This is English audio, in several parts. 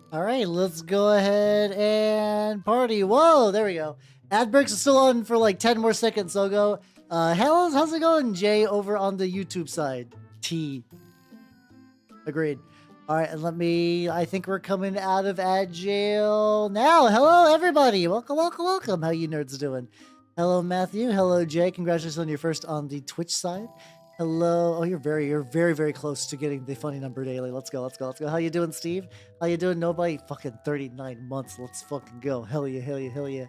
All right, let's go ahead and party. Whoa, there we go. Ad breaks are still on for like 10 more seconds, so I'll go. How's it going, Jay, over on the YouTube side? T. Agreed. All right, and I think we're coming out of Agile now. Hello, everybody. Welcome. How you nerds doing? Hello, Matthew. Hello, Jay. Congratulations on your first on the Twitch side. Hello. Oh, you're very close to getting the funny number daily. Let's go. How you doing, Steve? How you doing? Nobody. Fucking 39 months. Let's fucking go. Hell yeah.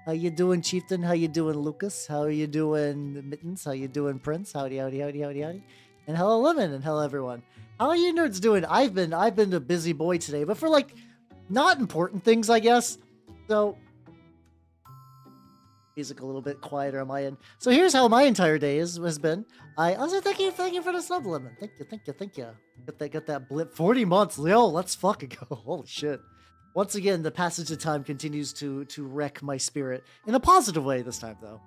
How you doing, Chieftain? How you doing, Lucas? How you doing, Mittens? How you doing, Prince? Howdy. And hello, Lemon, and hello, everyone. How are you nerds doing? I've been a busy boy today, but for like not important things, I guess. So music a little bit quieter on my end. So here's how my entire day has been. I also thank you for the sub, Lemon. Thank you. Get that blip. 40 months, Leo. Let's fucking go. Holy shit. Once again, the passage of time continues to wreck my spirit in a positive way this time, though.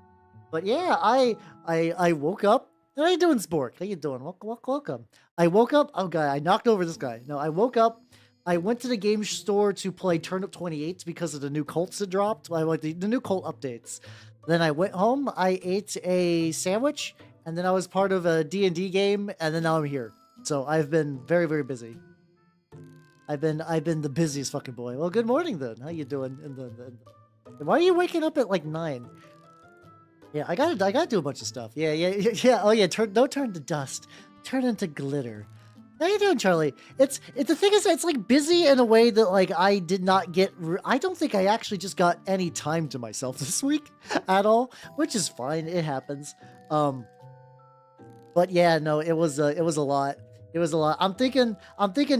But yeah, I woke up. How you doing, Spork? How you doing? Welcome. I woke up. Oh god, I knocked over this guy. No, I woke up. I went to the game store to play Turnip 28 because of the new Colts that dropped. I like the new Colt updates. Then I went home. I ate a sandwich, and then I was part of a D&D game, and then now I'm here. So I've been very busy. I've been the busiest fucking boy. Well, good morning then. How you doing? Why are you waking up at like 9? Yeah, I gotta do a bunch of stuff. Yeah. Oh yeah, don't turn to dust. Turn into glitter. How you doing, Charlie? It's the thing is, it's like busy in a way that like I did not get. I don't think I actually just got any time to myself this week at all, which is fine. It happens. But yeah, no, it was a lot. It was a lot. I'm thinking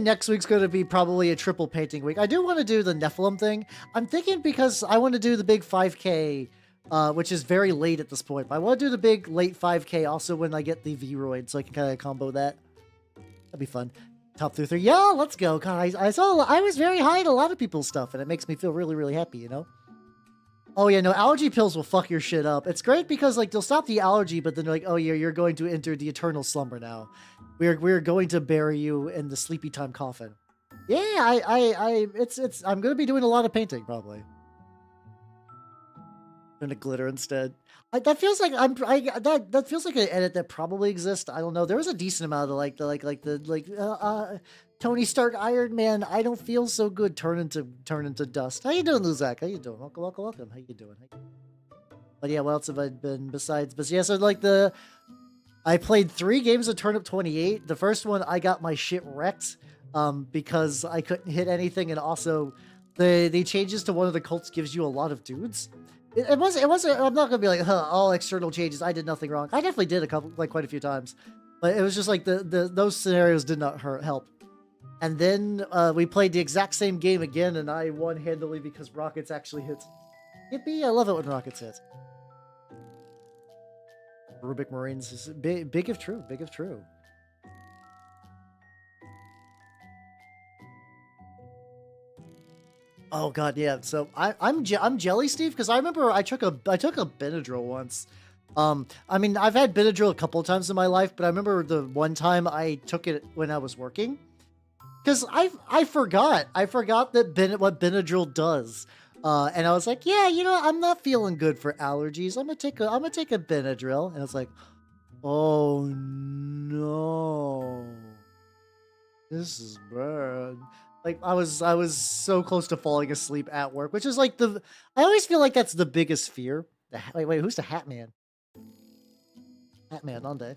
next week's going to be probably a triple painting week. I do want to do the Nephilim thing. I'm thinking because I want to do the big 5K. Which is very late at this point. But I want to do the big late 5K also when I get the V-Roid, so I can kind of combo that. That'd be fun. Top through 3. Yeah, let's go. God, I was very high in a lot of people's stuff, and it makes me feel really happy, you know? Oh yeah, no, allergy pills will fuck your shit up. It's great because like they'll stop the allergy, but then they're like, oh yeah, you're going to enter the eternal slumber now. We're going to bury you in the sleepy time coffin. Yeah, I'm gonna be doing a lot of painting probably. Into glitter instead. That feels like that feels like an edit that probably exists. I don't know. There was a decent amount of Tony Stark Iron Man. I don't feel so good. Turn into dust. How you doing, Luzak? How you doing? Welcome. How you doing? But yeah, what else have I been besides? But yeah, so like I played 3 games of Turnip 28. The first one I got my shit wrecked because I couldn't hit anything, and also the changes to one of the cults gives you a lot of dudes. It wasn't. I'm not gonna be like, all external changes. I did nothing wrong. I definitely did quite a few times, but it was just like those scenarios did not help. And then we played the exact same game again, and I won handily because rockets actually hit. Yippee! I love it when rockets hit. Rubik Marines is big if true. Big if true. Oh god, yeah. So I'm jelly, Steve, because I remember I took a Benadryl once. I mean, I've had Benadryl a couple of times in my life, but I remember the one time I took it when I was working, because I forgot that what Benadryl does, and I was like, yeah, you know, I'm not feeling good for allergies. I'm gonna take a Benadryl, and it's like, oh no, this is bad. Like I was so close to falling asleep at work, which is like I always feel like that's the biggest fear. Wait, who's the Hat Man? Hat Man on day.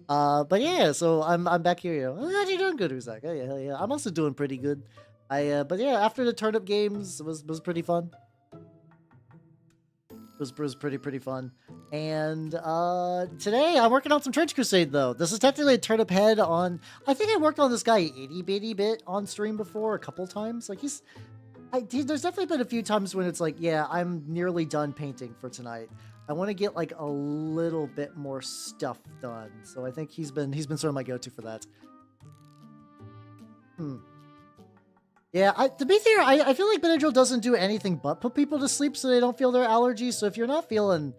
But yeah, so I'm back here. You know, how you doing? Good, Uzak? Oh yeah, hell yeah. I'm also doing pretty good. But yeah, after the turnip games was pretty fun. Was pretty fun. And today I'm working on some Trench Crusade though. This is technically a turnip head on. I think I worked on this guy itty bitty bit on stream before a couple times. Like there's definitely been a few times when it's like, yeah, I'm nearly done painting for tonight. I want to get like a little bit more stuff done. So I think he's been sort of my go-to for that. Yeah, to be fair, I feel like Benadryl doesn't do anything but put people to sleep so they don't feel their allergies. So if you're not feeling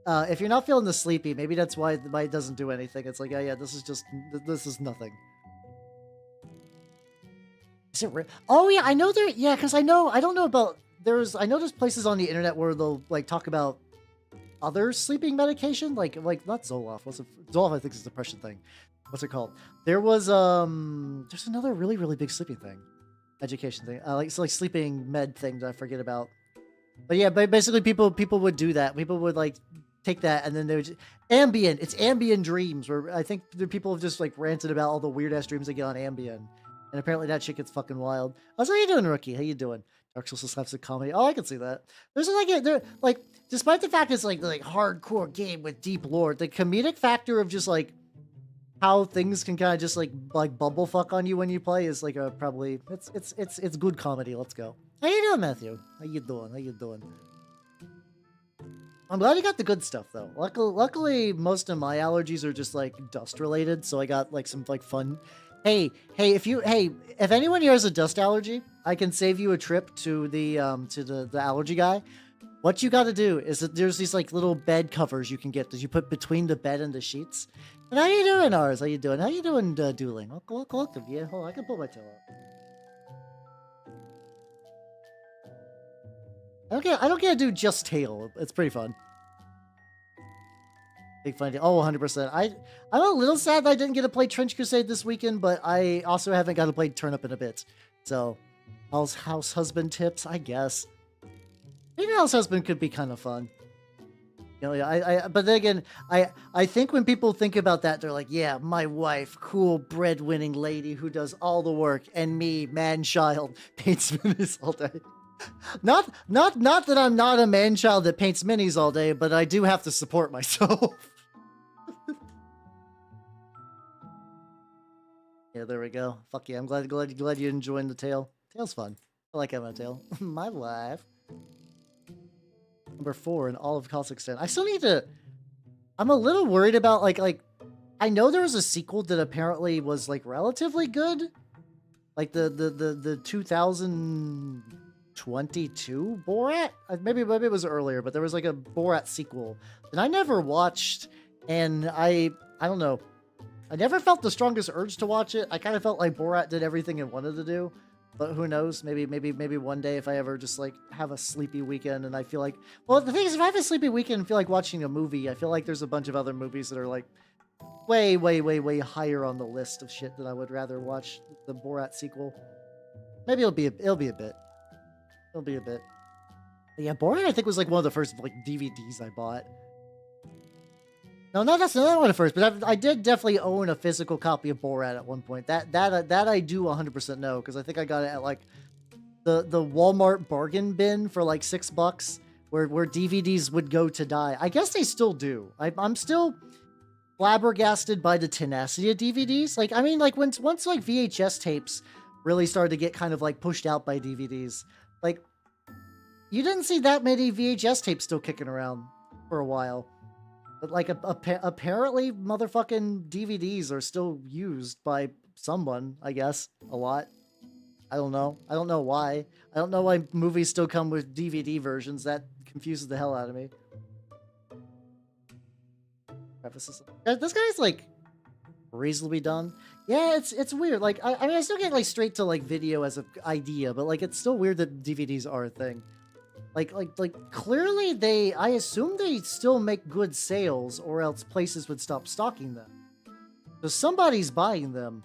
the sleepy, maybe that's why it doesn't do anything. It's like, oh yeah, this is nothing. Is it oh yeah, I know there. Yeah, because I don't know about I know there's places on the internet where they'll like talk about other sleeping medication, like not Zoloft. What's it? Zoloft? I think is a depression thing. What's it called? There's another really big sleeping thing, education thing. Like sleeping med thing that I forget about. But yeah, basically people would do that. People would like take that and then they would Ambien. It's Ambien dreams, where I think the people have just like ranted about all the weird ass dreams they get on Ambien. And apparently that shit gets fucking wild. I was like, how you doing, Rookie? How you doing? Dark Souls slaps a comedy. Oh, I can see that. There's like despite the fact it's like hardcore game with deep lore, the comedic factor of just like how things can kind of just like bumblefuck on you when you play is like a probably it's good comedy. Let's go. How you doing, Matthew? How you doing? How you doing? I'm glad you got the good stuff though. Luckily, most of my allergies are just like dust related, so I got like some like fun. Hey, if anyone here has a dust allergy, I can save you a trip to the allergy guy. What you got to do is that there's these like little bed covers you can get that you put between the bed and the sheets. And how you doing, Ars? How you doing? How you doing, dueling? Welcome, yeah. Hold on, I can pull my tail out. I don't get to do just tail. It's pretty fun. Big fun. Oh, 100%. I'm a little sad that I didn't get to play Trench Crusade this weekend, but I also haven't got to play Turnip in a bit. So, house husband tips, I guess. Maybe house husband could be kind of fun. You know, but then again, I think when people think about that, they're like, yeah, my wife, cool breadwinning lady who does all the work, and me, man-child, paints minis all day. Not that I'm not a man-child that paints minis all day, but I do have to support myself. Yeah, there we go. Fuck yeah, I'm glad you're enjoying the tail. Tail's fun. I like having a tail. My wife. Number 4 in all of Kazakhstan. I still need to... I'm a little worried about, like... I know there was a sequel that apparently was, like, relatively good. Like, the 2022 Borat? Maybe it was earlier, but there was, like, a Borat sequel that I never watched, and I don't know. I never felt the strongest urge to watch it. I kind of felt like Borat did everything it wanted to do. But who knows? Maybe one day if I ever just like have a sleepy weekend and I feel like, well, the thing is, if I have a sleepy weekend and feel like watching a movie, I feel like there's a bunch of other movies that are like way higher on the list of shit that I would rather watch the Borat sequel. Maybe it'll be a bit. But yeah, Borat I think was like one of the first like DVDs I bought. No, that's not one of the first, but I did definitely own a physical copy of Borat at one point. That I do 100% know, because I think I got it at like the Walmart bargain bin for like $6, where DVDs would go to die. I guess they still do. I'm still flabbergasted by the tenacity of DVDs. Like, I mean, like once like VHS tapes really started to get kind of like pushed out by DVDs, like you didn't see that many VHS tapes still kicking around for a while. But, like, apparently motherfucking DVDs are still used by someone, I guess, a lot. I don't know. I don't know why. I don't know why movies still come with DVD versions. That confuses the hell out of me. This guy's, like, reasonably done. Yeah, it's weird. Like, I mean, I still get, like, straight to, like, video as an idea, but, like, it's still weird that DVDs are a thing. Like, clearly I assume they still make good sales, or else places would stop stocking them. So somebody's buying them.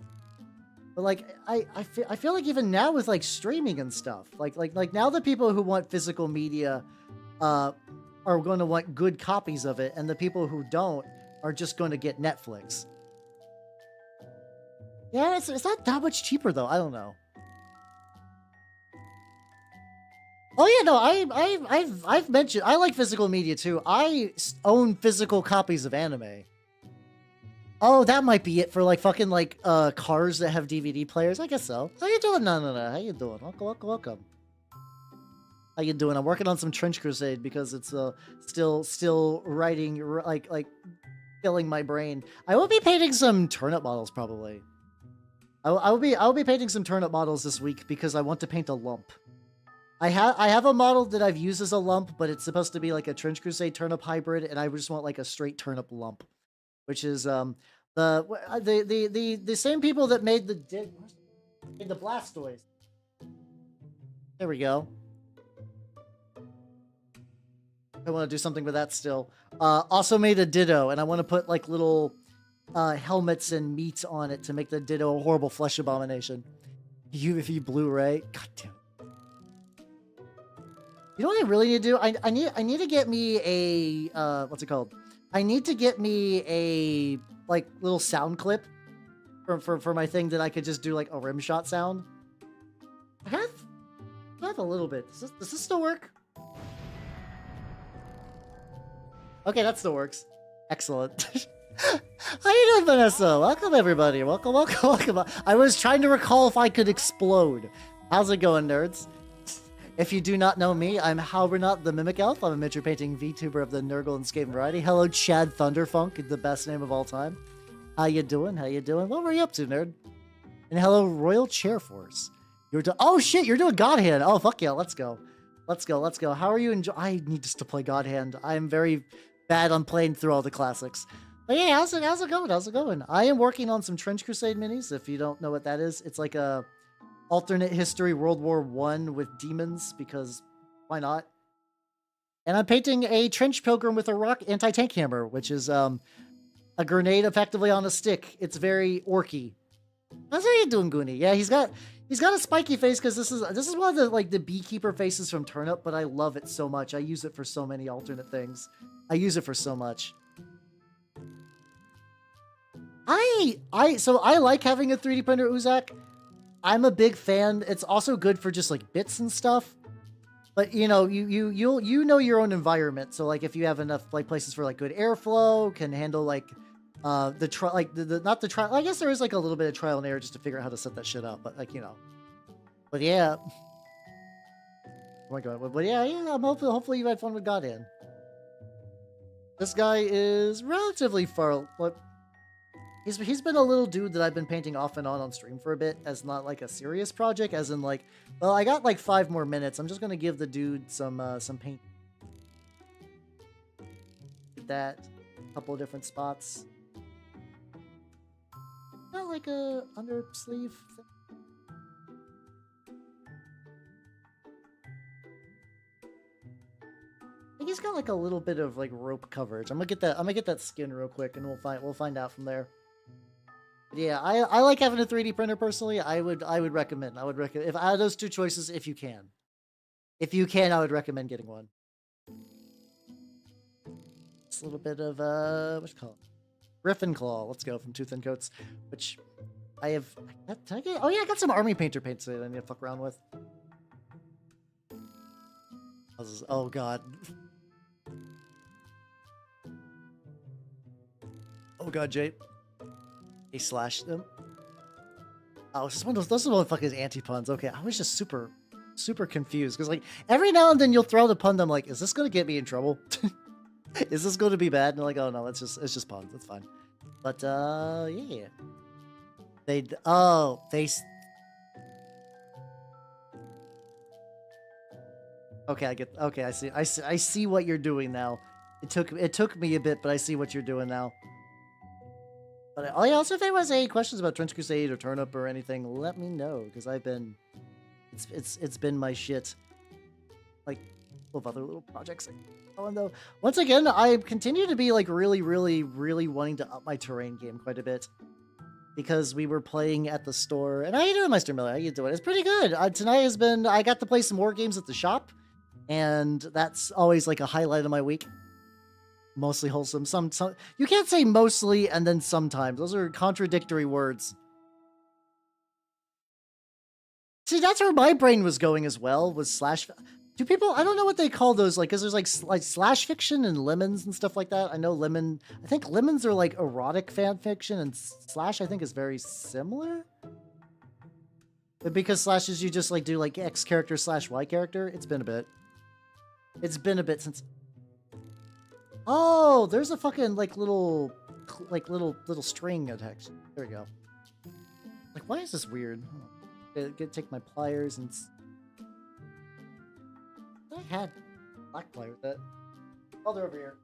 But, like, I feel like even now with, like, streaming and stuff, like now the people who want physical media, are going to want good copies of it, and the people who don't are just going to get Netflix. Yeah, it's not that much cheaper, though. I don't know. Oh yeah, no, I've mentioned I like physical media too. I own physical copies of anime. Oh, that might be it for like fucking like cars that have DVD players. I guess so. How you doing? No. How you doing? Welcome. How you doing? I'm working on some Trench Crusade because it's still writing like filling my brain. I will be painting some turnip models probably. I'll be painting some turnip models this week because I want to paint a lump. I have a model that I've used as a lump, but it's supposed to be like a Trench Crusade turnip hybrid, and I just want like a straight turnip lump, which is the same people that made the Blastoise. There we go. I want to do something with that still. Also made a Ditto, and I want to put like little helmets and meat on it to make the Ditto a horrible flesh abomination. If you Blu-ray, god damn it. You know what I really need to do? I need to get me a what's it called? I need to get me a like little sound clip for my thing that I could just do like a rim shot sound. I have a little bit. Does this still work? Okay, that still works. Excellent. How you doing, Vanessa? Welcome, everybody. Welcome, welcome, welcome. I was trying to recall if I could explode. How's it going, nerds? If you do not know me, I'm Halbernot the Mimic Elf. I'm a miniature painting VTuber of the Nurgle and Skaven variety. Hello, Chad Thunderfunk, the best name of all time. How you doing? How you doing? What were you up to, nerd? And hello, Royal Chair Force. Oh shit, you're doing God Hand. Oh fuck yeah, let's go. Let's go, let's go. How are you I need just to play God Hand. I'm very bad on playing through all the classics. But yeah, how's it going? How's it going? I am working on some Trench Crusade minis. If you don't know what that is, it's like a alternate history World War I with demons, because why not? And I'm painting a Trench Pilgrim with a rock anti-tank hammer, which is a grenade effectively on a stick. It's very orky. How's you doing, Goonie? Yeah, he's got a spiky face because this is one of the beekeeper faces from Turnip, but I love it so much. I use it for so many alternate things. I use it for so much. So I like having a 3D printer, Uzak. I'm a big fan. It's also good for just like bits and stuff. But you know, you know your own environment. So like if you have enough like places for like good airflow, can handle like I guess there is like a little bit of trial and error just to figure out how to set that shit up. But like, you know. But yeah. Oh my god. But yeah, I'm hopefully you had fun with Godhand. This guy is relatively far. What? He's been a little dude that I've been painting off and on stream for a bit, as not like a serious project, as in like, well, I got like 5 more minutes. I'm just gonna give the dude some paint. Get that, a couple of different spots. Not like a under sleeve thing. I think he's got like a little bit of like rope coverage. I'm gonna get that skin real quick, and we'll find out from there. Yeah, I like having a 3D printer personally. I would recommend. If out of those two choices, if you can, I would recommend getting one. It's a little bit of what's it called? Griffin Claw. Let's go from Tooth and Coats, which I have. Did I get? Oh yeah, I got some Army Painter paints that I need to fuck around with. Oh god. Oh god, Jay. He slashed them. Oh, it's just one of those motherfuckers anti-puns. Okay, I was just super confused because like every now and then you'll throw the pun. I'm like, is this gonna get me in trouble? Is this going to be bad? And they're like, oh no, it's just puns. It's fine. But yeah. Okay, I see what you're doing now. It took me a bit, but I see what you're doing now. But also, if anyone has any questions about Trench Crusade or Turnip or anything, let me know, because it's been my shit. Like, full of other little projects. Oh, and though, once again, I continue to be like really wanting to up my terrain game quite a bit, because we were playing at the store. And how you doing, Meister Miller? How you doing? It's pretty good. Tonight has been. I got to play some more games at the shop, and that's always like a highlight of my week. Mostly wholesome. Some you can't say mostly and then sometimes. Those are contradictory words. See, that's where my brain was going as well, was slash. Do people, I don't know what they call those, like, because there's like slash fiction and lemons and stuff like that. I know I think lemons are like erotic fan fiction, and slash I think is very similar. But because slash is you just like do like X character slash Y character, it's been a bit. It's been a bit since. Oh, there's a fucking like little string attached. There we go. Like, why is this weird? Take my pliers and. I had black pliers. That. Oh, they're over here.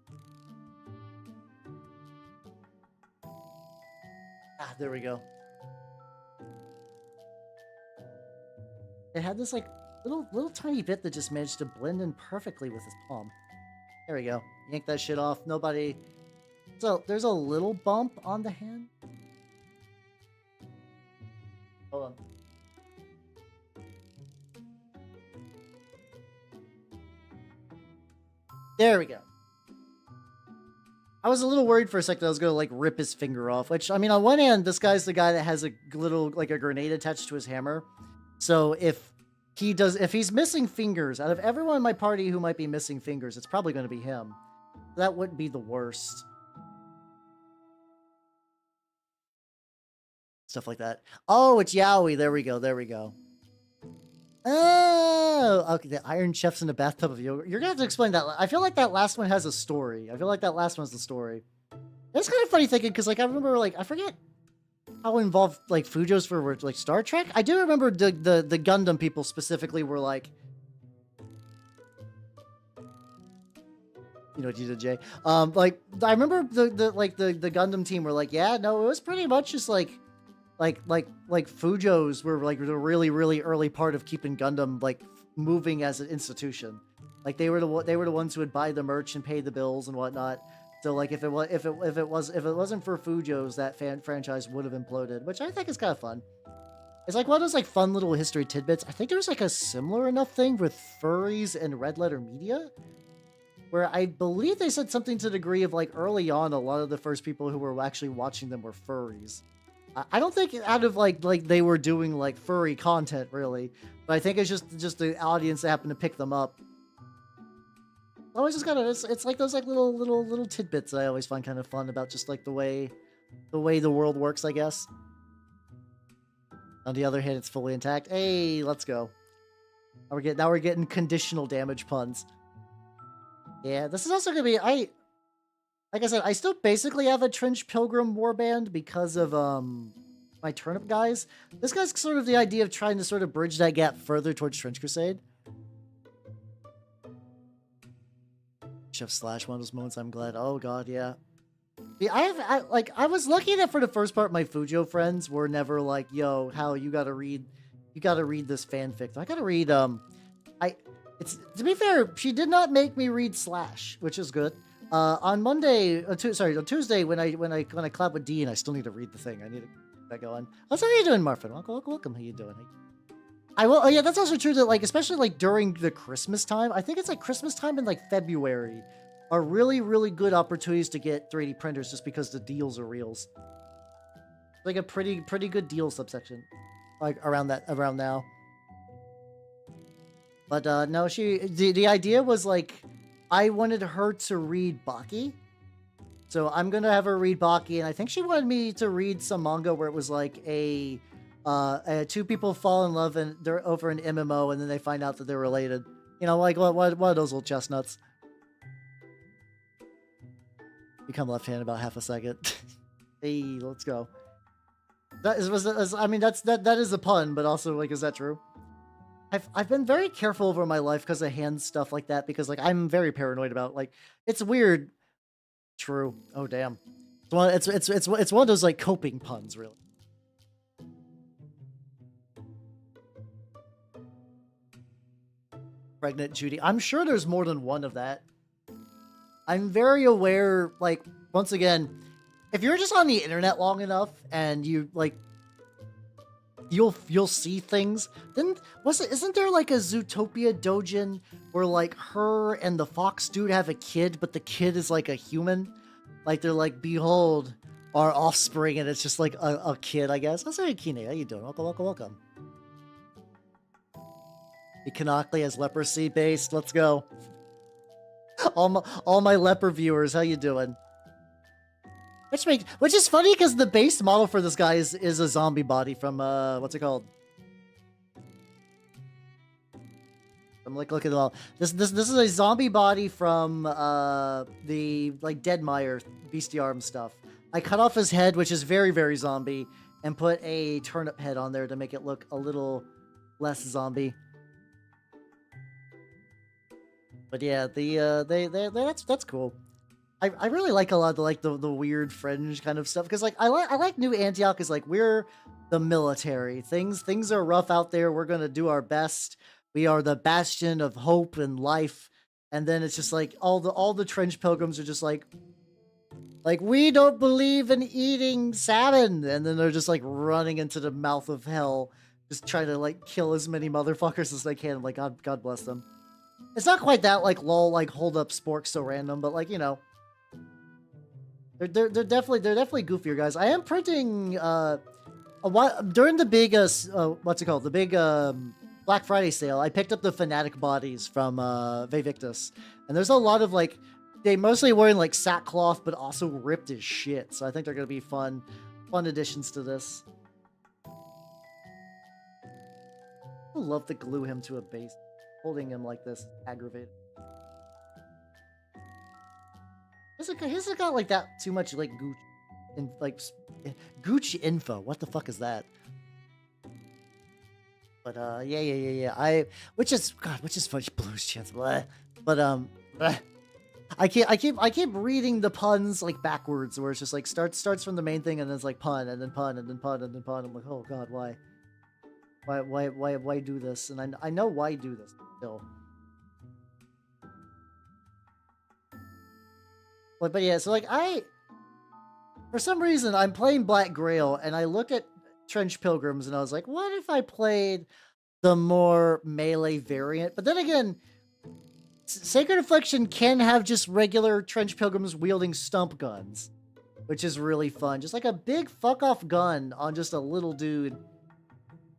Ah, there we go. It had this like little tiny bit that just managed to blend in perfectly with his palm. There we go. Yank that shit off. Nobody. So there's a little bump on the hand. Hold on. There we go. I was a little worried for a second I was gonna like rip his finger off, which I mean, on one hand, this guy's the guy that has a little like a grenade attached to his hammer. So if he's missing fingers, out of everyone in my party who might be missing fingers, it's probably gonna be him. That wouldn't be the worst. Stuff like that. Oh, it's Yowie. There we go. There we go. Oh, okay. The Iron Chef's in a bathtub of yogurt. You're gonna have to explain that. I feel like that last one has a story. I feel like that last one's the story. It's kind of funny thinking because, like, I remember, like, I forget how involved like Fujos were like Star Trek. I do remember the Gundam people specifically were like, you know what you did, Jay? Like I remember the Gundam team were like, yeah, no, it was pretty much just like Fujos were like the really early part of keeping Gundam like moving as an institution. Like they were the ones who would buy the merch and pay the bills and whatnot. So like if it wasn't for Fujos, that franchise would have imploded, which I think is kind of fun. It's like one of those like fun little history tidbits. I think there was like a similar enough thing with furries and Red Letter Media, where I believe they said something to the degree of like early on, a lot of the first people who were actually watching them were furries. I don't think out of like they were doing like furry content really, but I think it's just the audience that happened to pick them up. I always just it's like those like little tidbits that I always find kind of fun about just like the way the world works, I guess. On the other hand, it's fully intact. Hey, let's go. Now we're getting conditional damage puns. Yeah, this is also gonna be like I said, I still basically have a Trench Pilgrim warband because of my turnip guys. This guy's sort of the idea of trying to sort of bridge that gap further towards Trench Crusade. Chef Slash, one of those moments I'm glad. Oh god, yeah. Yeah, I was lucky that for the first part, my Fujo friends were never like, yo, Hal, you gotta read this fanfic. I gotta read, to be fair, she did not make me read Slash, which is good. On Tuesday, when I collab with Dean, I still need to read the thing. I need to get that going. How are you doing, Marfin? Welcome. How you doing? I will. Oh yeah, that's also true that like, especially like during the Christmas time, I think it's like Christmas time and like February are really good opportunities to get 3D printers just because the deals are reals. Like a pretty good deal subsection, like around now. But no, the idea was like, I wanted her to read Baki. So I'm going to have her read Baki, and I think she wanted me to read some manga where it was like two people fall in love and they're over an MMO and then they find out that they're related. You know, like one of those little chestnuts. Become left-handed about half a second. Hey, let's go. That is a pun, but also like, is that true? I've been very careful over my life because of hand stuff like that, because like I'm very paranoid about like, it's weird. True. Oh damn. It's one of those like coping puns, really. Pregnant Judy. I'm sure there's more than one of that. I'm very aware, like, once again, if you're just on the internet long enough and you like you'll see things, then isn't there like a Zootopia dojin where like her and the fox dude have a kid, but the kid is like a human? Like they're like, behold our offspring, and it's just like a kid, I guess. That's right, Kine. How you doing? Welcome. Canonically as leprosy based. Let's go. All my leper viewers, how you doing? Which is funny because the base model for this guy is a zombie body from what's it called? I'm like looking at it all. This is a zombie body from the like Deadmire Bestiarm stuff. I cut off his head, which is very zombie, and put a turnip head on there to make it look a little less zombie. But yeah, that's cool. I really like a lot of the weird fringe kind of stuff, because like I like New Antioch is like, we're the military. Things are rough out there. We're gonna do our best. We are the bastion of hope and life. And then it's just like all the trench pilgrims are just like we don't believe in eating salmon, and then they're just like running into the mouth of hell, just trying to like kill as many motherfuckers as they can. Like God bless them. It's not quite that like lol like hold up spork so random, but like, you know, they're definitely goofier guys. I am printing a while during the big what's it called, the big Black Friday sale. I picked up the Fanatic bodies from Vtuber, and there's a lot of like, they mostly wearing like sackcloth, but also ripped as shit. So I think they're gonna be fun additions to this. I would love to glue him to a base. Holding him like this, aggravated. Hasn't got like that too much like gooch, and like gooch info. What the fuck is that? But yeah. Which is fudge blues chance. Blah. But blah. I keep reading the puns like backwards, where it's just like starts from the main thing and then it's like pun and then pun and then pun and then pun. I'm like, oh god, why do this? And I know why do this still. But yeah, so like for some reason I'm playing Black Grail and I look at Trench Pilgrims and I was like, what if I played the more melee variant? But then again, Sacred Affliction can have just regular Trench Pilgrims wielding stump guns, which is really fun. Just like a big fuck off gun on just a little dude.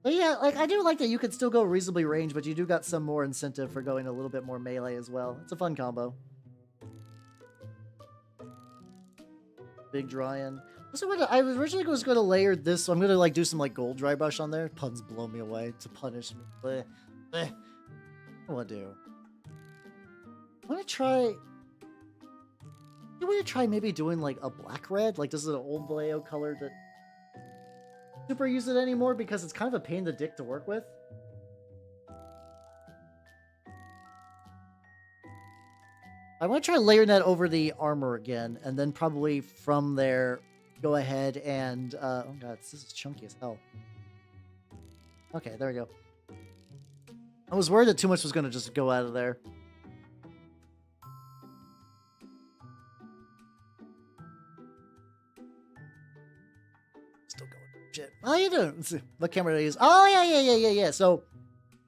But yeah, like I do like that you can still go reasonably range, but you do got some more incentive for going a little bit more melee as well. It's a fun combo. Big Dryan. So I was originally was going to layer this, so I'm going to like do some like gold dry brush on there. Puns blow me away to punish me. Bleh. Bleh. What do I do? I want to try... I want to try maybe doing like a black red. Like this is an old Vallejo color that super use it anymore because it's kind of a pain in the dick to work with. I want to try layering that over the armor again, and then probably from there go ahead and oh god, this is chunky as hell. Okay, there we go. I was worried that too much was going to just go out of there. Still going. Shit. How you doing? Let's see. What camera do I use? Oh yeah. So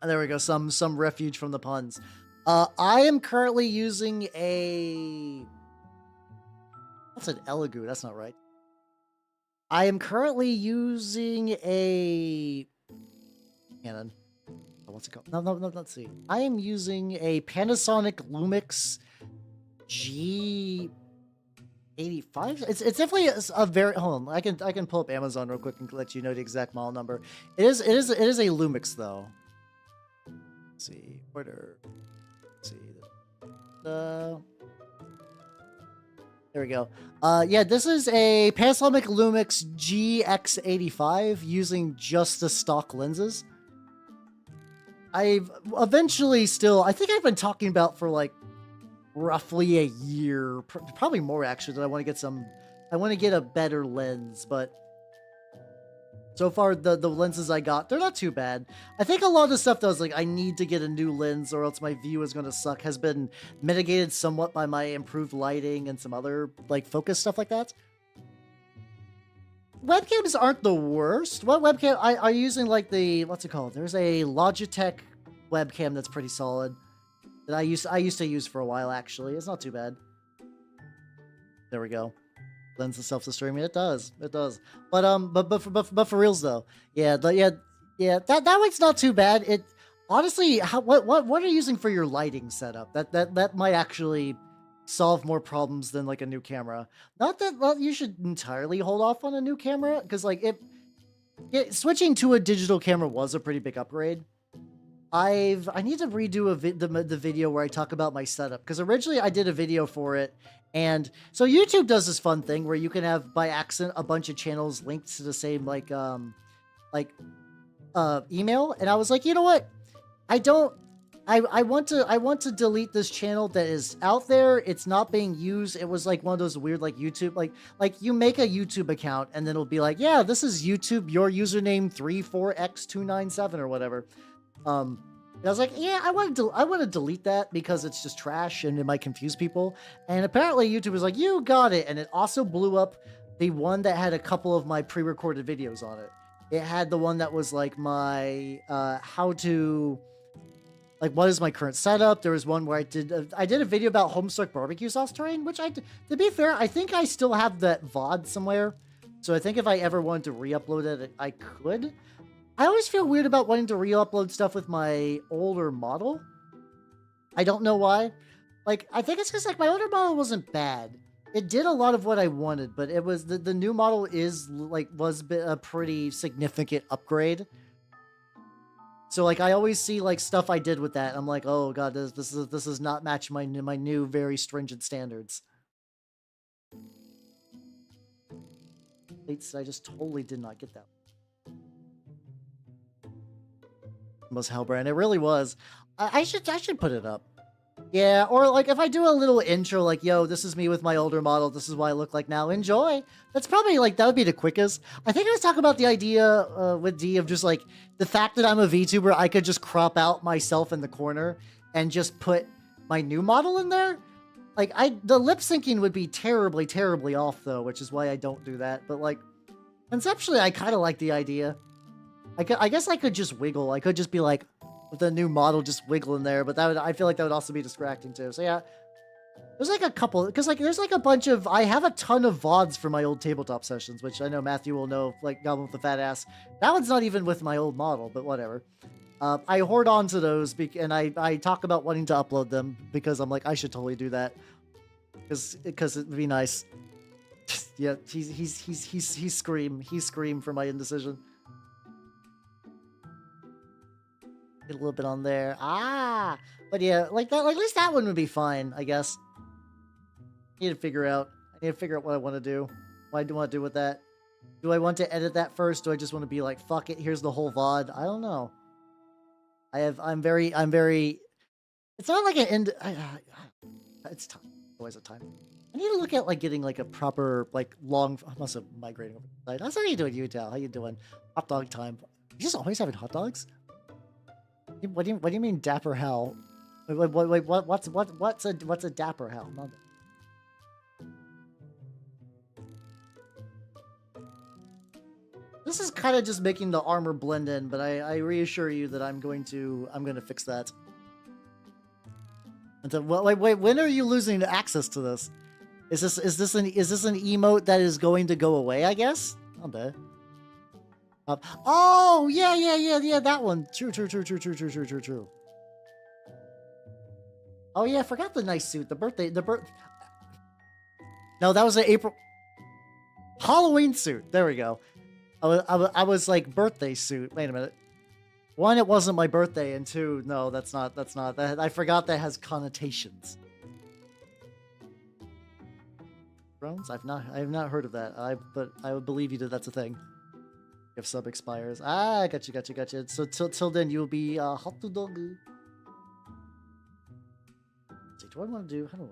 there we go. Some refuge from the puns. I am currently using a... That's an Elegoo. That's not right. I am currently using a... Canon. Oh, what's it called? No, let's see. I am using a Panasonic Lumix G85. It's definitely a very... Hold on. I can pull up Amazon real quick and let you know the exact model number. It is a Lumix though. Let's see. Order... there we go. Yeah, this is a Panasonic Lumix GX85 using just the stock lenses. I've eventually I think I've been talking about for like roughly a year, probably more actually, that I want to get a better lens, but so far, the lenses I got, they're not too bad. I think a lot of the stuff that was like, I need to get a new lens or else my view is going to suck, has been mitigated somewhat by my improved lighting and some other like focus stuff like that. Webcams aren't the worst. What webcam are you using? Like the, what's it called? There's a Logitech webcam that's pretty solid that I used to use for a while actually. It's not too bad. There we go. Lends itself to streaming. It does. But for reals though, yeah, that one's not too bad. It honestly, what are you using for your lighting setup? That might actually solve more problems than like a new camera. Not that you should entirely hold off on a new camera, because like switching to a digital camera was a pretty big upgrade. I need to redo the video where I talk about my setup, because originally I did a video for it. And so YouTube does this fun thing where you can have by accident a bunch of channels linked to the same email. And I was like, you know what? I want to delete this channel that is out there. It's not being used. It was like one of those weird like YouTube like you make a YouTube account and then it'll be like, yeah, this is YouTube, your username 34x297 or whatever. And I was like, yeah, I want to delete that because it's just trash and it might confuse people. And apparently YouTube was like, you got it. And it also blew up the one that had a couple of my pre-recorded videos on it. It had the one that was like my how to, like, what is my current setup. There was one where I did a video about Homestuck barbecue sauce terrain, which to be fair, I think I still have that VOD somewhere. So I think if I ever wanted to re-upload it, I could. I always feel weird about wanting to re-upload stuff with my older model. I don't know why. Like, I think it's because, like, my older model wasn't bad. It did a lot of what I wanted, but it was the new model was a pretty significant upgrade. So, like, I always see, like, stuff I did with that. I'm like, oh god, this is not match my new very stringent standards. I just totally did not get that. Was Hellbrand. It really was. I should put it up. Yeah, or like if I do a little intro like, yo, this is me with my older model, this is what I look like now, enjoy. That's probably like, that would be the quickest. I think I was talking about the idea with D of just like the fact that I'm a VTuber, I could just crop out myself in the corner and just put my new model in there. Like the lip syncing would be terribly, terribly off though, which is why I don't do that. But like conceptually, I kind of like the idea. I guess I could just wiggle. I could just be like, with the new model, just wiggle in there. But I feel like that would also be distracting too. So yeah, there's like a couple, because like there's like a bunch of, I have a ton of VODs for my old tabletop sessions, which I know Matthew will know, like Goblin with the Fat Ass. That one's not even with my old model, but whatever. I hoard on to those, and I talk about wanting to upload them because I'm like, I should totally do that. Because it'd be nice. Yeah, he's scream for my indecision. Get a little bit on there. But yeah, like that. Like at least that one would be fine, I guess. I need to figure out what I want to do. What I do want to do with that. Do I want to edit that first? Do I just want to be like, fuck it, here's the whole VOD? I don't know. I'm very. It's not like an end. It's time. Always a time. I need to look at like getting like a proper like long. I must have migrating over the side. How's how you doing, Utah? How you doing? Hot dog time. You just always having hot dogs? What do you mean dapper hell? Wait, what's a dapper hell? Not this is kind of just making the armor blend in, but I reassure you that I'm going to fix that. And so, wait, when are you losing access to this? Is this an emote that is going to go away? I guess. Not bad. Oh yeah, that one. True. Oh yeah, I forgot the nice suit. No, that was an April Halloween suit. There we go. I was like birthday suit. Wait a minute. One, it wasn't my birthday, and two, no, that's not. I forgot that has connotations. Drones? I have not heard of that. But I would believe you that that's a thing. If sub expires. Gotcha. So till then you'll be hot dog. See, do I want to do? How do I?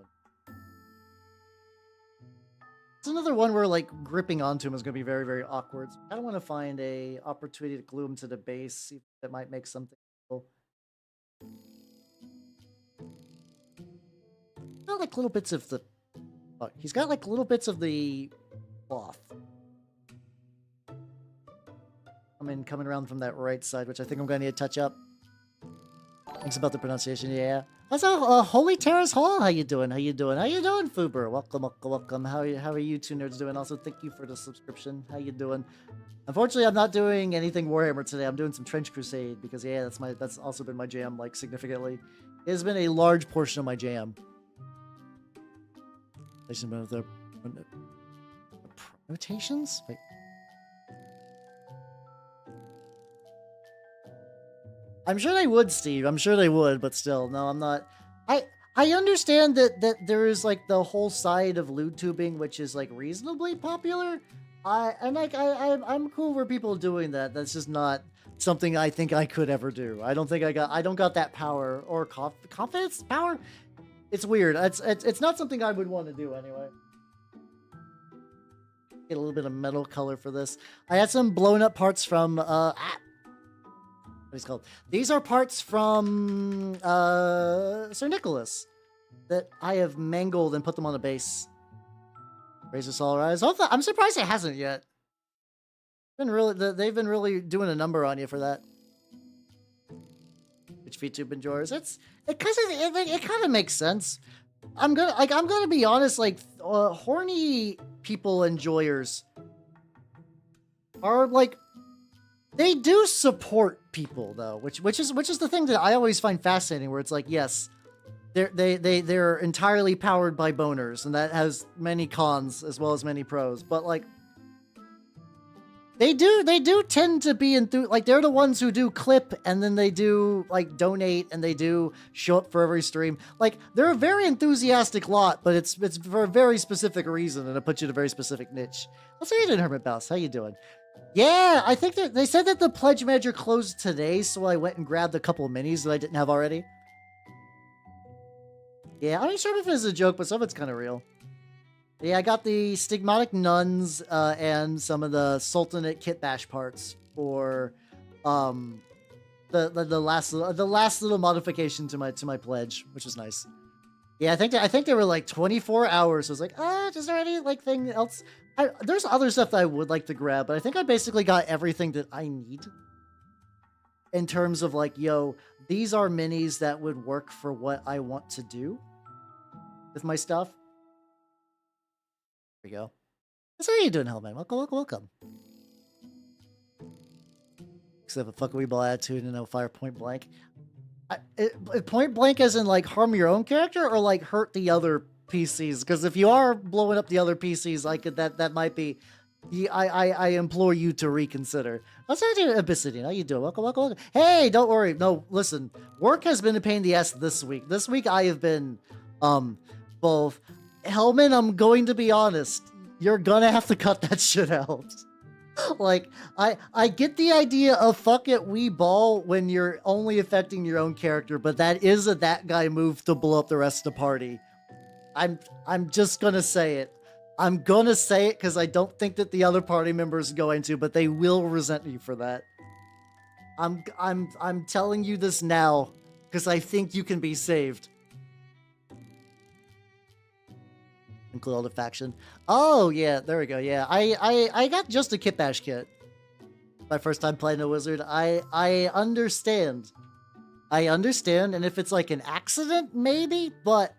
It's another one where like gripping onto him is going to be very, very awkward. So I don't want to find a opportunity to glue him to the base. See if that might make something cool. Got like little bits of the. Oh, he's got like little bits of the cloth. Coming around from that right side, which I think I'm going to need to touch up. Thanks about the pronunciation, yeah. Also, Holy Terrace Hall, how you doing, Fuber? Welcome. How are you two nerds doing? Also, thank you for the subscription. How you doing? Unfortunately, I'm not doing anything Warhammer today. I'm doing some Trench Crusade because, yeah, that's also been my jam, like, significantly. It has been a large portion of my jam. The notations? Wait. I'm sure they would, Steve. I'm sure they would, but still, no, I'm not. I understand that there is like the whole side of lewd tubing, which is like reasonably popular. I'm cool for people doing that. That's just not something I think I could ever do. I don't got that power or confidence power. It's weird. It's not something I would want to do anyway. Get a little bit of metal color for this. I had some blown up parts from he's called. These are parts from Sir Nicholas that I have mangled and put them on the base. Razor Solar Eyes. I'm surprised it hasn't yet. They've been really doing a number on you for that. Which VTube enjoyers? It kind of makes sense. I'm gonna be honest. Like horny people enjoyers are like, they do support people though, which is the thing that I always find fascinating. Where it's like, yes, they're entirely powered by boners, and that has many cons as well as many pros. But like, they do tend to be like, they're the ones who do clip, and then they do like donate, and they do show up for every stream. Like, they're a very enthusiastic lot, but it's for a very specific reason, and it puts you in a very specific niche. Let's see you doing, Hermit Bouse. How you doing? Yeah, I think that they said that the pledge manager closed today, so I went and grabbed a couple of minis that I didn't have already. Yeah, I'm not sure if it's a joke, but some of it's kind of real. Yeah, I got the Stigmatic Nuns and some of the Sultanate Kit Bash parts for the last little modification to my pledge, which is nice. Yeah, I think they were like 24 hours. So I was like, is there any like thing else? There's other stuff that I would like to grab, but I think I basically got everything that I need in terms of like, yo, these are minis that would work for what I want to do with my stuff. There we go. So how you doing, Hellman? Welcome. Except a fuckweeball attitude and no fire point blank. Point blank as in like harm your own character or like hurt the other PCs? Because if you are blowing up the other PCs, like that might be. I implore you to reconsider. Let's do Obsidian. How you doing? Welcome. Hey, don't worry. No, listen. Work has been a pain in the ass this week. This week I have been both. Hellman, I'm going to be honest. You're gonna have to cut that shit out. Like, I get the idea of fuck it, we ball when you're only affecting your own character, but that is a that guy move to blow up the rest of the party. I'm just gonna say it. I'm gonna say it because I don't think that the other party members are going to, but they will resent you for that. I'm telling you this now because I think you can be saved. Include all the faction. Oh yeah, there we go. Yeah, I got just a Kit Bash kit. My first time playing a wizard. I understand. And if it's like an accident, maybe, but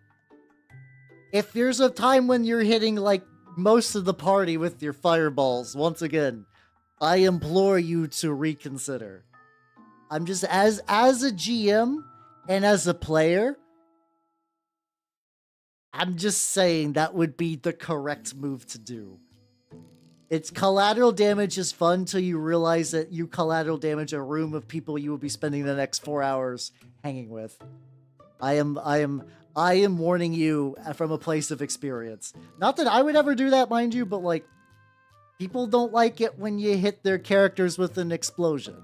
if there's a time when you're hitting like most of the party with your fireballs, once again, I implore you to reconsider. I'm just as a GM and as a player, I'm just saying that would be the correct move to do. It's collateral damage is fun till you realize that you collateral damage a room of people you will be spending the next 4 hours hanging with. I am warning you from a place of experience. Not that I would ever do that, mind you, but like, people don't like it when you hit their characters with an explosion.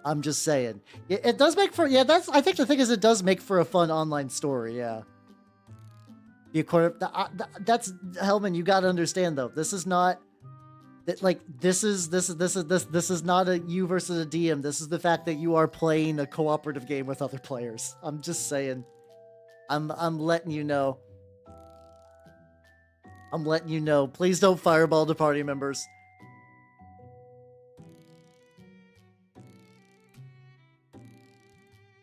I'm just saying. It does make for, yeah, I think the thing is it does make for a fun online story, yeah. That's, Hellman, you gotta understand though, this is not, like, this is not a you versus a DM, this is the fact that you are playing a cooperative game with other players. I'm just saying. I'm letting you know. I'm letting you know. Please don't fireball the party members.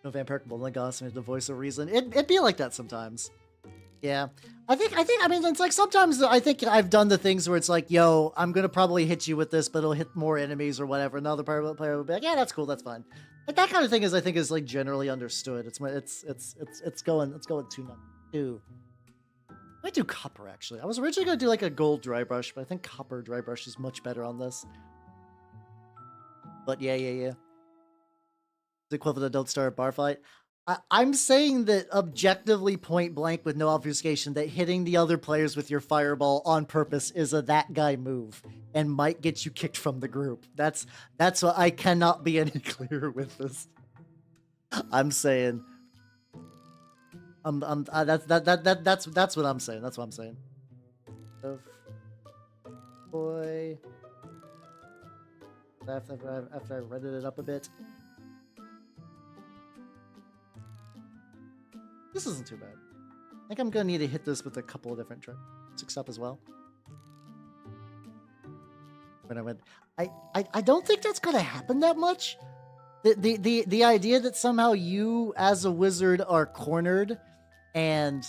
No vampire can like awesome the voice of reason. It'd be like that sometimes. Yeah. I mean, it's like sometimes I think I've done the things where it's like, yo, I'm going to probably hit you with this, but it'll hit more enemies or whatever. And the other player will be like, yeah, that's cool. That's fine. Like that kind of thing is, I think, is like generally understood. It's going 2-2. I might do copper actually. I was originally going to do like a gold dry brush, but I think copper dry brush is much better on this. But yeah. The equivalent of don't start a bar fight. I'm saying that objectively, point blank, with no obfuscation, that hitting the other players with your fireball on purpose is a that guy move and might get you kicked from the group. That's what I cannot be any clearer with this. I'm saying. That's what I'm saying. That's what I'm saying. Boy. after I redded it up a bit. This isn't too bad. I think I'm gonna need to hit this with a couple of different tricks up as well. When I went, I don't think that's gonna happen that much. The idea that somehow you as a wizard are cornered, and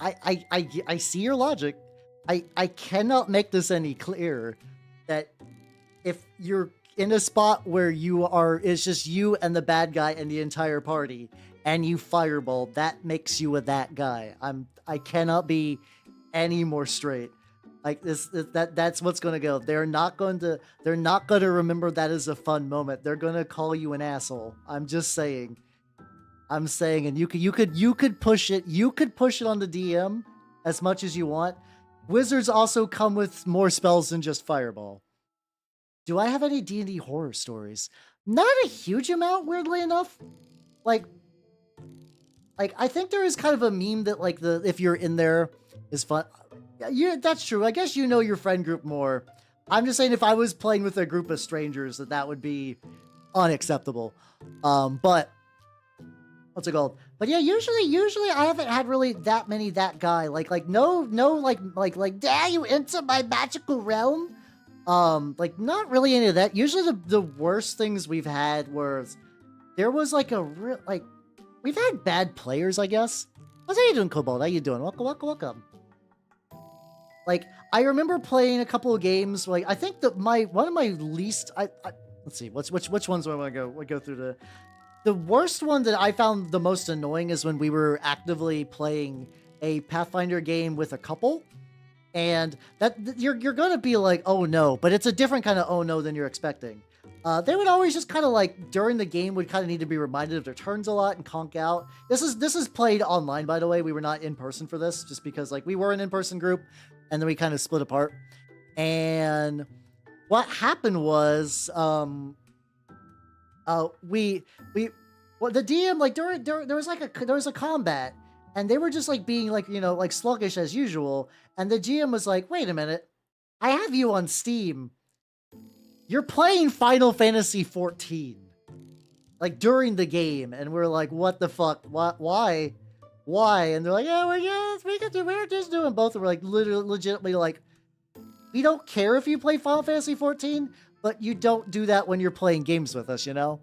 I see your logic. I cannot make this any clearer that if you're in a spot where it's just you and the bad guy and the entire party, and you fireball, that makes you that guy. I cannot be any more straight. Like that's what's gonna go. They're not gonna remember that as a fun moment. They're gonna call you an asshole. I'm just saying. I'm saying, and you could push it. You could push it on the DM as much as you want. Wizards also come with more spells than just fireball. Do I have any D&D horror stories? Not a huge amount, weirdly enough. Like I think there is kind of a meme that like if you're in there is fun. Yeah, that's true. I guess you know your friend group more. I'm just saying if I was playing with a group of strangers that would be unacceptable. But what's it called? But yeah, usually I haven't had really that many that guy. No dare you into my magical realm? Like not really any of that. Usually the worst things we've had was there was like a real we've had bad players, I guess. How you doing, Cobalt? How you doing? Welcome. Like I remember playing a couple of games. Like I think that one of my least let's see which ones do I want to go through. The worst one that I found the most annoying is when we were actively playing a Pathfinder game with a couple, and that you're gonna be like, oh no, but it's a different kind of oh no than you're expecting. They would always just kind of like during the game would kind of need to be reminded of their turns a lot and conk out. This is played online, by the way. We were not in person for this, just because like we were an in-person group, and then we kind of split apart. And what happened was, the DM like there was a combat, and they were just like being like like sluggish as usual, and the GM was like, wait a minute, I have you on Steam. You're playing Final Fantasy 14, like during the game, and we're like, what the fuck? What? Why? And they're like, yeah, we're just doing both. And we're like, legitimately like, we don't care if you play Final Fantasy 14, but you don't do that when you're playing games with us, you know?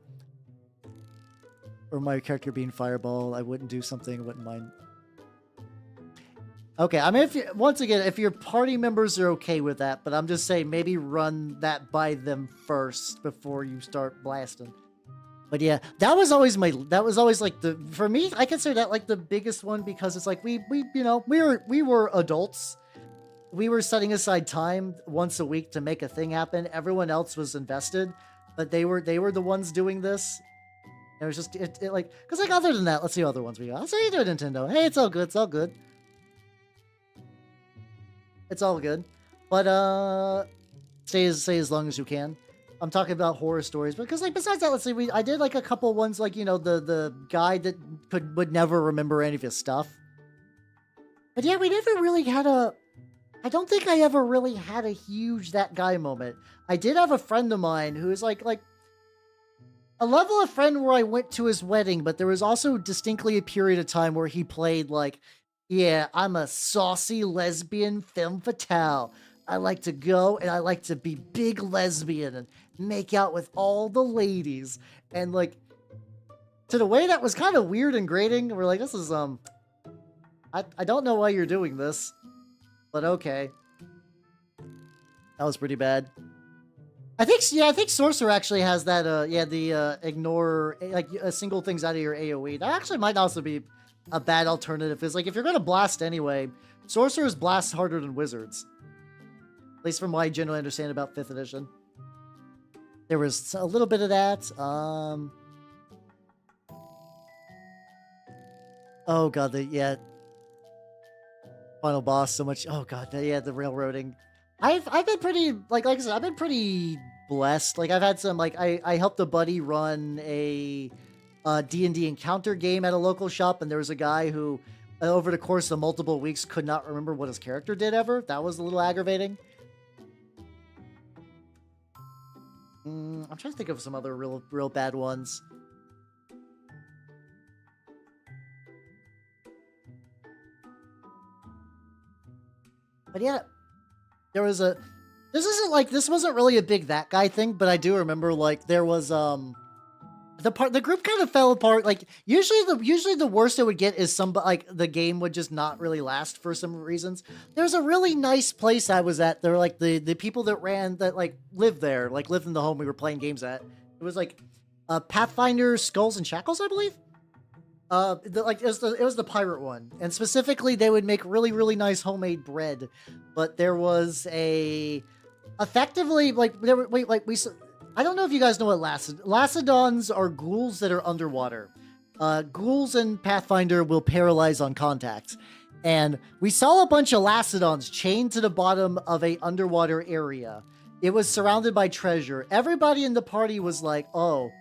Or my character being fireball, I wouldn't do something, I wouldn't mind. Okay, I mean, if your party members are okay with that, but I'm just saying maybe run that by them first before you start blasting. But yeah, that was always like for me, I consider that like the biggest one, because it's like we were adults. We were setting aside time once a week to make a thing happen. Everyone else was invested, but they were the ones doing this. It was just it like, because like other than that, let's see what other ones we got. So you do Nintendo. Hey, it's all good. It's all good. It's all good. But stay as long as you can. I'm talking about horror stories, because like besides that, let's see, I did like a couple ones, like the guy that would never remember any of his stuff. But yeah, we never really had I don't think I ever really had a huge that guy moment. I did have a friend of mine who is like a level of friend where I went to his wedding, but there was also distinctly a period of time where he played like, yeah, I'm a saucy lesbian femme fatale. I like to go and I like to be big lesbian and make out with all the ladies. And like, to the way that was kind of weird and grating. We're like, this is, I don't know why you're doing this, but okay. That was pretty bad. I think Sorcerer actually has that, ignore, like, single things out of your AoE. That actually might also be a bad alternative. It's like, if you're going to blast anyway, Sorcerers blast harder than Wizards. At least from what I generally understand about 5th edition. There was a little bit of that. Oh god, final boss, so much. Oh god, the railroading. I've been pretty, like I said, I've been pretty blessed. Like I've had some, like I helped a buddy run a D&D encounter game at a local shop, and there was a guy who over the course of multiple weeks could not remember what his character did ever. That was a little aggravating. I'm trying to think of some other real bad ones. But yeah, there was a. This wasn't really a big that guy thing, but I do remember like there was the group kind of fell apart. Like usually the worst it would get is like the game would just not really last for some reasons. There's a really nice place I was at. There were like the people that like lived there, like lived in the home we were playing games at. It was like Pathfinder Skulls and Shackles, I believe. It was the pirate one, and specifically they would make really nice homemade bread, but there was effectively like there were I don't know if you guys know what Lacedons are ghouls that are underwater. Ghouls in Pathfinder will paralyze on contact, and we saw a bunch of Lacedons chained to the bottom of a underwater area. It was surrounded by treasure. Everybody in the party was like, "Oh,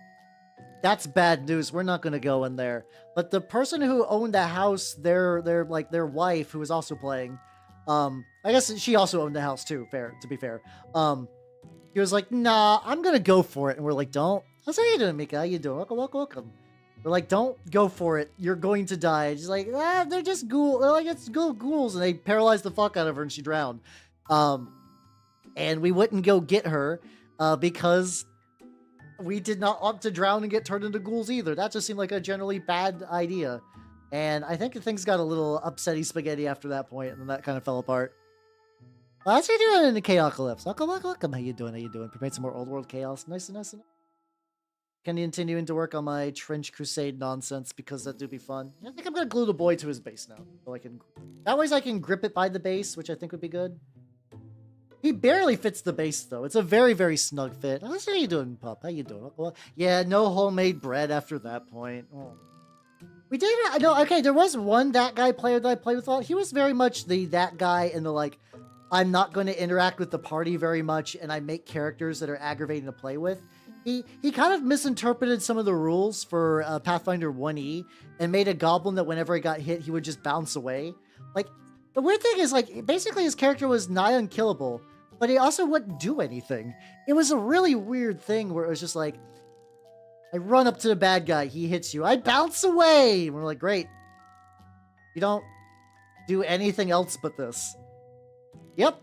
that's bad news. We're not going to go in there." But the person who owned the house, their wife, who was also playing, I guess she also owned the house too. To be fair, he was like, "Nah, I'm gonna go for it." And we're like, "Don't." How's how you doing, Mika? How you doing? Welcome. We're like, "Don't go for it. You're going to die." She's like, "They're just ghouls. They're like it's ghouls," and they paralyzed the fuck out of her, and she drowned. And we wouldn't go get her, because we did not opt to drown and get turned into ghouls either. That just seemed like a generally bad idea. And I think things got a little upsetty spaghetti after that point, and then that kind of fell apart. Well, how's you doing in the Chaocalypse? Welcome. How you doing? Prepared some more old world chaos. Nice. Continuing to work on my Trench Crusade nonsense, because that do be fun. I think I'm gonna glue the boy to his base now. So that way I can grip it by the base, which I think would be good. He barely fits the base, though. It's a very snug fit. How you doing, pup? How you doing? Well, yeah, no homemade bread after that point. Oh. We did. No, okay, there was one that guy player that I played with a lot. He was very much that guy in the, like, I'm not going to interact with the party very much, and I make characters that are aggravating to play with. He kind of misinterpreted some of the rules for Pathfinder 1E and made a goblin that whenever he got hit, he would just bounce away. Like, the weird thing is, like, basically his character was nigh unkillable, but he also wouldn't do anything. It was a really weird thing where it was just like, I run up to the bad guy, he hits you, I bounce away! And we're like, great. You don't do anything else but this. Yep.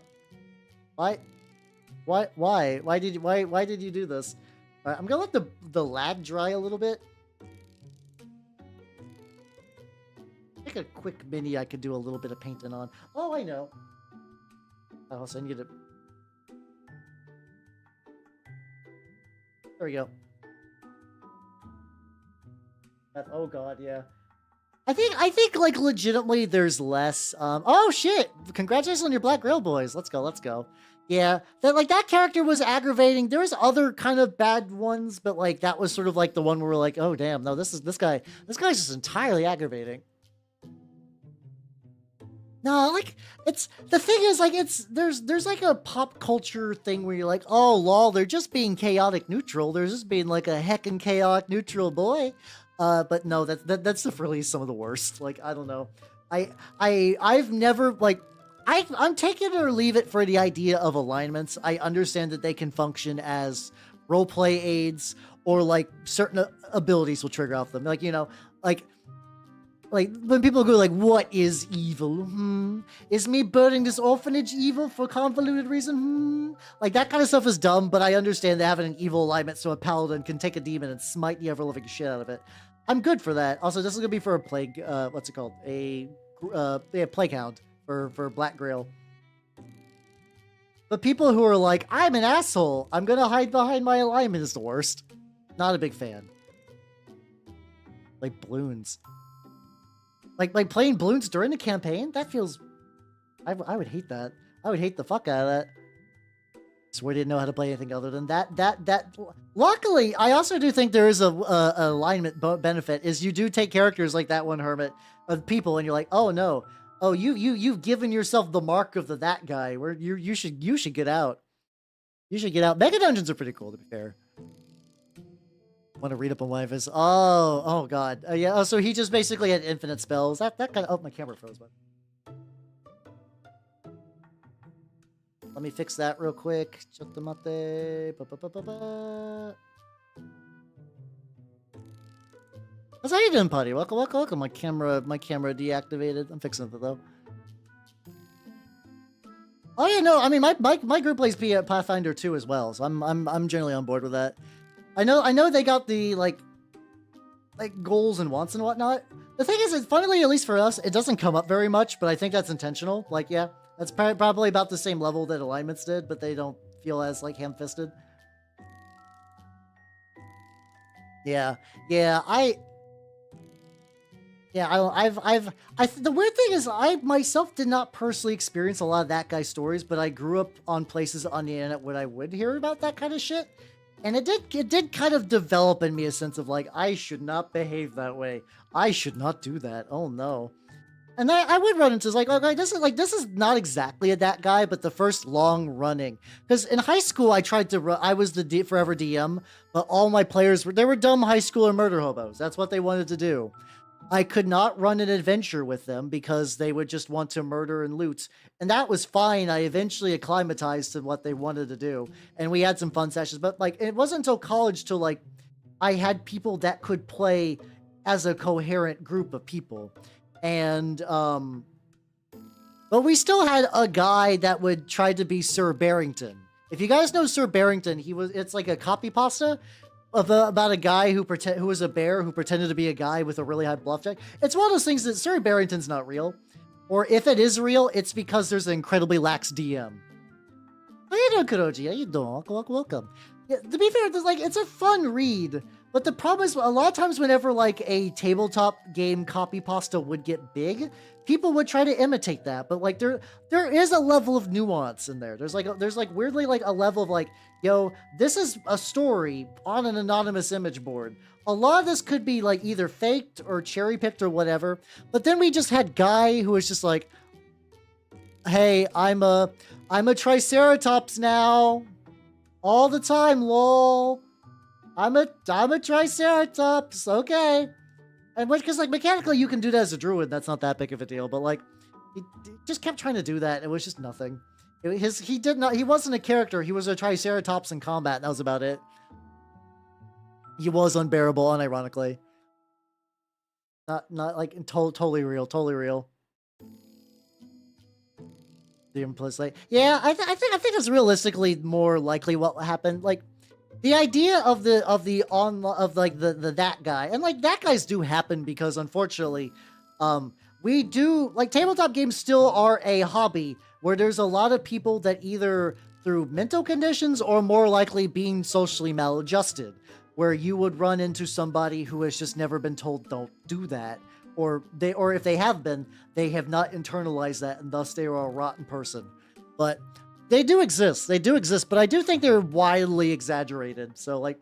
Why did you do this? All right, I'm gonna let the lag dry a little bit. Make a quick mini I could do a little bit of painting on. Oh, I know. I also need to. There we go. Oh god, yeah. I think like legitimately there's less. Oh shit! Congratulations on your Black Grail, boys. Let's go. Yeah, that character was aggravating. There was other kind of bad ones, but like that was sort of like the one where we're like, oh damn, no, this guy's just entirely aggravating. No, like it's the thing is like there's like a pop culture thing where you're like, oh lol, they're just being chaotic neutral. They're just being like a heckin' chaotic neutral boy. But no, that's really some of the worst. Like I don't know, I've never like. I'm taking it or leave it for the idea of alignments. I understand that they can function as roleplay aids, or like certain abilities will trigger off them. Like, you know, like when people go like, what is evil? Is me burning this orphanage evil for convoluted reason? Like that kind of stuff is dumb, but I understand that having an evil alignment so a paladin can take a demon and smite the ever-living shit out of it. I'm good for that. Also, this is gonna be for a plague, what's it called? A plague hound. For Black Grail. But people who are like, I'm an asshole, I'm gonna hide behind my alignment is the worst. Not a big fan. Like balloons. Like playing balloons during the campaign? That feels... I would hate that. I would hate the fuck out of that. So I didn't know how to play anything other than that. Luckily, I also do think there is a alignment benefit, is you do take characters like that one hermit of people and you're like, oh no. Oh, you've given yourself the mark of that guy. Where you should get out. You should get out. Mega dungeons are pretty cool, to be fair. Want to read up on one of his? Oh god. Yeah. Oh, so he just basically had infinite spells. That kind of. Oh, my camera froze. But Let me fix that real quick. Chotomate. How's how you doing, Putty? Welcome, welcome, welcome. My camera deactivated. I'm fixing it though. Oh yeah, no, I mean my group plays Pathfinder 2 as well, so I'm generally on board with that. I know they got the like goals and wants and whatnot. The thing is, funnily, at least for us, it doesn't come up very much, but I think that's intentional. Like, yeah, that's probably about the same level that alignments did, but they don't feel as like ham-fisted. Yeah, yeah, the weird thing is I myself did not personally experience a lot of that guy's stories, but I grew up on places on the internet where I would hear about that kind of shit. And it did kind of develop in me a sense of like, I should not behave that way. I should not do that. Oh no. And I would run into like, okay, this is not exactly that guy, but the first long running. Because in high school, I tried to run, I was the forever DM, but all my players they were dumb high schooler murder hobos. That's what they wanted to do. I could not run an adventure with them because they would just want to murder and loot. And that was fine. I eventually acclimatized to what they wanted to do. And we had some fun sessions. But like, it wasn't until college till like, I had people that could play as a coherent group of people. And, but we still had a guy that would try to be Sir Barrington. If you guys know Sir Barrington, it's like a copy pasta about a guy who was a bear who pretended to be a guy with a really high bluff check. It's one of those things that Sir Barrington's not real. Or if it is real, it's because there's an incredibly lax DM. How you doing, Kuroji? How you doing? Welcome. Yeah, to be fair, it's a fun read. But the problem is, a lot of times whenever like a tabletop game copy pasta would get big, people would try to imitate that. But like there is a level of nuance in there. There's weirdly like a level of like, yo, this is a story on an anonymous image board. A lot of this could be like either faked or cherry picked or whatever. But then we just had Guy who was just like, hey, I'm a Triceratops now. All the time, lol. I'm a Triceratops, okay. And because like mechanically you can do that as a druid, that's not that big of a deal. But like, he just kept trying to do that. It was just nothing. He wasn't a character. He was a Triceratops in combat. And that was about it. He was unbearable, unironically. Not like totally real, totally real. The implicit, yeah, I think it's realistically more likely what happened. Like, the idea of that guy, and like that guys do happen because unfortunately, we do like tabletop games still are a hobby where there's a lot of people that either through mental conditions or more likely being socially maladjusted, where you would run into somebody who has just never been told don't do that, or if they have been, they have not internalized that and thus they are a rotten person. But they do exist, but I do think they're widely exaggerated. So like,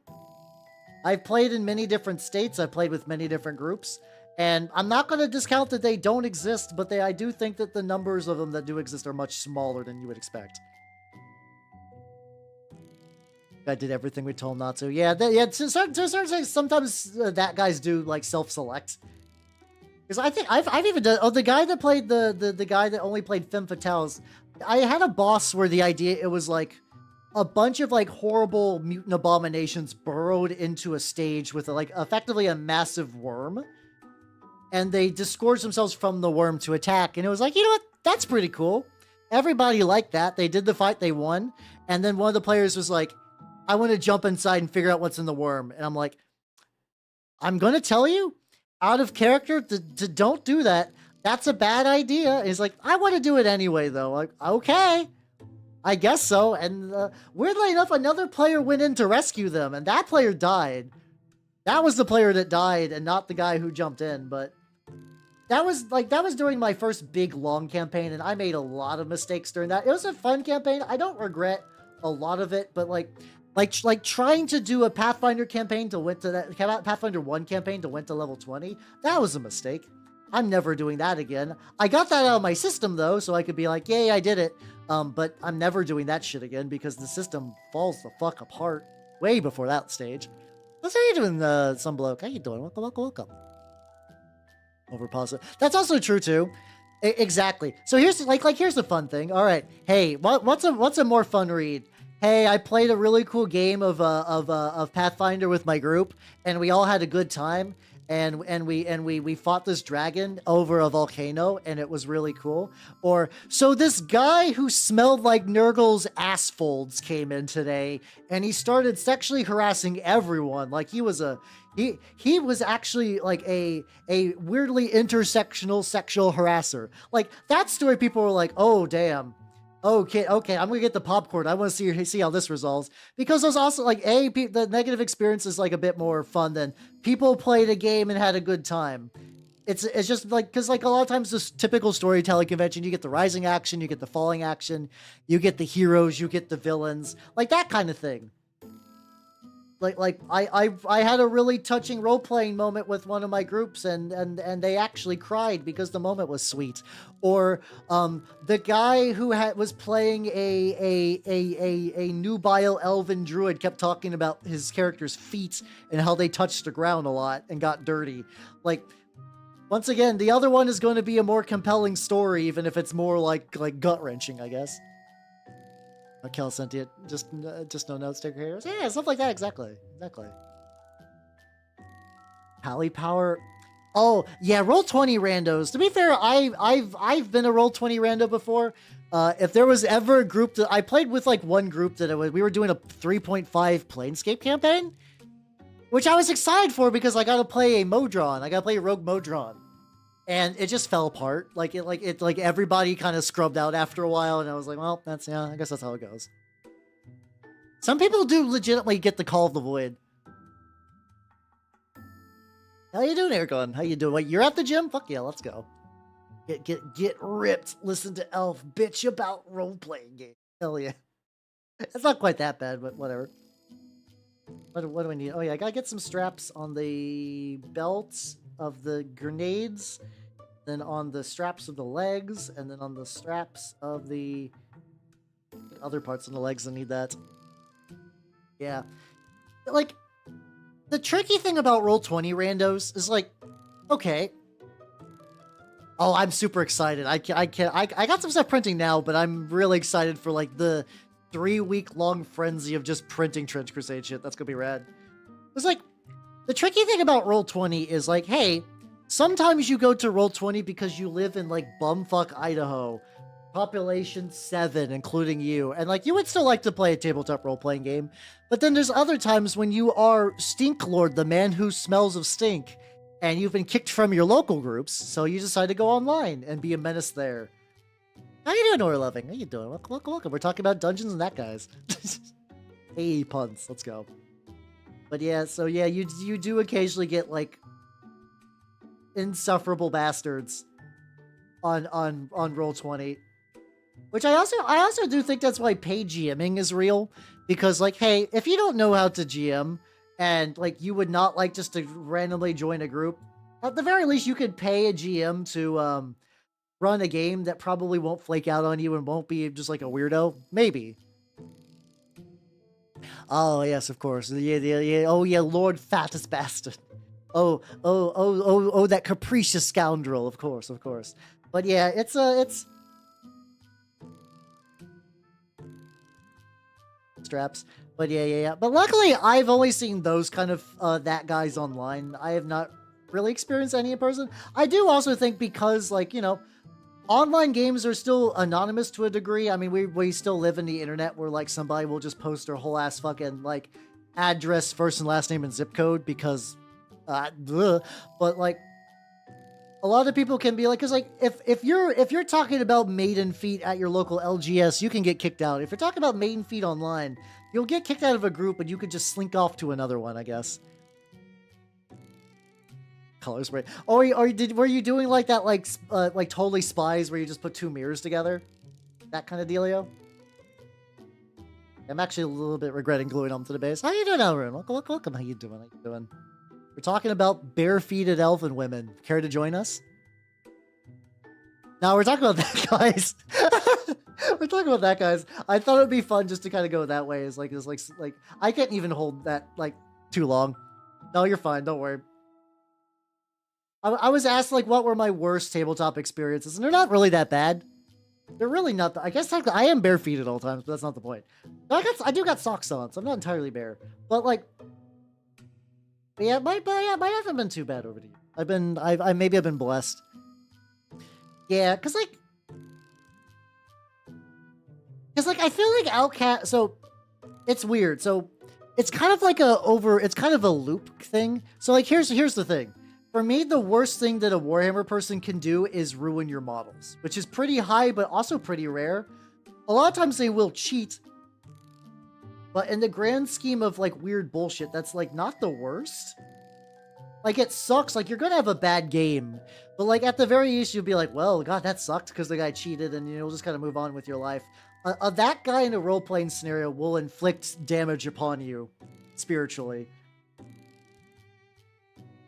I've played in many different states, I've played with many different groups, and I'm not going to discount that they don't exist, but I do think that the numbers of them that do exist are much smaller than you would expect. I did everything we told not to. Yeah, to certain extent, sometimes that guys do like self-select. Because I think I've even done. Oh, the guy that played the guy that only played Femme Fatales. I had a boss where the idea it was like a bunch of like horrible mutant abominations burrowed into a stage with like effectively a massive worm, and they disgorged themselves from the worm to attack. And it was like, you know what? That's pretty cool. Everybody liked that. They did the fight. They won. And then one of the players was like, I want to jump inside and figure out what's in the worm. And I'm like, I'm going to tell you, out of character, to don't do that. That's a bad idea. And he's like, I want to do it anyway, though. Like, okay, I guess so. And weirdly enough, another player went in to rescue them, and that player died. That was the player that died, and not the guy who jumped in. But that was during my first big long campaign, and I made a lot of mistakes during that. It was a fun campaign. I don't regret a lot of it, but like trying to do a Pathfinder campaign to went to that Pathfinder 1 campaign to went to level 20, that was a mistake. I'm never doing that again. I got that out of my system though, so I could be like, yay, I did it. But I'm never doing that shit again because the system falls the fuck apart way before that stage. What's how you doing, Sunbloke? How you doing? Welcome. Over positive. That's also true too. Exactly. So here's here's the fun thing. All right. Hey, what's a more fun read? Hey, I played a really cool game of Pathfinder with my group, and we all had a good time. And we fought this dragon over a volcano, and it was really cool. Or so this guy who smelled like Nurgle's ass folds came in today, and he started sexually harassing everyone. Like he was actually like a weirdly intersectional sexual harasser. Like that story, people were like, oh damn. Okay, I'm gonna get the popcorn. I want to see how this resolves, because there's also like the negative experience is like a bit more fun than people played a game and had a good time. It's just like, because like a lot of times this typical storytelling convention, you get the rising action, you get the falling action, you get the heroes, you get the villains, like that kind of thing. I had a really touching role-playing moment with one of my groups, and they actually cried because the moment was sweet. Or the guy who was playing a nubile elven druid kept talking about his character's feet and how they touched the ground a lot and got dirty. Like, once again, the other one is going to be a more compelling story, even if it's more like gut-wrenching, I guess. Kel sent it. Just no notes, sticker heroes. Yeah, stuff like that. Exactly. Pally power. Oh yeah, Roll20 randos. To be fair, I've been a Roll20 rando before. If there was ever a group that I played with, like one group that we were doing a 3.5 Planescape campaign, which I was excited for because I got to play a Modron. I got to play a Rogue Modron. And it just fell apart. Like everybody kind of scrubbed out after a while, and I was like, well, I guess that's how it goes. Some people do legitimately get the Call of the Void. How you doing, Ergon? How you doing? Wait, you're at the gym? Fuck yeah, let's go. Get ripped. Listen to Elf bitch about role-playing game. Hell yeah. It's not quite that bad, but whatever. What do I need? Oh yeah, I gotta get some straps on the belts of the grenades, then on the straps of the legs, and then on the straps of the other parts of the legs. I need that. Yeah. Like, the tricky thing about Roll20 randos is like, okay. Oh, I'm super excited. I got some stuff printing now, but I'm really excited for like the 3-week-long frenzy of just printing Trench Crusade shit. That's gonna be rad. It's like, the tricky thing about Roll20 is like, hey, sometimes you go to Roll20 because you live in like bumfuck Idaho, population 7, including you, and like you would still like to play a tabletop role-playing game, but then there's other times when you are Stink Lord, the man who smells of stink, and you've been kicked from your local groups, so you decide to go online and be a menace there. How you doing, Nora Loving? How you doing? Welcome. We're talking about Dungeons and that, guys. Hey, puns. Let's go. But yeah, so yeah, you do occasionally get like insufferable bastards on Roll20, which I also do think that's why paid GMing is real, because like, hey, if you don't know how to GM and like you would not like just to randomly join a group, at the very least you could pay a GM to run a game that probably won't flake out on you and won't be just like a weirdo, maybe. Oh yes, of course. Yeah. Oh yeah, Lord Fattest Bastard. Oh, that capricious scoundrel. Of course. But yeah, it's straps. But yeah. But luckily, I've only seen those kind of that guys online. I have not really experienced any in person. I do also think because, like, you know, online games are still anonymous to a degree. I mean, we still live in the internet where like somebody will just post their whole ass fucking like address, first and last name, and zip code because, but like a lot of people can be like, because like if you're talking about maiden feet at your local LGS, you can get kicked out. If you're talking about maiden feet online, you'll get kicked out of a group, and you could just slink off to another one, I guess. Color spray. Oh, were you doing like that, like Totally Spies, where you just put two mirrors together? That kind of dealio? I'm actually a little bit regretting gluing them to the base. How you doing, Elrune? Welcome. How you doing? We're talking about bare-feeted elven women. Care to join us? No, we're talking about that, guys. We're talking about that, guys. I thought it would be fun just to kind of go that way. It's like I can't even hold that like too long. No, you're fine. Don't worry. I was asked like what were my worst tabletop experiences, and they're not really that bad. They're really not. I guess technically I am barefeet at all times, but that's not the point. I do got socks on, so I'm not entirely bare. But like, mine haven't been too bad over the years. Maybe I've been blessed. Yeah, cause like I feel like Outcast. So it's weird. So it's kind of like it's kind of a loop thing. So like here's the thing. For me, the worst thing that a Warhammer person can do is ruin your models, which is pretty high, but also pretty rare. A lot of times they will cheat, but in the grand scheme of like weird bullshit, that's like not the worst. Like it sucks, like you're gonna have a bad game, but like at the very least you'll be like, well, God, that sucked because the guy cheated, and you'll just kind of move on with your life. That guy in a role-playing scenario will inflict damage upon you spiritually.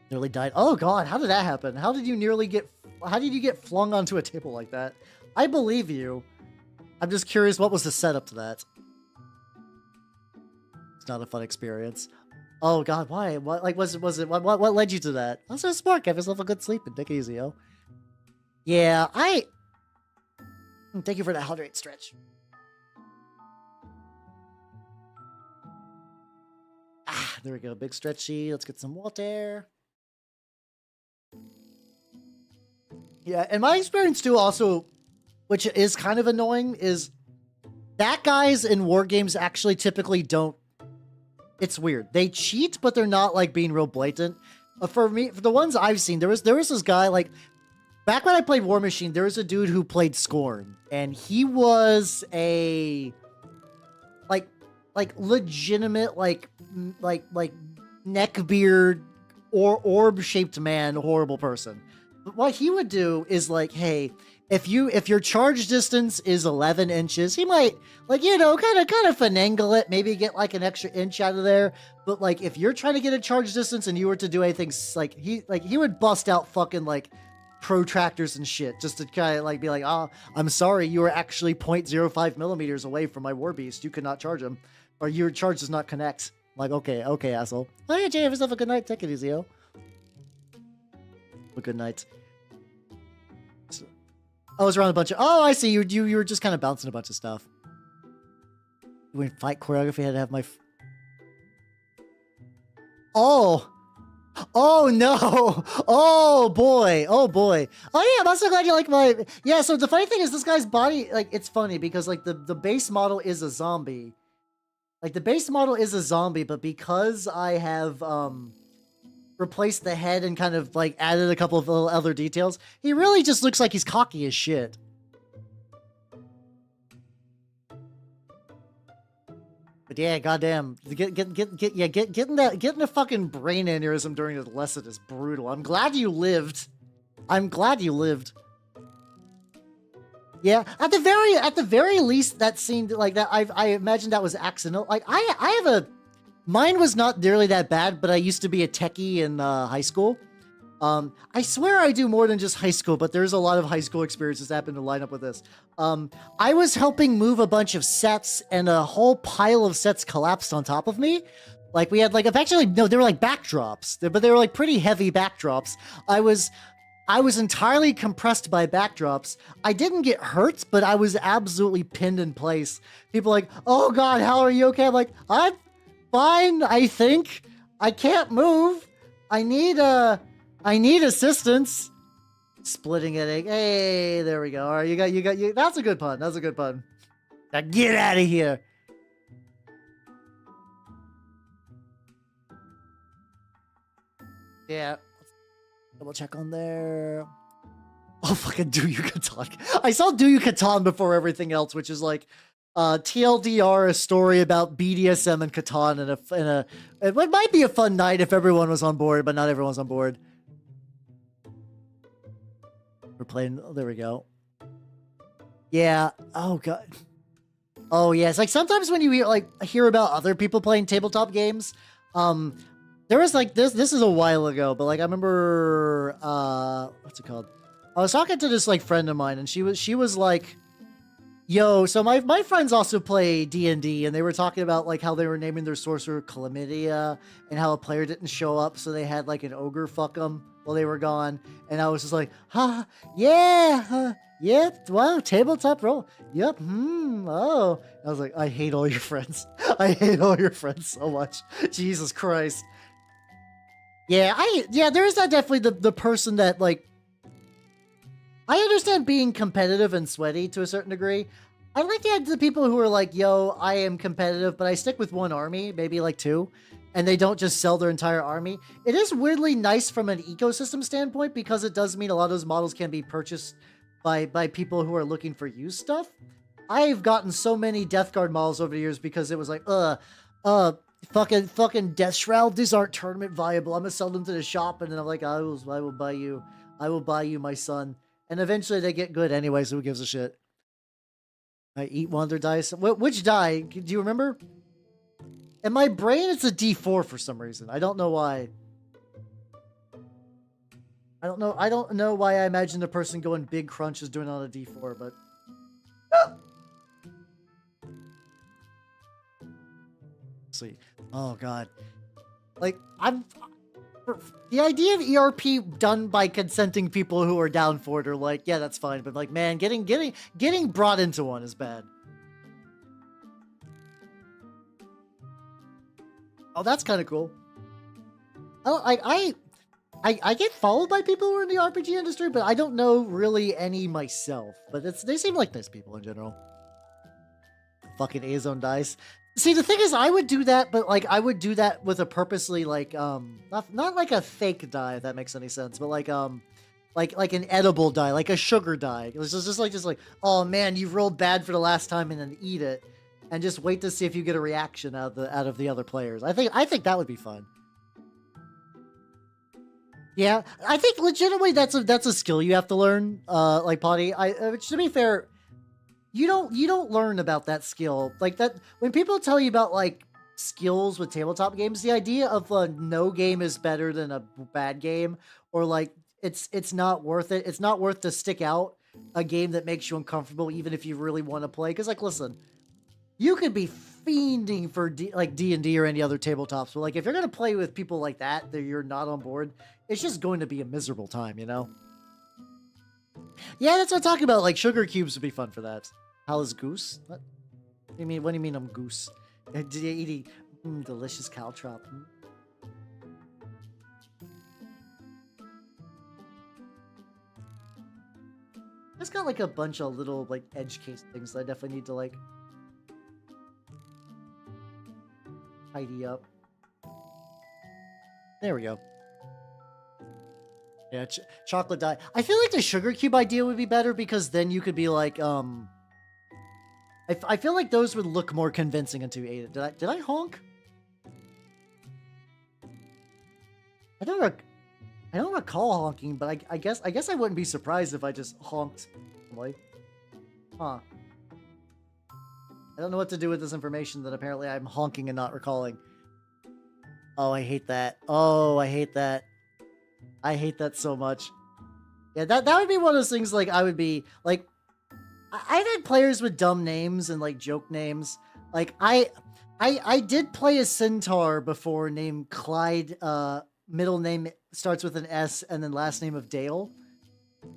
Nearly died. Oh God, how did that happen? How did you get flung onto a table like that? I believe you. I'm just curious, what was the setup to that? It's not a fun experience. Oh God, why? What what led you to that? I'm so smart. Give yourself a good sleep and take it easy, yo. Yeah, thank you for that hydrate stretch. Ah, there we go. Big stretchy. Let's get some water. Yeah, and my experience too also, which is kind of annoying, is that guys in war games actually typically don't. It's weird. They cheat, but they're not like being real blatant. For me, for the ones I've seen, there was this guy, like back when I played War Machine, there was a dude who played Scorn, and he was a like legitimate like neckbeard or orb-shaped man, horrible person. But what he would do is like, hey, if your charge distance is 11 inches, he might like, you know, kind of finagle it, maybe get like an extra inch out of there. But like, if you're trying to get a charge distance and you were to do anything like he would bust out fucking like protractors and shit just to kind of like be like, oh, I'm sorry, you were actually 0.05 millimeters away from my war beast. You could not charge him, or your charge does not connect. I'm like, okay, asshole. Oh yeah, Jay, have yourself a good night. Take it easy, yo. A good night. I was around a bunch of. Oh, I see. You were just kind of bouncing a bunch of stuff. When fight choreography, I had to have my. Oh no! Oh boy! Oh yeah! I'm also glad you like my. Yeah. So the funny thing is, this guy's body, like, it's funny because like the base model is a zombie. Like the base model is a zombie, but because I have replaced the head and kind of like added a couple of little other details, he really just looks like he's cocky as shit. But yeah, goddamn, getting the fucking brain aneurysm during the lesson is brutal. I'm glad you lived. Yeah, at the very least, that seemed like that. I imagine that was accidental. Like I have a. Mine was not nearly that bad, but I used to be a techie in high school. I swear I do more than just high school, but there's a lot of high school experiences that happen to line up with this. I was helping move a bunch of sets, and a whole pile of sets collapsed on top of me. Like we had like, actually, no, they were like backdrops, but they were like pretty heavy backdrops. I was entirely compressed by backdrops. I didn't get hurt, but I was absolutely pinned in place. People are like, oh God, how are you okay? I'm like, I'm fine, I think. I can't move. I need assistance. Splitting it. Hey, there we go. All right, you got. That's a good pun. Now get out of here. Yeah. Double check on there. Oh, fucking Do You Catan. I saw Do You Catan before everything else, which is like TLDR, a story about BDSM and Catan, and it might be a fun night if everyone was on board, but not everyone's on board. We're playing. Oh, there we go. Yeah. Oh God. Oh yeah. It's like sometimes when you hear about other people playing tabletop games, there was like this is a while ago, but like I remember what's it called? I was talking to this like friend of mine, and she was like, Yo, so my friends also play D&D, and they were talking about like how they were naming their sorcerer Chlamydia, and how a player didn't show up, so they had like an ogre fuck them while they were gone. And I was just like, yeah, yep, wow, tabletop roll, yep, oh. I was like, I hate all your friends. I hate all your friends so much. Jesus Christ. Yeah, there is that definitely the person that like. I understand being competitive and sweaty to a certain degree. I like the people who are like, yo, I am competitive, but I stick with one army, maybe like two, and they don't just sell their entire army. It is weirdly nice from an ecosystem standpoint because it does mean a lot of those models can be purchased by people who are looking for used stuff. I've gotten so many Death Guard models over the years because it was like, fucking Death Shroud, these aren't tournament viable. I'm gonna sell them to the shop, and then I'm like, I will buy you, my son. And eventually they get good anyway, so who gives a shit? I eat one of their dice. Which die? Do you remember? In my brain, it's a D4 for some reason. I don't know why. I don't know why I imagine the person going big crunch is doing it on a D4, but... See. Oh, God. Like, the idea of ERP done by consenting people who are down for it are like, yeah, that's fine. But like, man, getting brought into one is bad. Oh, that's kind of cool. I get followed by people who are in the RPG industry, but I don't know really any myself. But they seem like nice people in general. Fucking A-Zone dice. See, the thing is, I would do that, but like I would do that with a purposely like not like a fake die, if that makes any sense, but like an edible die, like a sugar die. It was just like, oh man, you've rolled bad for the last time, and then eat it, and just wait to see if you get a reaction out of the other players. I think that would be fun. Yeah, I think legitimately that's a skill you have to learn. Like Potty, to be fair. You don't learn about that skill like that when people tell you about like skills with tabletop games. The idea of no game is better than a bad game, or like it's not worth it. It's not worth to stick out a game that makes you uncomfortable, even if you really want to play. Because like, listen, you could be fiending for D&D or any other tabletops, but like if you're gonna play with people like that you're not on board, it's just going to be a miserable time, you know. Yeah, that's what I'm talking about. Like sugar cubes would be fun for that. How is goose? What do you mean? What do you mean I'm goose? Did you eat delicious caltrop? It's got like a bunch of little like edge case things that I definitely need to like tidy up. There we go. Yeah, chocolate dye. I feel like the sugar cube idea would be better because then you could be like, I feel like those would look more convincing until you ate it. Did I honk? I don't recall honking, but I guess I wouldn't be surprised if I just honked. Like, huh. I don't know what to do with this information that apparently I'm honking and not recalling. Oh, I hate that. Oh, I hate that. I hate that so much. Yeah, that would be one of those things like I would be like I've had players with dumb names and like joke names. Like I did play a centaur before named Clyde, middle name starts with an S and then last name of Dale.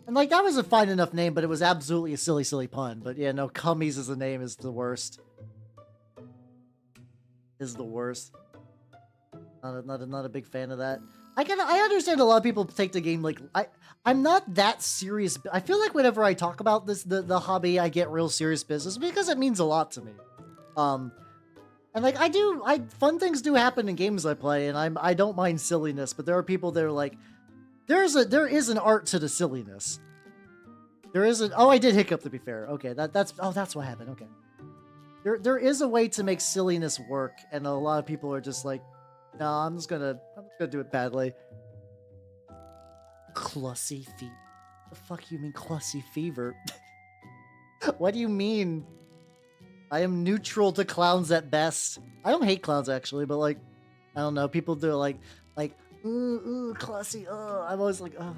And like that was a fine enough name, but it was absolutely a silly pun. But yeah, no, Cummies as a name is the worst. Is the worst. Not a big fan of that. I understand a lot of people take the game like I'm not that serious. I feel like whenever I talk about this the hobby, I get real serious business because it means a lot to me. And like fun things do happen in games I play, and I don't mind silliness, but there are people that are like there is an art to the silliness. There is an I did hiccup, to be fair. Okay, that's what happened. Okay. There is a way to make silliness work, and a lot of people are just like, no, I'm just gonna do it badly. Clussy fever. The fuck you mean clussy fever? What do you mean? I am neutral to clowns at best. I don't hate clowns actually, but like, I don't know. People do like, ooh, clussy. Oh, I'm always like, oh,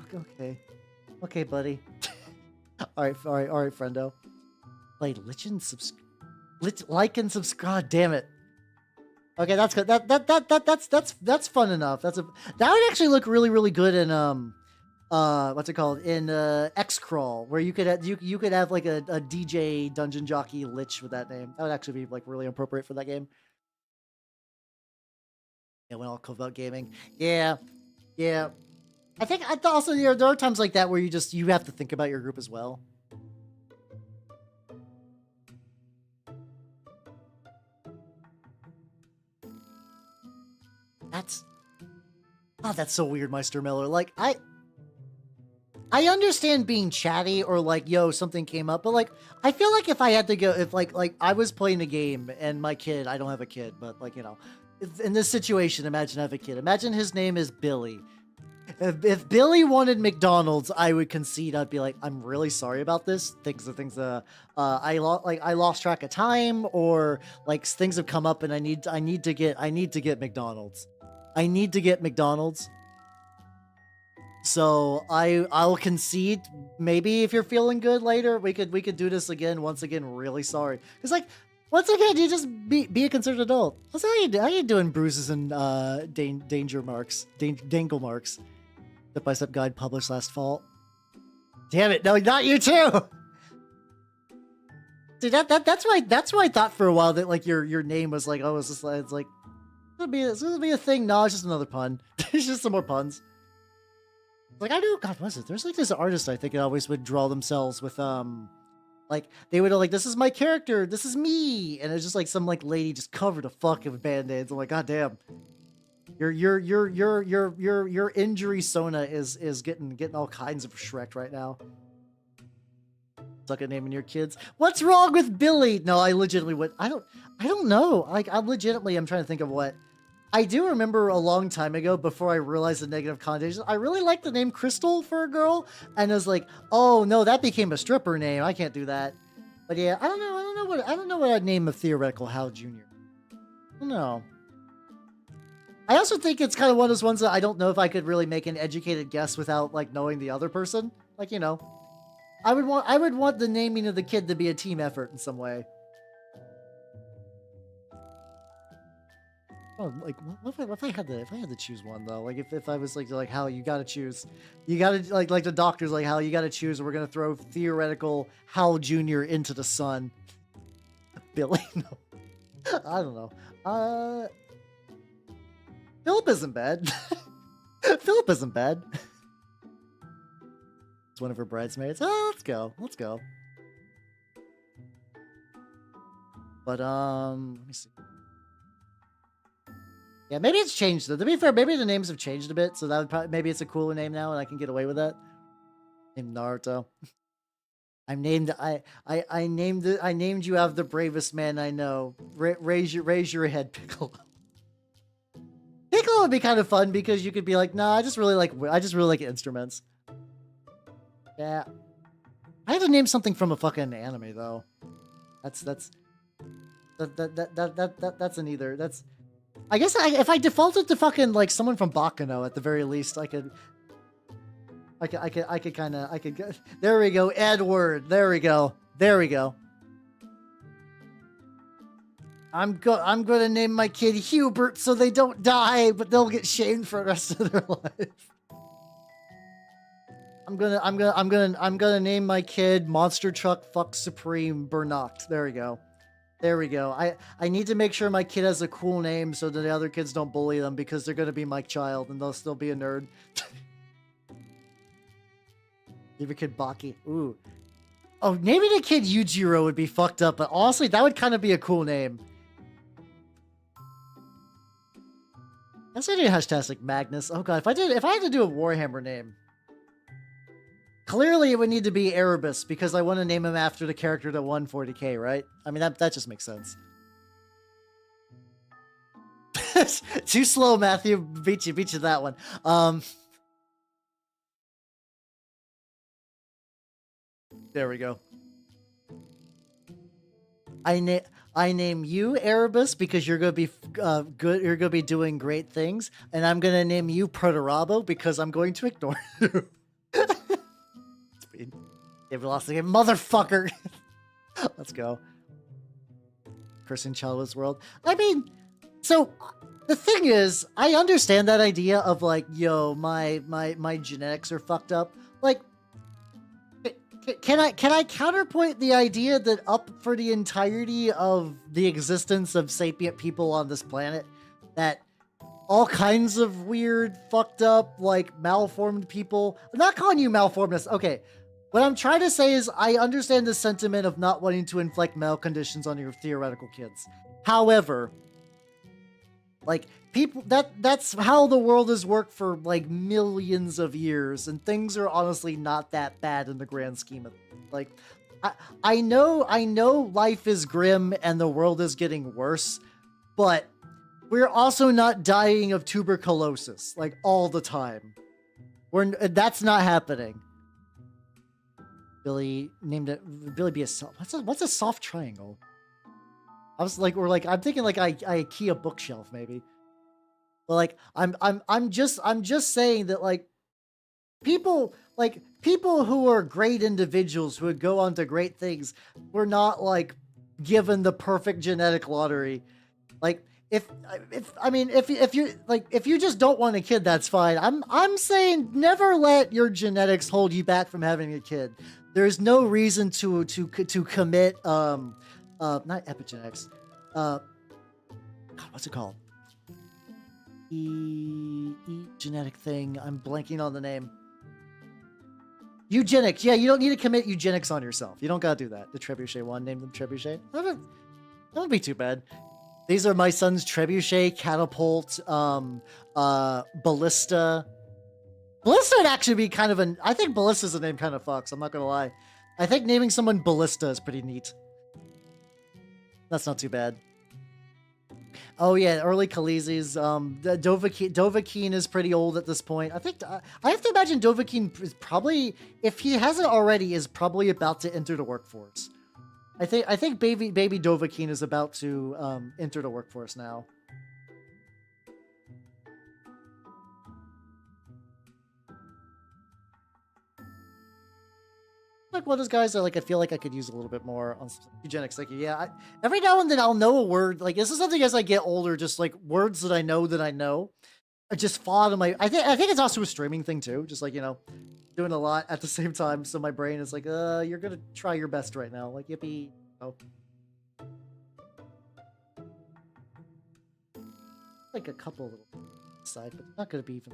okay, buddy. all right, friendo. Play like and subscribe. Damn it. Okay, that's good. That's fun enough. That would actually look really good in what's it called, in X Crawl, where you could have like a DJ dungeon jockey lich with that name. That would actually be like really appropriate for that game. Yeah, when all comes about gaming. Yeah. I thought also there are times like that where you have to think about your group as well. That's so weird, Meister Miller. Like, I understand being chatty or like, yo, something came up, but like, I feel like if I had to go, if like I was playing a game and my kid, I don't have a kid, but like, you know, in this situation, imagine I have a kid. Imagine his name is Billy. If Billy wanted McDonald's, I would concede. I'd be like, I'm really sorry about this. I lost track of time, or like things have come up and I need to get McDonald's. I need to get McDonald's. So I'll concede. Maybe if you're feeling good later, we could do this again. Once again, really sorry. Cause like, once again, you just be a concerned adult. How you doing, bruises and dangle marks? Step-by-step guide published last fall. Damn it! No, not you too. Dude, that's why I thought for a while that like your name was like, oh, it's like it's gonna be a thing. No, it's just another pun. It's just some more puns. Like I know, God, what was it? There's like this artist I think it always would draw themselves with like they would like, this is my character, this is me, and it's just like some like lady just covered a fuck with band-aids. I'm like, God damn. Your injury Sona is getting all kinds of Shrek right now. Suck at naming your kids. What's wrong with Billy? No, I legitimately would. I don't know. Like I'm trying to think of what. I do remember a long time ago, before I realized the negative connotations, I really liked the name Crystal for a girl, and I was like, oh no, that became a stripper name. I can't do that. But yeah, I don't know what I'd name a theoretical Hal Jr. I don't know. I also think it's kind of one of those ones that I don't know if I could really make an educated guess without like knowing the other person. Like, you know, I would want the naming of the kid to be a team effort in some way. Oh, like what if I had to choose one though? Like if I was like Hal, you gotta choose. You gotta like the doctor's like, Hal, you gotta choose, or we're gonna throw theoretical Hal Jr. into the sun. Billy, no. I don't know. Philip isn't bad. Philip isn't bad. It's one of her bridesmaids. Oh, let's go. But let me see. Yeah, maybe it's changed though. To be fair, maybe the names have changed a bit, so that would probably, maybe it's a cooler name now, and I can get away with that. Named Naruto. I named you after the bravest man I know. Raise your head, Piccolo. Piccolo would be kind of fun because you could be like, nah, I just really like instruments. Yeah. I had to name something from a fucking anime though. That's an either. That's, I guess if I defaulted to fucking like someone from Baccano at the very least, I could there we go, Edward. There we go. I'm gonna name my kid Hubert so they don't die, but they'll get shamed for the rest of their life. I'm gonna name my kid Monster Truck Fuck Supreme Bernacht. There we go. I need to make sure my kid has a cool name so that the other kids don't bully them, because they're gonna be my child and they'll still be a nerd. Give your kid Baki. Ooh. Oh, naming a kid Yujiro would be fucked up, but honestly, that would kind of be a cool name. That's a hashtag Magnus. Oh god, if I had to do a Warhammer name, clearly it would need to be Erebus, because I want to name him after the character that won 40k, right? I mean, that just makes sense. Too slow, Matthew. Beat you that one. There we go. I name you Erebus because you're gonna be good. You're gonna be doing great things, and I'm gonna name you Protorabo because I'm going to ignore you. David lost again, motherfucker. Let's go. Cursing childless world. I mean, so the thing is, I understand that idea of like, yo, my genetics are fucked up. Like, can I counterpoint the idea that up for the entirety of the existence of sapient people on this planet, that all kinds of weird, fucked up, like malformed people. I'm not calling you malformness. Okay. What I'm trying to say is I understand the sentiment of not wanting to inflict medical conditions on your theoretical kids. However, like people that's how the world has worked for like millions of years, and things are honestly not that bad in the grand scheme of like I know life is grim and the world is getting worse, but we're also not dying of tuberculosis like all the time. That's not happening. Billy named it Billy be a soft. What's a soft triangle? I was like, I'm thinking like IKEA bookshelf maybe. But like I'm just saying that like people who are great individuals who would go on to great things were not like given the perfect genetic lottery. Like if you just don't want a kid, that's fine. I'm saying never let your genetics hold you back from having a kid. There's no reason to commit not epigenetics. God, what's it called? Genetic thing. I'm blanking on the name. Eugenics. Yeah, you don't need to commit eugenics on yourself. You don't gotta do that. The Trebuchet one, name them Trebuchet. That won't be too bad. These are my son's Trebuchet, Catapult, Ballista. Ballista would actually be kind of an... I think Ballista's a name kind of fucks, I'm not gonna lie. I think naming someone Ballista is pretty neat. That's not too bad. Oh yeah, early Khaleesi's. Dovahkiin is pretty old at this point. I think... I have to imagine Dovahkiin is probably... If he hasn't already, is probably about to enter the workforce. I think baby Dovahkiin is about to enter the workforce now. Like one of those guys that like I feel like I could use a little bit more on eugenics. Like yeah, every now and then I'll know a word. Like this is something as I get older, just like words that I know. I just fall out of my. I think it's also a streaming thing too. Just like doing a lot at the same time, so my brain is like, you're gonna try your best right now. Like yippee. Oh. Like a couple little side, but not gonna be even.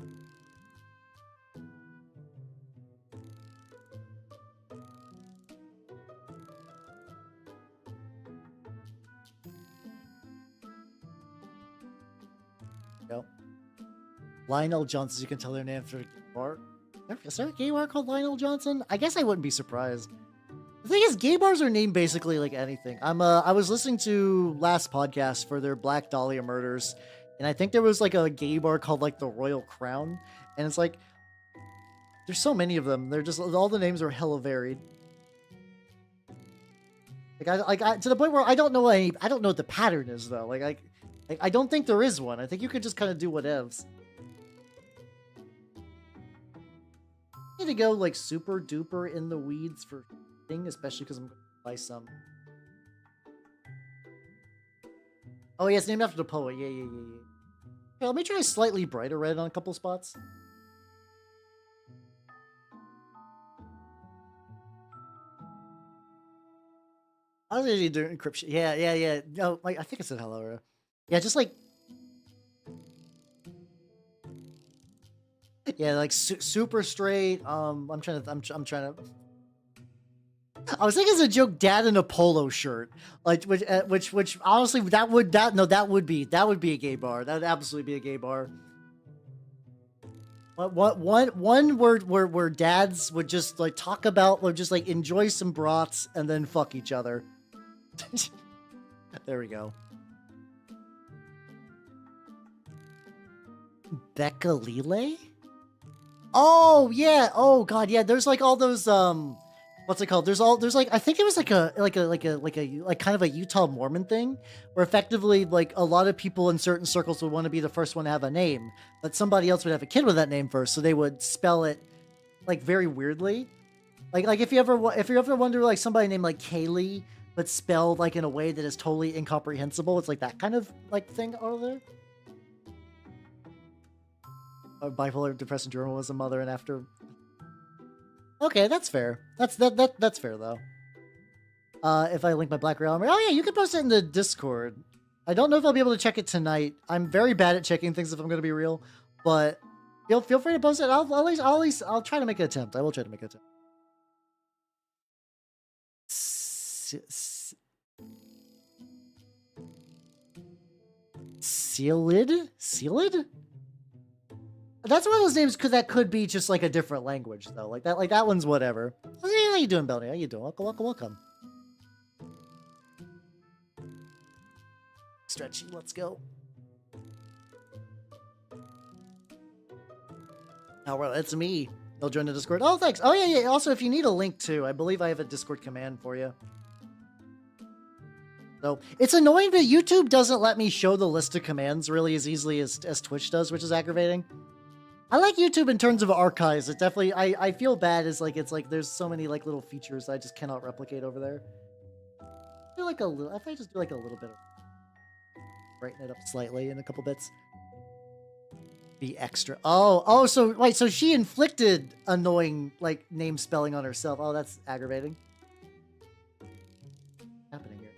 Yep. Lionel Johnson, you can tell their name for bar. Is there a gay bar called Lionel Johnson? I guess I wouldn't be surprised. The thing is, gay bars are named basically like anything. I was listening to last podcast for their Black Dahlia murders, and I think there was like a gay bar called like the Royal Crown, and it's like there's so many of them. They're just all the names are hella varied. Like I to the point where I don't know what the pattern is though. Like I don't think there is one. I think you could just kind of do whatevs. I need to go like super duper in the weeds for thing, especially because I'm going to buy some. Oh yeah, it's named after the poet. Yeah. Okay, let me try slightly brighter red on a couple spots. I was usually doing encryption. Yeah. No, like I think I said hello. Yeah, just like yeah, like super straight. I'm trying to. I was thinking as a joke, dad in a polo shirt, like which honestly that would be a gay bar. That would absolutely be a gay bar. One where dads would just like talk about or just like enjoy some brats and then fuck each other. There we go. Becca Lile? Oh yeah. Oh god, yeah. There's like all those what's it called? There's like I think it was like kind of a Utah Mormon thing where effectively like a lot of people in certain circles would want to be the first one to have a name, but somebody else would have a kid with that name first, so they would spell it like very weirdly. Like if you ever wonder like somebody named like Kaylee, but spelled like in a way that is totally incomprehensible. It's like that kind of like thing over there. Bipolar depressed journalism, mother and after. Okay, that's fair. That's fair though. If I link my Black Rail armor, oh yeah, you can post it in the Discord. I don't know if I'll be able to check it tonight. I'm very bad at checking things if I'm going to be real, but feel free to post it. I'll try to make an attempt. I will try to make an attempt. Sealed? That's one of those names that could be just like a different language though. Like that one's whatever. Hey, how you doing, Belly? How you doing? Welcome. Stretchy, let's go. Oh, well, it's me. They'll join the Discord. Oh, thanks. Oh, yeah. Also, if you need a link too, I believe I have a Discord command for you. So it's annoying that YouTube doesn't let me show the list of commands really as easily as Twitch does, which is aggravating. I like YouTube in terms of archives. It definitely, I feel bad as like, it's like, there's so many like little features I just cannot replicate over there. Do like a little, if I just do like a little bit of brighten it up slightly in a couple bits. Be extra. Oh, so wait, so she inflicted annoying like name spelling on herself. Oh, that's aggravating. What's happening here?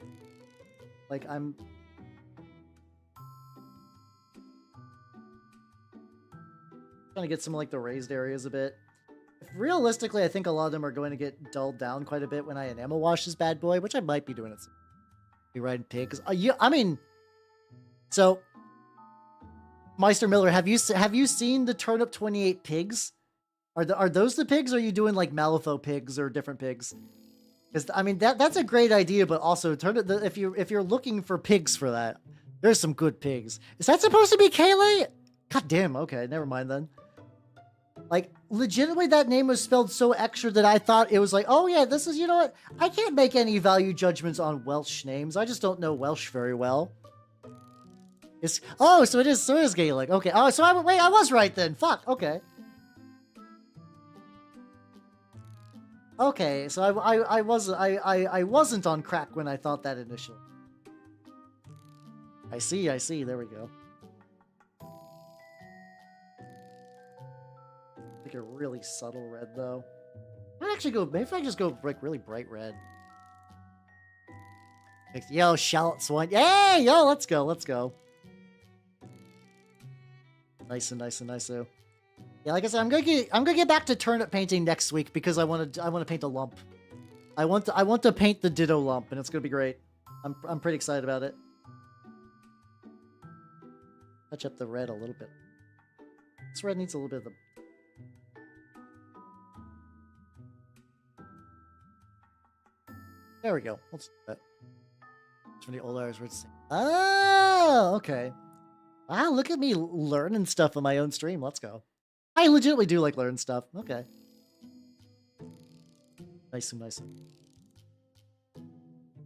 Like I'm trying to get some like the raised areas a bit. Realistically, I think a lot of them are going to get dulled down quite a bit when I enamel wash this bad boy, which I might be doing it. Be riding pigs. I mean, so Meister Miller, have you seen the Turnip 28 pigs? Are those the pigs? Or are you doing like Malifaux pigs or different pigs? Because I mean that's a great idea, but also if you're looking for pigs for that, there's some good pigs. Is that supposed to be Kaylee? God damn. Okay, never mind then. Like legitimately, that name was spelled so extra that I thought it was like, oh yeah, this is, you know what? I can't make any value judgments on Welsh names. I just don't know Welsh very well. So it is Gaelic. Okay. Oh, so I was right then. Fuck. Okay. Okay. So I wasn't on crack when I thought that initially. I see. There we go. Like a really subtle red though. Maybe if I just go like really bright red. Yo, shallot swine. Hey, yo, let's go. Nice. Yeah, like I said, I'm gonna get back to turnip painting next week because I want to paint a lump. I want to paint the Ditto lump, and it's gonna be great. I'm pretty excited about it. Touch up the red a little bit. This red needs a little bit of the. There we go. Let's do that. It's from the old Irish words. Oh, okay. Wow, look at me learning stuff on my own stream. Let's go. I legitimately do like learn stuff. Okay. Nice.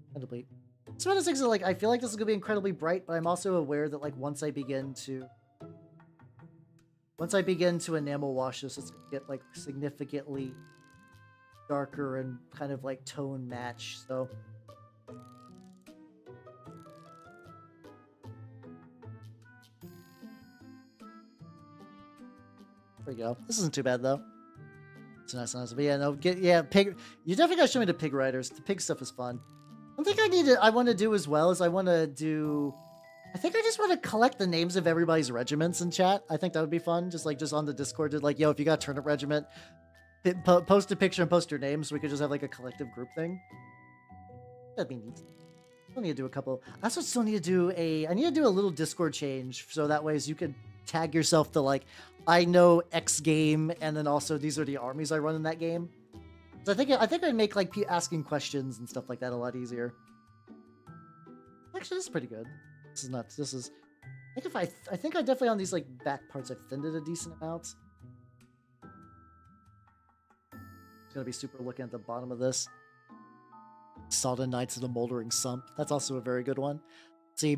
Incredibly. It's one of those things that, like, I feel like this is going to be incredibly bright, but I'm also aware that, like, once I begin to enamel wash this, it's going to get, like, significantly darker and kind of, like, tone match, so... There we go. This isn't too bad though. It's nice. But yeah, pig. You definitely gotta show me the pig riders. The pig stuff is fun. One thing I want to do as well is I think I just want to collect the names of everybody's regiments in chat. I think that would be fun. Just on the Discord, like, yo, if you got a turnip regiment, post a picture and post your names so we could just have like a collective group thing. That'd be neat. I still need to do a couple. I also still need to do I need to do a little Discord change so that way you could tag yourself to like, I know X game, and then also these are the armies I run in that game. So I think I'd make like asking questions and stuff like that a lot easier. Actually, this is pretty good. This is nuts. This is. I think I definitely on these like back parts I've thinned it a decent amount. It's gonna be super looking at the bottom of this. Sodden Knights of the Moldering Sump. That's also a very good one. See,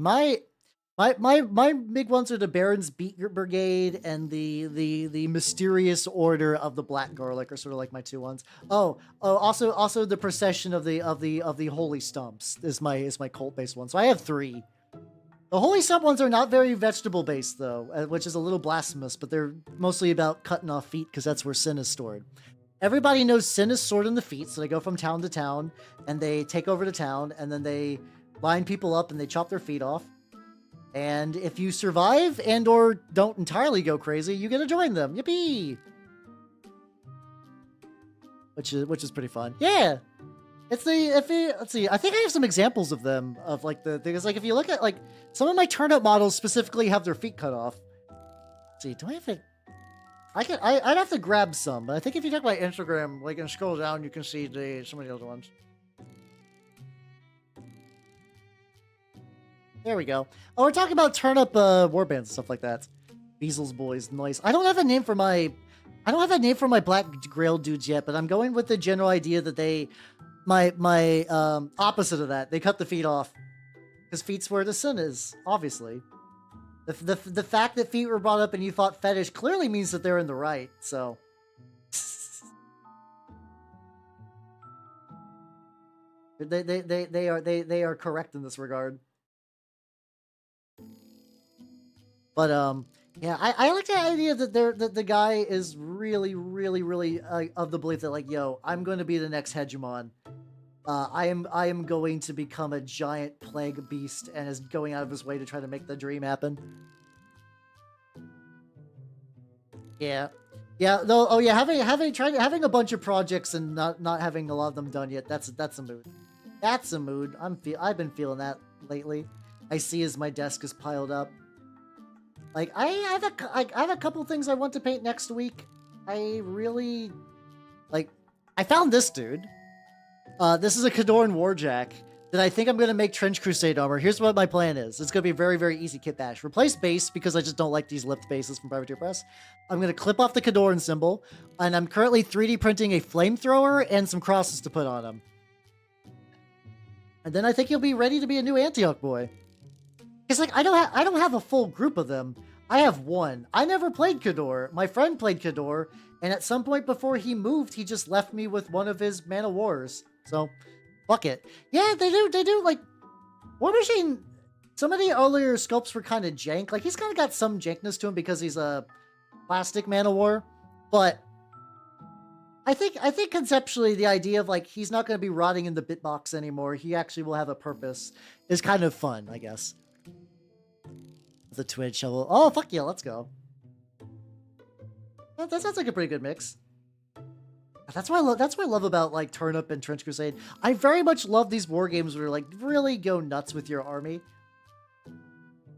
My big ones are the Baron's Beat Brigade and the Mysterious Order of the Black Garlic are sort of like my two ones. Also the Procession of the Holy Stumps is my cult based one. So I have three. The Holy Stump ones are not very vegetable based though, which is a little blasphemous, but they're mostly about cutting off feet because that's where sin is stored. Everybody knows sin is stored in the feet, so they go from town to town and they take over the town and then they line people up and they chop their feet off. And if you survive and or don't entirely go crazy, you get to join them. Yippee! Which is pretty fun. Yeah. Let's see. I think I have some examples of them of like because like if you look at like some of my turnip models specifically have their feet cut off. Let's see, do I have it? I'd have to grab some, but I think if you check my Instagram, like and scroll down, you can see some of the other ones. There we go. Oh, we're talking about turnip warbands and stuff like that. Beasel's boys, nice. I don't have a name for my Black Grail dudes yet, but I'm going with the general idea that they my opposite of that. They cut the feet off because feet's where the sin is, obviously. The fact that feet were brought up and you thought fetish clearly means that they're in the right. So they are correct in this regard. But yeah, I like the idea that the guy is really of the belief that like, yo, I'm going to be the next hegemon. I am going to become a giant plague beast and is going out of his way to try to make the dream happen. Yeah. Yeah, though. Oh yeah, having a bunch of projects and not having a lot of them done yet. That's a mood. That's a mood. I've been feeling that lately. I see as my desk is piled up. Like I have a couple things I want to paint next week. I really like. I found this dude. This is a Khadorn Warjack that I think I'm going to make Trench Crusade armor. Here's what my plan is. It's going to be a very easy kit bash. Replace base because I just don't like these lipped bases from Privateer Press. I'm going to clip off the Khadorn symbol, and I'm currently 3D printing a flamethrower and some crosses to put on him. And then I think he'll be ready to be a new Antioch boy. It's like I don't have a full group of them. I have one. I never played Khador. My friend played Khador, and at some point before he moved, he just left me with one of his Man of Wars. So, fuck it. Yeah, they do, like, War Machine, some of the earlier sculpts were kind of jank. Like, he's kind of got some jankness to him because he's a plastic Man of War. But I think conceptually the idea of, like, he's not going to be rotting in the bitbox anymore. He actually will have a purpose is kind of fun, I guess. The twin shovel. Oh, fuck yeah, let's go. That sounds like a pretty good mix. That's what I love about like Turnip and Trench Crusade. I very much love these war games where like really go nuts with your army.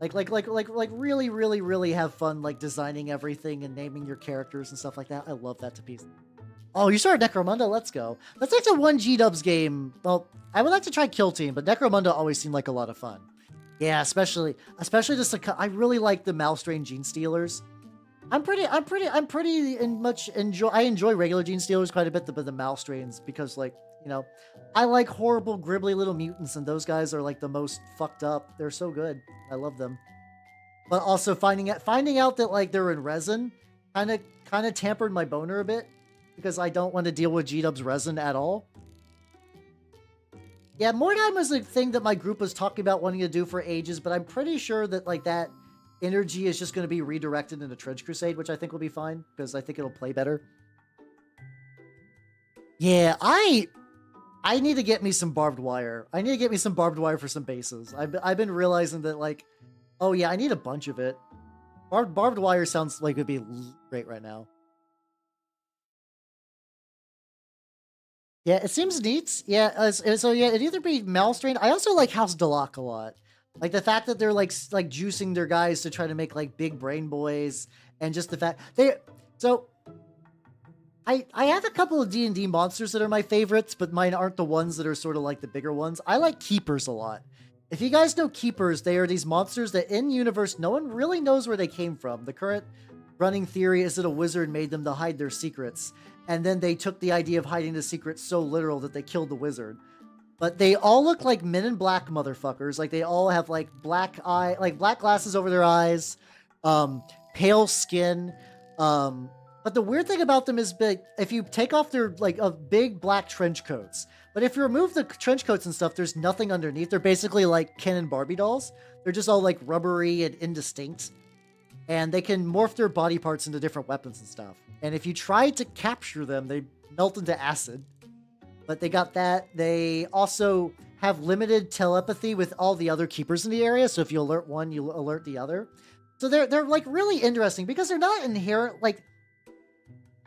Like really have fun like designing everything and naming your characters and stuff like that. I love that to pieces. Oh, you started Necromunda? Let's go. That's like a 1G-dubs game. Well, I would like to try Kill Team, but Necromunda always seemed like a lot of fun. Yeah, especially just like I really like the Malstrain Gene Stealers. I enjoy regular Gene Stealers quite a bit, but the Malstrains because like, you know, I like horrible gribbly little mutants and those guys are like the most fucked up. They're so good. I love them. But also finding out that like they're in resin kind of tampered my boner a bit because I don't want to deal with G-Dub's resin at all. Yeah, Mordheim was a thing that my group was talking about wanting to do for ages, but I'm pretty sure that like that energy is just going to be redirected into Trench Crusade, which I think will be fine because I think it'll play better. Yeah, I need to get me some barbed wire. I need to get me some barbed wire for some bases. I've been realizing that like, oh yeah, I need a bunch of it. Barbed wire sounds like it'd be great right now. Yeah, it seems neat. Yeah, so yeah, it'd either be Malstrain. I also like House Delac a lot. Like the fact that they're like juicing their guys to try to make like big brain boys, and just the fact so I have a couple of D&D monsters that are my favorites, but mine aren't the ones that are sort of like the bigger ones. I like Keepers a lot. If you guys know Keepers, they are these monsters that in universe no one really knows where they came from. The current running theory is that a wizard made them to hide their secrets, and then they took the idea of hiding the secrets so literal that they killed the wizard. but they all look like Men in Black motherfuckers. Like they all have like black glasses over their eyes, pale skin. But the weird thing about them is if you take off their like big black trench coats, but if you remove the trench coats and stuff, there's nothing underneath. They're basically like Ken and Barbie dolls. They're just all like rubbery and indistinct. And they can morph their body parts into different weapons and stuff. And if you try to capture them, they melt into acid. But they got that. They also have limited telepathy with all the other keepers in the area. So if you alert one, you alert the other. So they're like really interesting because they're not inherent, like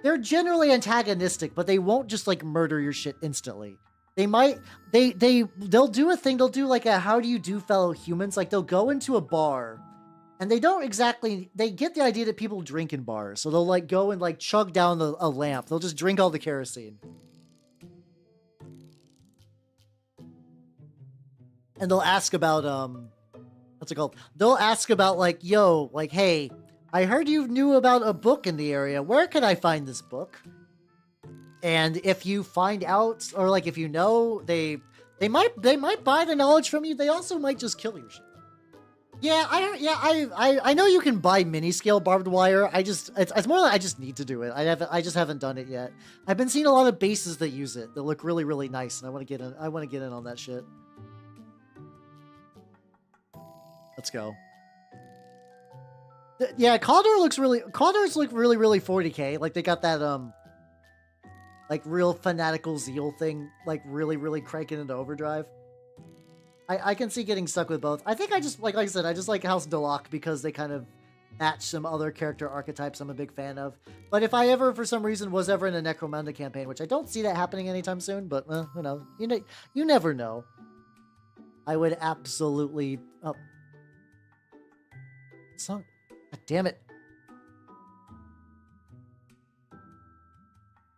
they're generally antagonistic, but they won't just like murder your shit instantly. They might, they'll do a thing. They'll do like a, how do you do fellow humans? Like they'll go into a bar and they don't exactly, they get the idea that people drink in bars. So they'll like go and like chug down a lamp. They'll just drink all the kerosene. And they'll ask about, what's it called? They'll ask about like, yo, like, hey, I heard you knew about a book in the area. Where can I find this book? And if you find out, or like if you know, they might buy the knowledge from you. They also might just kill your shit. Yeah, I know you can buy mini scale barbed wire. It's more like I just need to do it. I just haven't done it yet. I've been seeing a lot of bases that use it that look really, really nice, and I want to get in. I want to get in on that shit. Let's go. Yeah, Condors look really, really 40k. Like they got that like real fanatical zeal thing, like really, really cranking into overdrive. I can see getting stuck with both. I think I just like I said, I just like House Delac because they kind of match some other character archetypes I'm a big fan of. But if I ever, for some reason, was ever in a Necromunda campaign, which I don't see that happening anytime soon, but who knows? You never know. I would absolutely. Oh, song. God damn it.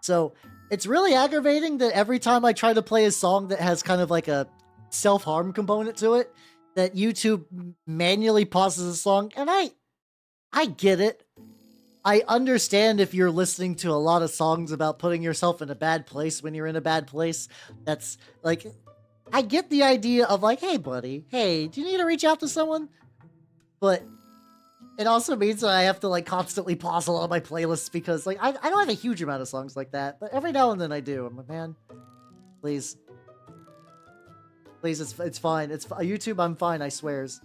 So it's really aggravating that every time I try to play a song that has kind of like a self-harm component to it, that YouTube manually pauses the song. And I get it. I understand if you're listening to a lot of songs about putting yourself in a bad place when you're in a bad place. That's like, I get the idea of like, hey buddy, hey, do you need to reach out to someone? But it also means that I have to like constantly pause a lot of my playlists because like I don't have a huge amount of songs like that, but every now and then I do. I'm like, man, please, it's fine. It's YouTube. I'm fine. I swears.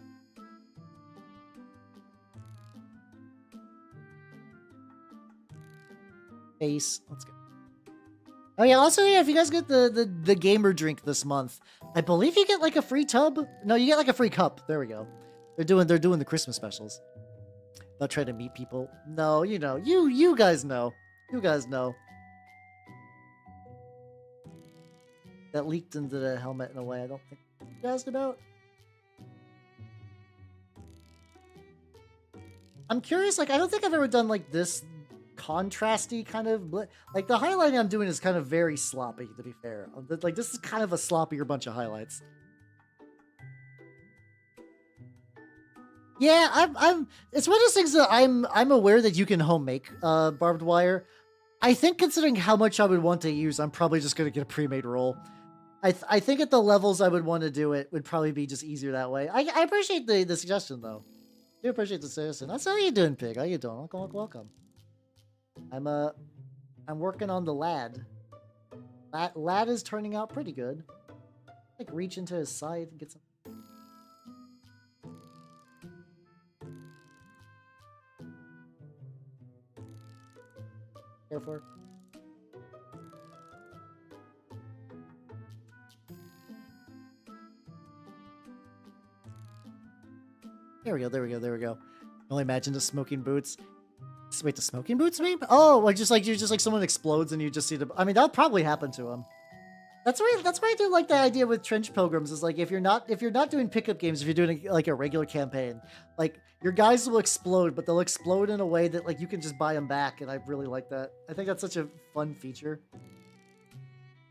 Ace. Let's go. Oh yeah. Also, yeah. If you guys get the gamer drink this month, I believe you get like a free tub. No, you get like a free cup. There we go. They're doing the Christmas specials. About trying to meet people. No, you know, you guys know. You guys know. That leaked into the helmet in a way I don't think you asked about. I'm curious, like, I don't think I've ever done like this contrasty kind of like the highlighting I'm doing is kind of very sloppy, to be fair. Like this is kind of a sloppier bunch of highlights. Yeah, I'm. It's one of those things that I'm aware that you can home make barbed wire. I think considering how much I would want to use, I'm probably just gonna get a pre-made roll. I think at the levels I would want to do it would probably be just easier that way. I appreciate the suggestion though. I do appreciate the suggestion. That's how you doing, Pig? How you doing? Welcome. I'm working on the lad. Lad is turning out pretty good. Like reach into his side and get some. Care for. There we go. Only imagine the smoking boots. Wait, the smoking boots maybe? Oh, like someone explodes and you just see the. I mean, that'll probably happen to him. That's why I do like the idea with Trench Pilgrims is like if you're not doing pickup games, if you're doing like a regular campaign, like your guys will explode, but they'll explode in a way that like you can just buy them back, and I really like that. I think that's such a fun feature.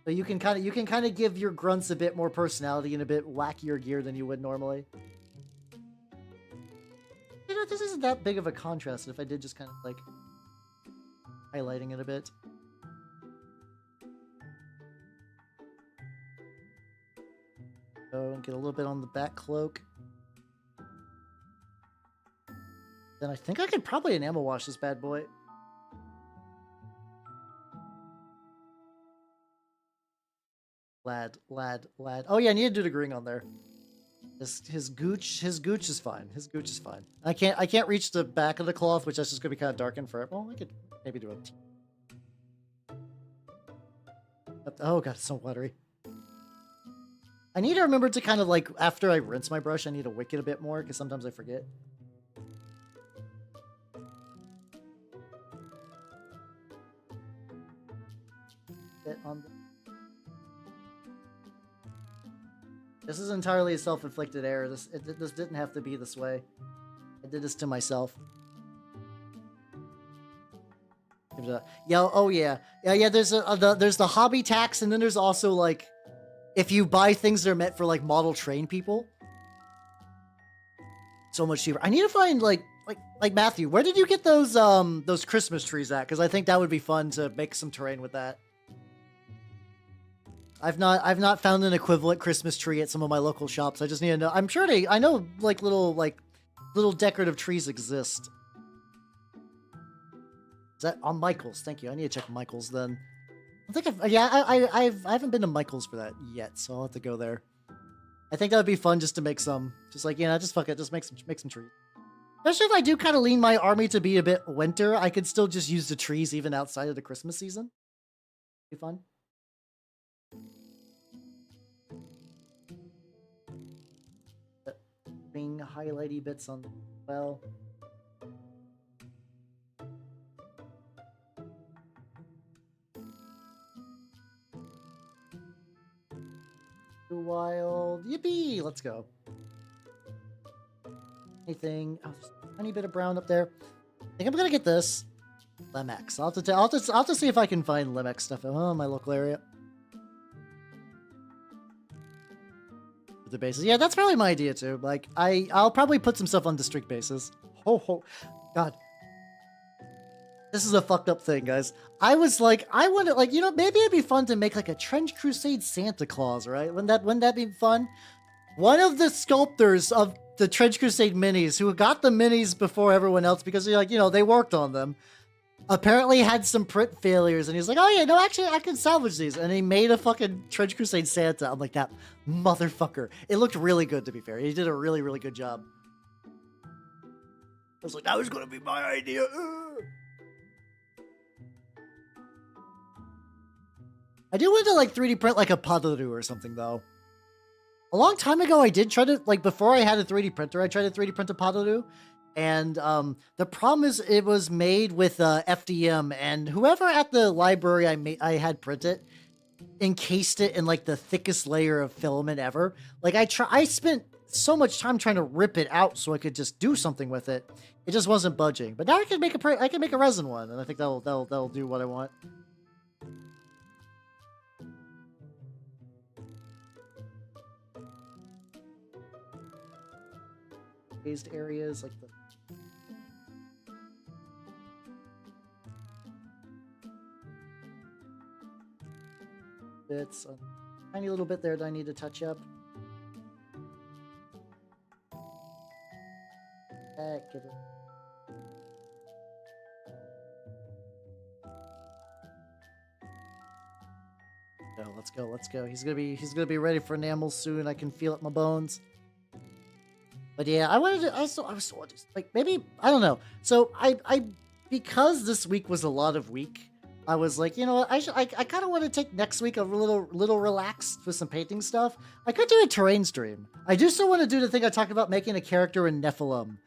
So you can kind of give your grunts a bit more personality and a bit wackier gear than you would normally. You know, this isn't that big of a contrast if I did just kind of like highlighting it a bit. and get a little bit on the back cloak. Then I think I could probably enamel wash this bad boy. Lad. Oh yeah, I need to do the green on there. His gooch is fine. His gooch is fine. I can't reach the back of the cloth, which that's just gonna be kind of darkened for it. Well, I could maybe do a oh god, it's so watery. I need to remember to kind of like, after I rinse my brush, I need to wick it a bit more, because sometimes I forget. Bit on the... This is entirely a self-inflicted error. This didn't have to be this way. I did this to myself. Yeah. Oh yeah. Yeah. There's the hobby tax, and then there's also like, if you buy things that are meant for like model train people, so much cheaper. I need to find like Matthew. Where did you get those Christmas trees at? Because I think that would be fun to make some terrain with that. I've not found an equivalent Christmas tree at some of my local shops. I just need to know. I'm sure I know like little decorative trees exist. Is that on Michael's? Thank you. I need to check Michael's then. I think I haven't been to Michael's for that yet, so I'll have to go there. I think that would be fun just to make some, just like, just fuck it, just make some trees. Especially if I do kind of lean my army to be a bit winter, I could still just use the trees even outside of the Christmas season. Be fun. Green highlighty bits on, well. Wild, yippee! Let's go. Anything? Oh, just a tiny bit of brown up there. I think I'm gonna get this Lemex. I'll have to see if I can find Lemex stuff in my local area. The bases, yeah, that's probably my idea too. Like, I'll probably put some stuff on district bases. Ho, God. This is a fucked up thing, guys. I was like, I want to, like, maybe it'd be fun to make like a Trench Crusade Santa Claus, right? Wouldn't that be fun? One of the sculptors of the Trench Crusade minis, who got the minis before everyone else because they worked on them, apparently had some print failures, and he's like, oh yeah, no, actually I can salvage these, and he made a fucking Trench Crusade Santa. I'm like, that motherfucker. It looked really good, to be fair. He did a really, really good job. I was like, that was gonna be my idea. I do want to like 3D print like a Padaru or something though. A long time ago, I did try to, like, before I had a 3D printer, I tried to 3D print a Padaru. And the problem is it was made with FDM, and whoever at the library I had print it encased it in like the thickest layer of filament ever. Like I spent so much time trying to rip it out so I could just do something with it. It just wasn't budging. But now I can make a resin one, and I think that'll do what I want. Raised areas like the bits, a tiny little bit there that I need to touch up. Get it. Let's go. He's gonna be ready for enamel soon. I can feel it in my bones. But yeah, I was like, maybe, I don't know. So I because this week was a lot of week, I was like, I kind of want to take next week a little relaxed with some painting stuff. I could do a terrain stream. I do still want to do the thing I talked about, making a character in Nephilim,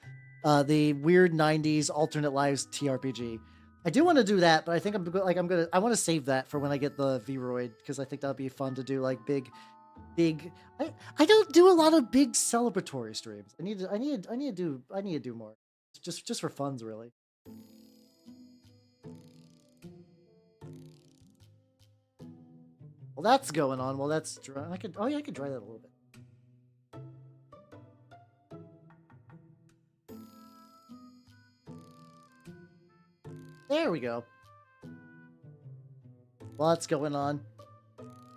the weird 90s alternate lives TRPG. I do want to do that, but I think I want to save that for when I get the Vroid, because I think that'd be fun to do like big. I don't do a lot of big celebratory streams. I need to do more, just for funs, really. Well, that's going on. Well, that's dry. I could dry that a little bit. There we go. What's going on?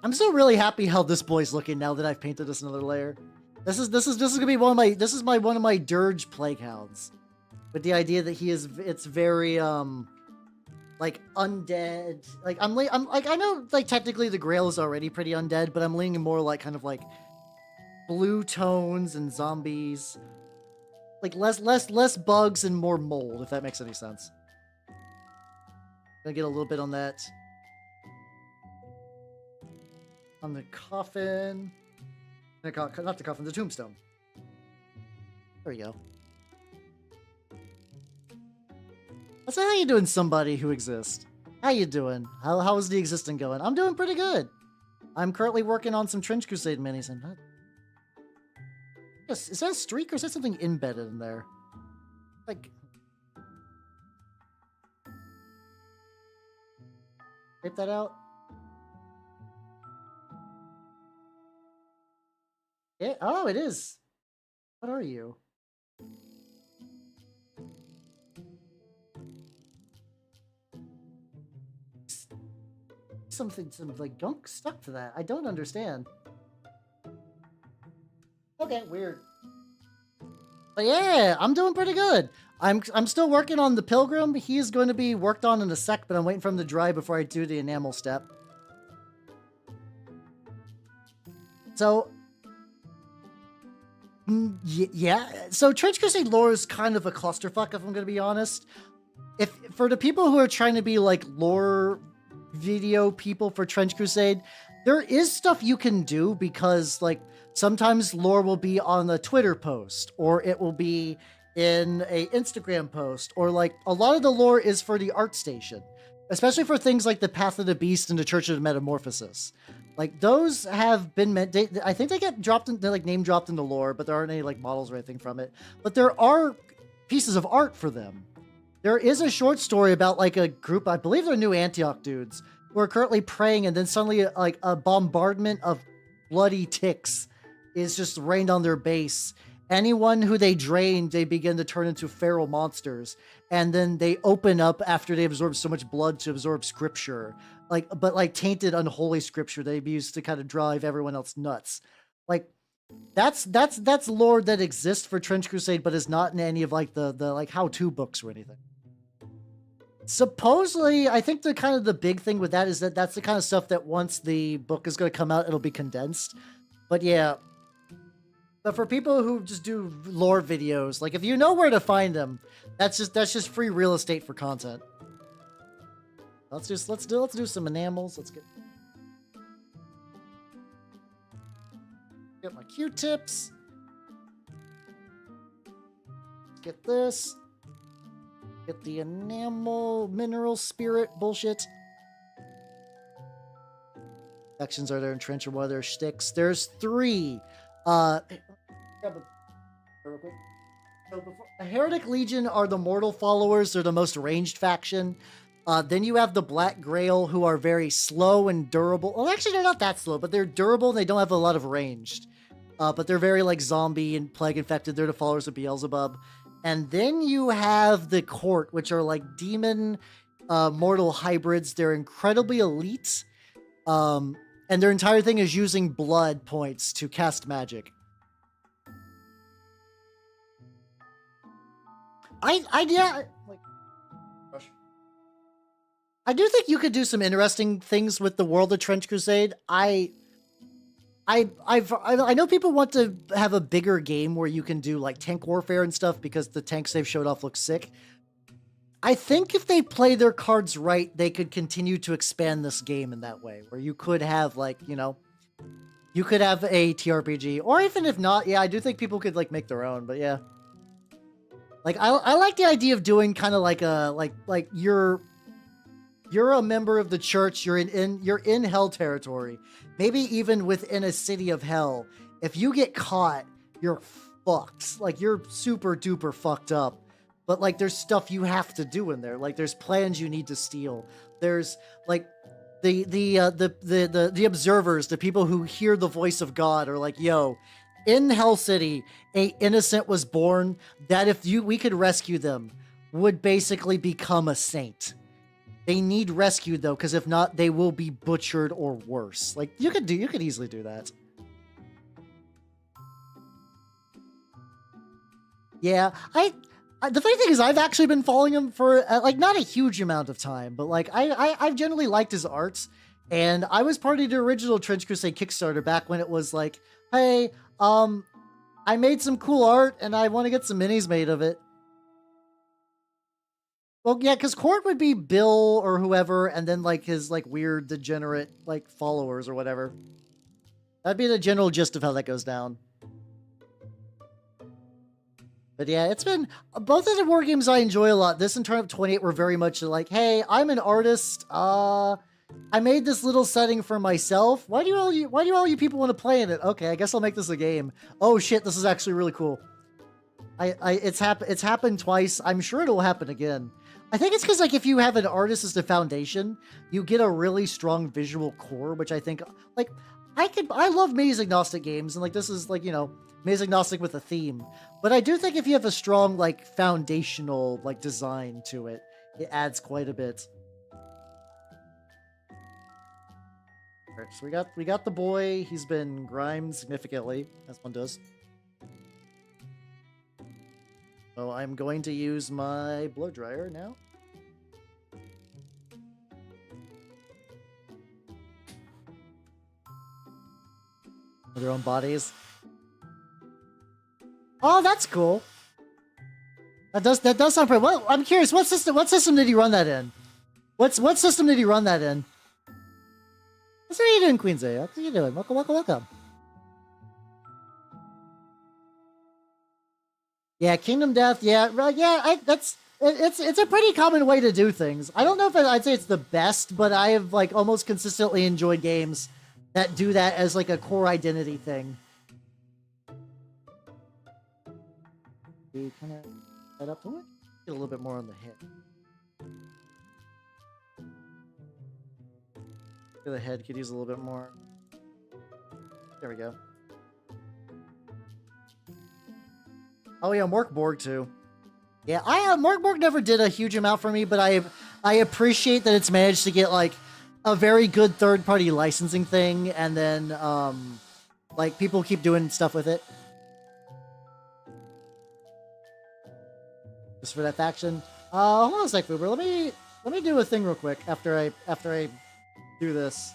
I'm still really happy how this boy's looking now that I've painted this another layer. This is gonna be one of my Dirge Plague Hounds, with the idea that it's very like undead. Like I'm like I know like technically the Grail is already pretty undead, but I'm leaning more like kind of like blue tones and zombies, like less bugs and more mold, if that makes any sense. Gonna get a little bit on that. On the coffin. Not the coffin, the tombstone. There we go. So how you doing, somebody who exists? How you doing? How is the existing going? I'm doing pretty good. I'm currently working on some Trench Crusade minis. And is that a streak or is that something embedded in there? Like... Tape that out. Oh, it is. What are you? Some like gunk stuck to that. I don't understand. Okay, weird. But yeah, I'm doing pretty good. I'm still working on the Pilgrim. He is going to be worked on in a sec, but I'm waiting for him to dry before I do the enamel step. So yeah, so Trench Crusade lore is kind of a clusterfuck, if I'm going to be honest. If for the people who are trying to be like lore video people for Trench Crusade, there is stuff you can do, because like sometimes lore will be on a Twitter post, or it will be in a Instagram post, or like a lot of the lore is for the art station, especially for things like the Path of the Beast and the Church of the Metamorphosis. Like those have been meant. I think they get dropped in, they're like name dropped in the lore, but there aren't any like models or anything from it. But there are pieces of art for them. There is a short story about like a group, I believe they're New Antioch dudes, who are currently praying, and then suddenly like a bombardment of bloody ticks is just rained on their base. Anyone who they drain, they begin to turn into feral monsters, and then they open up after they absorb so much blood to absorb scripture, but like tainted, unholy scripture they used to kind of drive everyone else nuts. Like that's lore that exists for Trench Crusade, but is not in any of like the like how-to books or anything. Supposedly, I think the kind of the big thing with that is that that's the kind of stuff that once the book is going to come out, it'll be condensed. But yeah. But for people who just do lore videos, like if you know where to find them, that's just free real estate for content. Let's do some enamels. Let's get my Q-tips. Get this. Get the enamel mineral spirit bullshit. Sections are there in Trench, or what are their shticks? There's 3. Grab a real quick. So the Heretic Legion are the mortal followers. They're the most ranged faction. Then you have the Black Grail, who are very slow and durable. Well, actually, they're not that slow, but they're durable and they don't have a lot of ranged. But they're very like zombie and plague infected. They're the followers of Beelzebub. And then you have the Court, which are like demon mortal hybrids. They're incredibly elite. And their entire thing is using blood points to cast magic. I do think you could do some interesting things with the world of Trench Crusade. I know people want to have a bigger game where you can do like tank warfare and stuff because the tanks they've showed off look sick. I think if they play their cards right, they could continue to expand this game in that way, where you could have like, you know, you could have a TRPG, or even if not, yeah, I do think people could like make their own, but yeah. Like I like the idea of doing kind of like a like you're a member of the church, you're in hell territory, maybe even within a city of hell. If you get caught, you're fucked. Like you're super duper fucked up. But like there's stuff you have to do in there. Like there's plans you need to steal. There's like the observers, the people who hear the voice of God are like, yo, in Hell City, a innocent was born that if we could rescue them, would basically become a saint. They need rescued though, because if not, they will be butchered or worse. Like you could easily do that. Yeah, the funny thing is I've actually been following him for like not a huge amount of time, but like I've generally liked his art, and I was part of the original Trench Crusade Kickstarter back when it was like, hey, I made some cool art and I want to get some minis made of it. Well, yeah, because Court would be Bill or whoever, and then like his like weird degenerate like followers or whatever. That'd be the general gist of how that goes down. But yeah, it's been both of the war games I enjoy a lot. This and Turn Up 28 were very much like, hey, I'm an artist. I made this little setting for myself. Why do all you people want to play in it? Okay, I guess I'll make this a game. Oh shit, this is actually really cool. It's happened twice. I'm sure it'll happen again. I think it's because like if you have an artist as the foundation, you get a really strong visual core, which I think like I love maze agnostic games, and like this is like, you know, maze agnostic with a theme. But I do think if you have a strong like foundational like design to it, it adds quite a bit. Alright, so we got the boy. He's been grimed significantly, as one does. So I'm going to use my blow dryer now. Their own bodies. Oh, that's cool. That does sound pretty well. I'm curious, what system did he run that in? What system did he run that in? What's are you doing, Queen's A? What are you doing? Welcome, welcome, welcome. Yeah, Kingdom Death. Yeah, right. Yeah, it's a pretty common way to do things. I don't know if I'd say it's the best, but I have like almost consistently enjoyed games that do that as like a core identity thing. We kind of head up to it. Get a little bit more on the hit. The head could use a little bit more. There we go. Oh yeah, Morkborg too. Yeah, Morkborg never did a huge amount for me, but I appreciate that it's managed to get like a very good third-party licensing thing, and then like people keep doing stuff with it. Just for that faction. Hold on a sec, Uber. Let me do a thing real quick after I do this.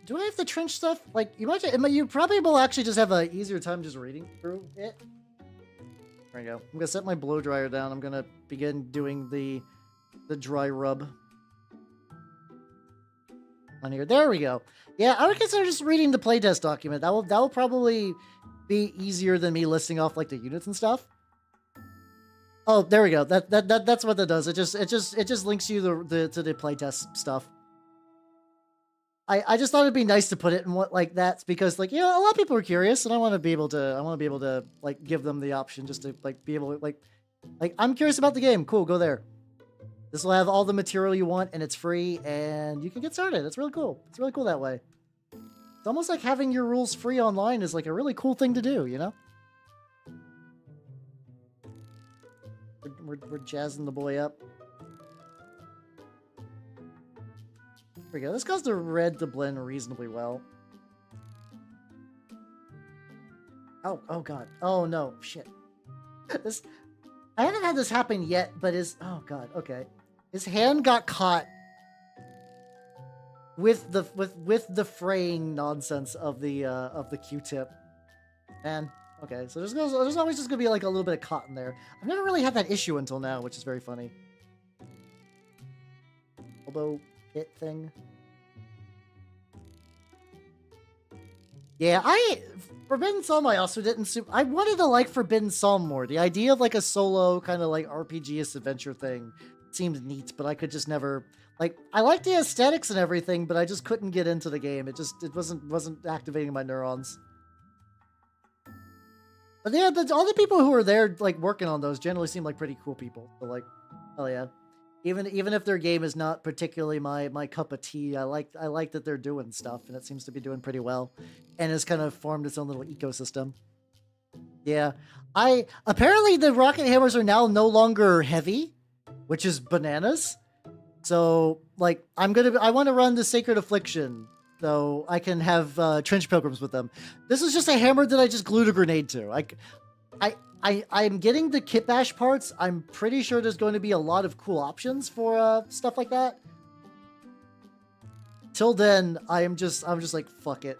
Do I have the trench stuff? Like, you probably will actually just have an easier time just reading through it. There we go. I'm gonna set my blow dryer down. I'm gonna begin doing the dry rub on here. There we go. Yeah, I would consider just reading the playtest document. That will probably be easier than me listing off like the units and stuff. Oh, there we go. That's what that does. It just links you to the playtest stuff. I just thought it'd be nice to put it in what like that, because like, you know, a lot of people are curious, and I want to be able to like give them the option just to like be able to like I'm curious about the game. Cool, go there. This will have all the material you want, and it's free, and you can get started. It's really cool. It's really cool that way. It's almost like having your rules free online is like a really cool thing to do, you know? We're jazzing the boy up. There we go. This caused the red to blend reasonably well. Oh god. Oh no, shit. I haven't had this happen yet, but oh god, okay. His hand got caught with the fraying nonsense of the Q-tip. Man, okay. So there's always just gonna be like a little bit of cotton there. I've never really had that issue until now, which is very funny. Elbow hit thing. Yeah, Forbidden Psalm I also didn't I wanted to like Forbidden Psalm more. The idea of like a solo kind of like RPG-ish adventure thing seemed neat, but I could just never like, I like the aesthetics and everything, but I just couldn't get into the game. It wasn't activating my neurons. But yeah, all the people who are there like working on those generally seem like pretty cool people. So like, oh yeah. Even if their game is not particularly my cup of tea, I like that they're doing stuff, and it seems to be doing pretty well, and has kind of formed its own little ecosystem. Yeah. Apparently the rocket hammers are now no longer heavy, which is bananas. So like I want to run the Sacred Affliction so I can have Trench Pilgrims with them. This is just a hammer that I just glued a grenade to. I'm getting the kit bash parts. I'm pretty sure there's going to be a lot of cool options for stuff like that. Till then, I'm just like, fuck it.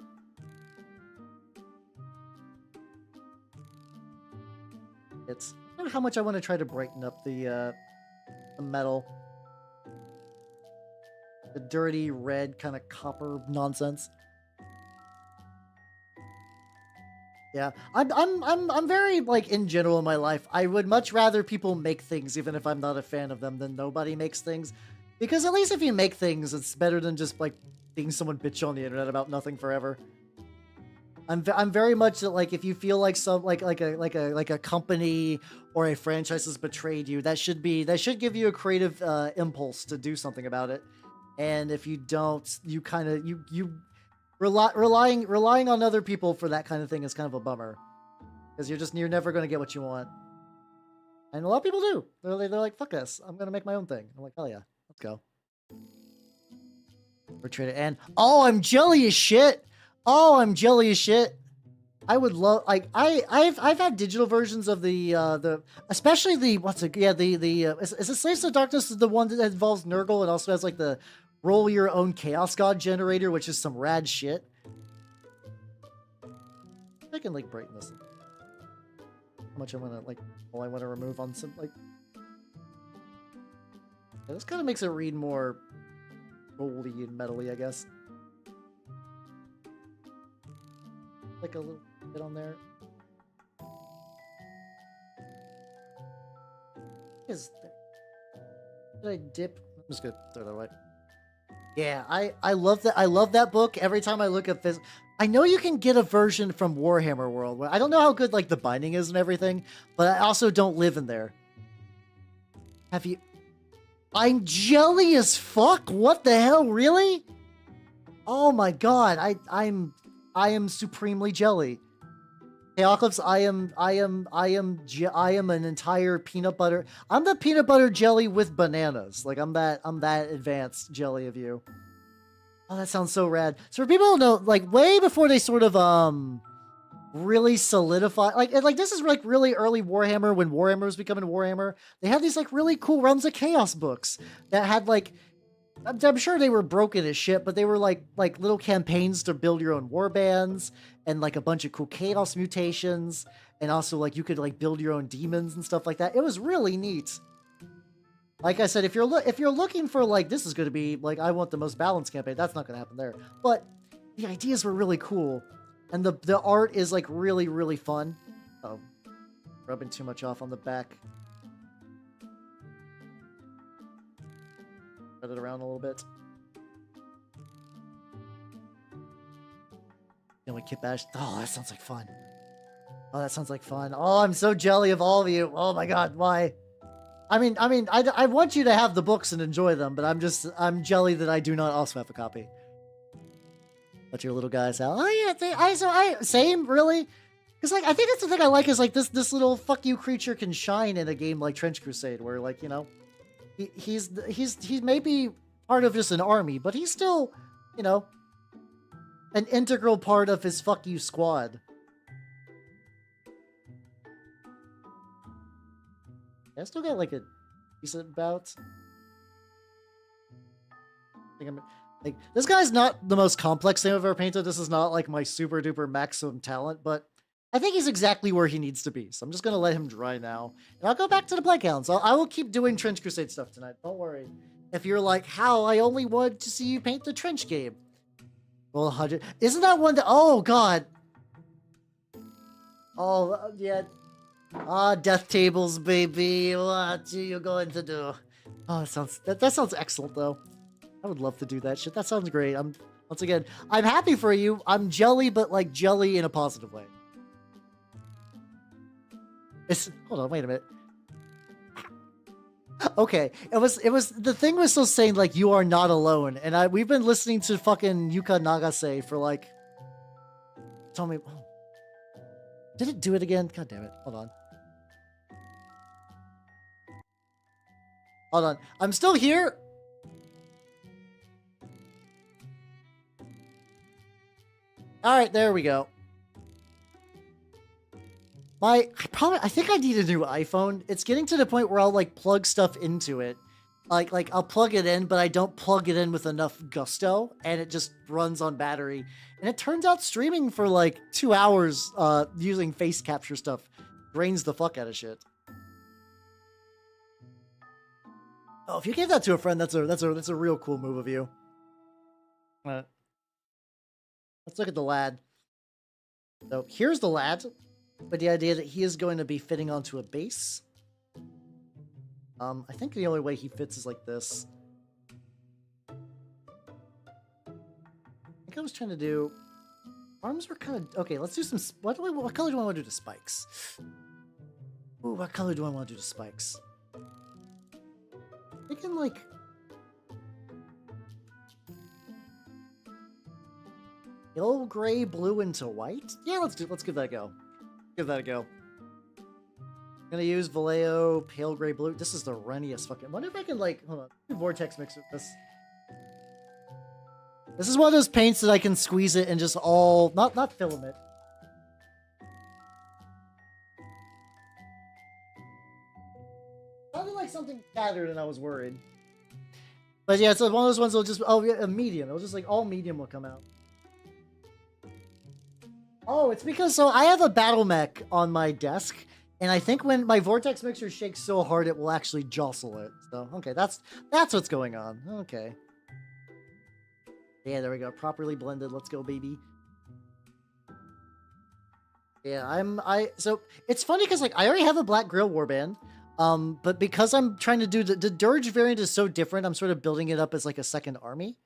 I don't know how much I want to try to brighten up the metal. The dirty red kind of copper nonsense. Yeah, I'm very, like, in general in my life, I would much rather people make things, even if I'm not a fan of them, than nobody makes things. Because at least if you make things, it's better than just, like, seeing someone bitch on the internet about nothing forever. I'm very much like, if you feel like some like a company or a franchise has betrayed you, that should give you a creative impulse to do something about it. And if you don't, you kind of relying on other people for that kind of thing is kind of a bummer, because you're never going to get what you want. And a lot of people do. They're like, fuck this, I'm gonna make my own thing. I'm like, hell yeah, let's go. We're traded, and oh, I'm jelly as shit. Oh, I'm jelly as shit. I would love, like, I've had digital versions of the especially the is it Slaves of Darkness is the one that involves Nurgle and also has like the roll your own Chaos God generator, which is some rad shit. I can like brighten this. How much I want to I want to remove on some like. Yeah, this kind of makes it read more rolly and metally, I guess. Like a little bit on there. Is there? Did I dip? I'm just gonna throw that away. Yeah, I love that. I love that book. Every time I look at this, I know you can get a version from Warhammer World. I don't know how good like the binding is and everything, but I also don't live in there. Have you? I'm jelly as fuck. What the hell? Really? Oh my god! I am supremely jelly. Hey, Oclips, I am an entire peanut butter. I'm the peanut butter jelly with bananas. Like I'm that advanced jelly of you. Oh, that sounds so rad. So for people who know, like way before they sort of really solidify, like this is like really early Warhammer, when Warhammer was becoming Warhammer. They had these like really cool Realms of Chaos books that had like, I'm sure they were broken as shit, but they were like little campaigns to build your own war bands and like a bunch of cool chaos mutations, and also like you could like build your own demons and stuff like that. It was really neat. Like I said, if you're looking for like, this is going to be like, I want the most balanced campaign, that's not going to happen there. But the ideas were really cool, and the art is like really, really fun. Oh, rubbing too much off on the back. Spread it around a little bit. Can we kit bash? Oh, that sounds like fun. Oh, that sounds like fun. Oh, I'm so jelly of all of you. Oh my god, why? I mean, I want you to have the books and enjoy them, but I'm jelly that I do not also have a copy. Let your little guys out. Oh yeah, same, really? Because like I think that's the thing I like, is like this little fuck you creature can shine in a game like Trench Crusade, where like, you know, he's maybe part of just an army, but he's still, you know, an integral part of his fuck you squad. I still got like a decent bout. I think I'm like, this guy's not the most complex thing I've ever painted. This is not like my super duper maximum talent, but I think he's exactly where he needs to be. So I'm just gonna let him dry now, and I'll go back to the play counts. I will keep doing Trench Crusade stuff tonight. Don't worry. If you're like, how, I only wanted to see you paint the Trench game. Well, 100. Isn't that one that? Oh God. Oh yeah. Ah, death tables, baby. What are you going to do? Oh, that sounds excellent, though. I would love to do that shit. That sounds great. Once again, I'm happy for you. I'm jelly, but like jelly in a positive way. Hold on, wait a minute. Okay, the thing was still saying like, you are not alone, and we've been listening to fucking Yuka Nagase for like, tell me. Did it do it again? God damn it. Hold on. Hold on. I'm still here. All right, there we go. I think I need a new iPhone. It's getting to the point where I'll like plug stuff into it. Like I'll plug it in, but I don't plug it in with enough gusto, and it just runs on battery. And it turns out streaming for like 2 hours using face capture stuff drains the fuck out of shit. Oh, if you gave that to a friend, that's a real cool move of you. Let's look at the lad. So here's the lad, with the idea that he is going to be fitting onto a base. I think the only way he fits is like this. I think I was trying to do... Arms were kind of... Okay, let's do some... What color do I want to do to spikes? Ooh, what color do I want to do to spikes? I'm thinking like... Pale gray, blue into white? Yeah, let's give that a go. Give that a go. I'm gonna use Vallejo, pale gray, blue. This is the runniest fucking... I wonder if I can like... Hold on. Vortex mix with this. This is one of those paints that I can squeeze it and just all... Not filament. Sounded like something scattered and I was worried. But yeah, it's one of those ones that'll just... Oh, yeah, a medium. It'll just like... All medium will come out. Oh, it's because... So I have a battle mech on my desk. And I think when my vortex mixer shakes so hard, it will actually jostle it. So, okay, that's what's going on. Okay. Yeah, there we go. Properly blended. Let's go, baby. Yeah, so it's funny because like I already have a Black Grill warband. But because I'm trying to do the Dirge variant is so different, I'm sort of building it up as like a second army.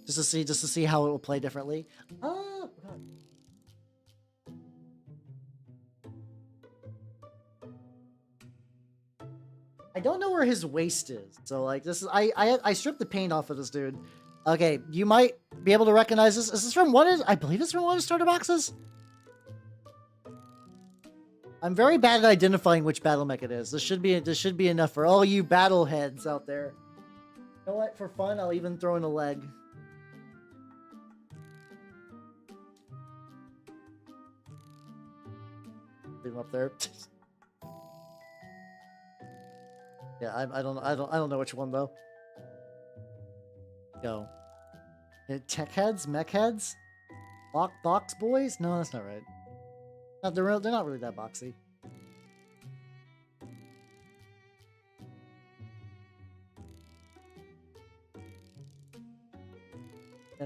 Just to see how it will play differently. Oh, God. I don't know where his waist is. So like this is I stripped the paint off of this dude. Okay, you might be able to recognize this. Is this from I believe it's from one of the starter boxes? I'm very bad at identifying which battle mech it is. This should be enough for all you battle heads out there. You know what? For fun, I'll even throw in a leg. Leave him up there. Yeah, I don't know which one though. Go. Tech heads, mech heads, box boys. No, that's not right. They're not really that boxy. I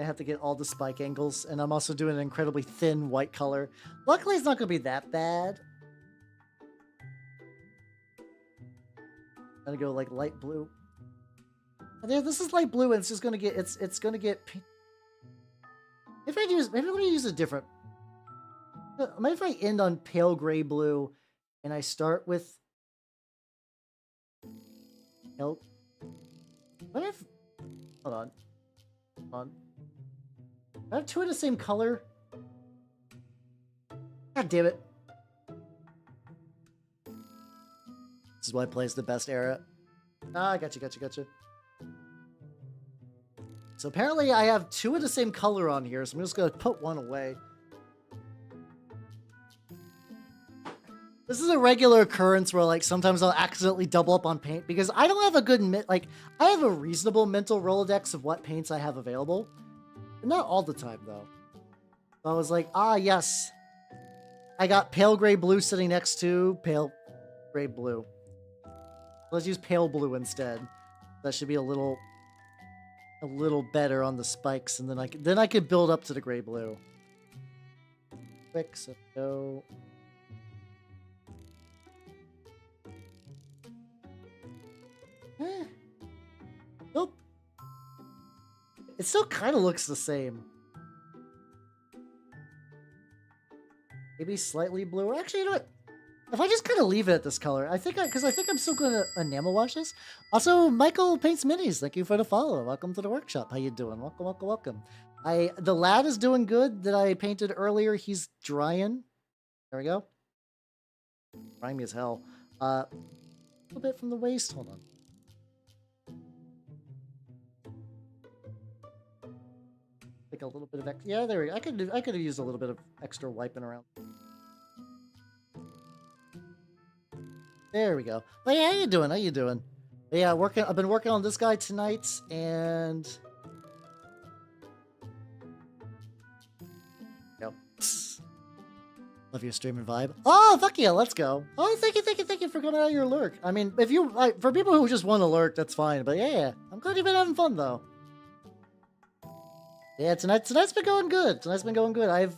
have to get all the spike angles, and I'm also doing an incredibly thin white color. Luckily, it's not going to be that bad. I'm gonna go like light blue. Yeah, this is light blue, and it's just gonna get it's gonna get pink. Maybe I'm gonna use a different. Maybe if I end on pale gray blue, and I start with. Nope. What if? Hold on. Hold on. I have two of the same color. God damn it. This is why plays the best era. Ah, gotcha. So apparently I have two of the same color on here, so I'm just gonna put one away. This is a regular occurrence where like sometimes I'll accidentally double up on paint because I don't have a good I have a reasonable mental Rolodex of what paints I have available. But not all the time though. So I was like, ah yes. I got pale gray blue sitting next to pale gray blue. Let's use pale blue instead. That should be a little better on the spikes, and then I could build up to the gray blue. Quick, so go. Nope. It still kind of looks the same. Maybe slightly blue. Actually, you know what? If I just kind of leave it at this color, because I think I'm still going to enamel wash this. Also, Michael Paints Minis, thank you for the follow. Welcome to the workshop. How you doing? Welcome, welcome, welcome. The lad is doing good that I painted earlier. He's drying. There we go. Grimy as hell. A little bit from the waist. Hold on. Like a little bit of yeah, there we go. I could have used a little bit of extra wiping around. There we go. But yeah, how you doing? How you doing? But yeah, I've been working on this guy tonight, and yep. Love your stream and vibe. Oh, fuck yeah, let's go. Oh, thank you for coming out of your lurk. I mean, if you for people who just want to lurk, that's fine. But yeah, I'm glad you've been having fun though. Yeah, tonight's been going good. Tonight's been going good.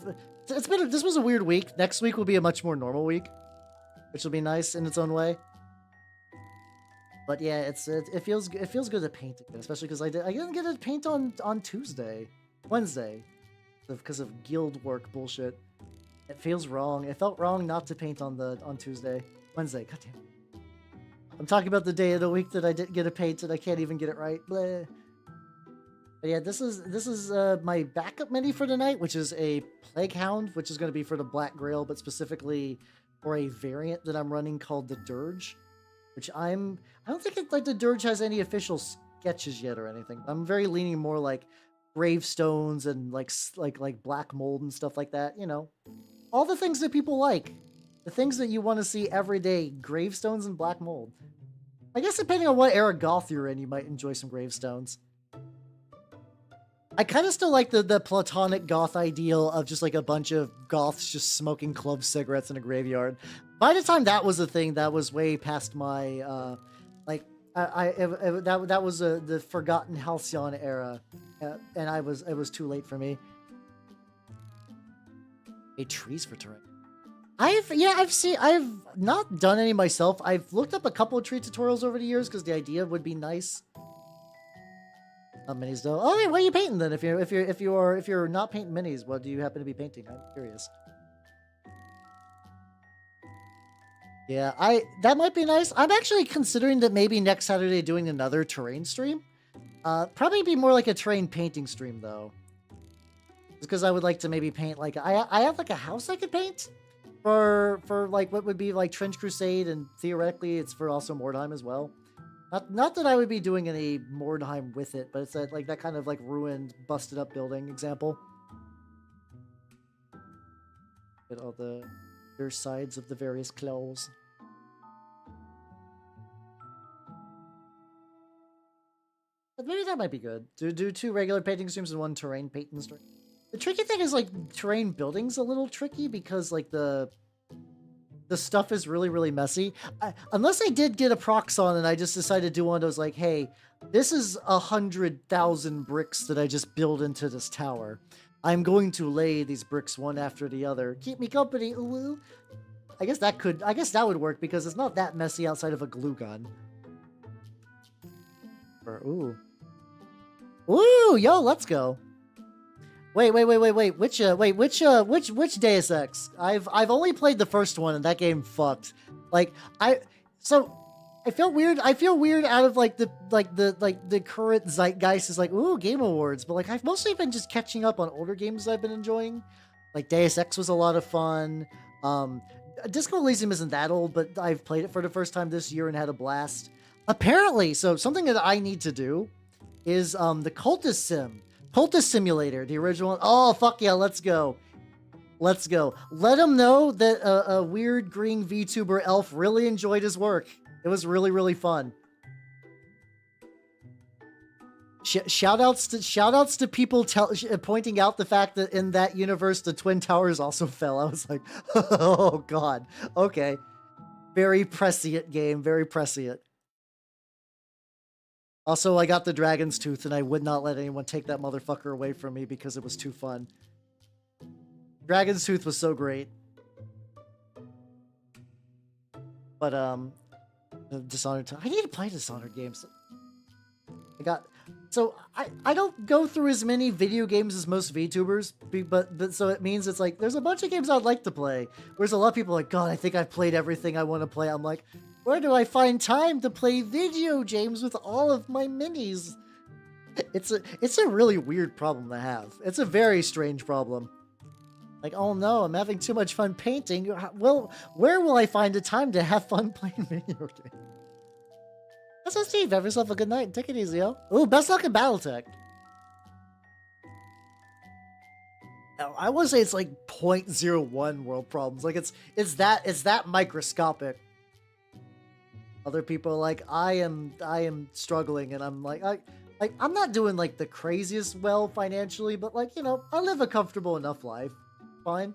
This was a weird week. Next week will be a much more normal week, which will be nice in its own way. But yeah, it feels good to paint again, especially because I didn't get to paint on Wednesday, because of guild work bullshit. It feels wrong. It felt wrong not to paint on Wednesday. God damn. I'm talking about the day of the week that I didn't get to paint and I can't even get it right. Blah. But yeah, this is my backup mini for tonight, which is a Plague Hound, which is going to be for the Black Grail, but specifically for a variant that I'm running called the Dirge, which I don't think the Dirge has any official sketches yet or anything. I'm very leaning more like gravestones and like black mold and stuff like that. You know, all the things that people like, the things that you want to see every day: gravestones and black mold. I guess depending on what era goth you're in, you might enjoy some gravestones. I kind of still like the platonic goth ideal of just like a bunch of goths just smoking club cigarettes in a graveyard. By the time that was a thing, that was way past my that was the Forgotten Halcyon era, and it was too late for me. Hey, trees for terrain. I've not done any myself. I've looked up a couple of tree tutorials over the years because the idea would be nice. Minis though. Oh, wait, what are you painting then? If you're not painting minis, what do you happen to be painting? I'm curious. Yeah, that might be nice. I'm actually considering that maybe next Saturday doing another terrain stream. Probably be more like a terrain painting stream though. Just because I would like to maybe paint like I have like a house I could paint for like what would be like Trench Crusade, and theoretically it's for also Mordheim as well. Not that I would be doing any Mordheim with it, but it's that kind of like ruined, busted up building example. Get all the other sides of the various claws. But maybe that might be good. Do 2 regular painting streams and 1 terrain painting stream. The tricky thing is like terrain building's a little tricky because like the stuff is really, really messy. Unless I did get a prox on and I just decided to do one of those like, hey, this is 100,000 bricks that I just build into this tower. I'm going to lay these bricks one after the other. Keep me company. Ooh. I guess that would work because it's not that messy outside of a glue gun. Ooh. Ooh, yo, let's go. Wait. Which Deus Ex? I've only played the first one and that game fucked. I feel weird. I feel weird out of like the current zeitgeist is like, ooh, Game Awards, but like I've mostly been just catching up on older games I've been enjoying. Like Deus Ex was a lot of fun. Disco Elysium isn't that old, but I've played it for the first time this year and had a blast. Apparently, so something that I need to do is the Cultist Simulator, the original one. Oh, fuck yeah, let's go. Let's go. Let him know that a weird green VTuber elf really enjoyed his work. It was really, really fun. Shoutouts to people pointing out the fact that in that universe the Twin Towers also fell. I was like, oh god. Okay. Very prescient game, very prescient. Also, I got the Dragon's Tooth, and I would not let anyone take that motherfucker away from me because it was too fun. Dragon's Tooth was so great. But, Dishonored... I need to play Dishonored games. So I don't go through as many video games as most VTubers, but so it means it's like there's a bunch of games I'd like to play. Whereas a lot of people are like, God, I think I've played everything I want to play. I'm like, where do I find time to play video games with all of my minis? It's a really weird problem to have. It's a very strange problem. Like, oh no, I'm having too much fun painting. Well, where will I find the time to have fun playing video games? That's what Steve. Have yourself a good night and take it easy, yo. Ooh, best luck in Battletech. I want to say it's like 0.01 world problems. Like it's that microscopic. Other people are like, I am struggling, and I'm like, I'm not doing like the craziest well financially, but like, you know, I live a comfortable enough life. Fine.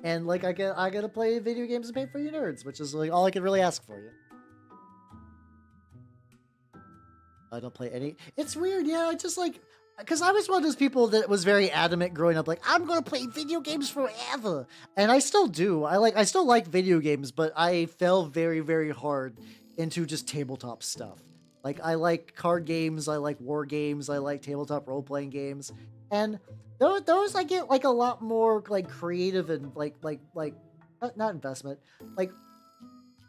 And like I get to play video games and pay for you nerds, which is like all I can really ask for you. I don't play any. It's weird, yeah. I just like, because I was one of those people that was very adamant growing up, like I'm gonna play video games forever, and I still do. I still like video games, but I fell very, very hard into just tabletop stuff. Like I like card games, I like war games, I like tabletop role playing games, and those I get like a lot more like creative and like not investment, like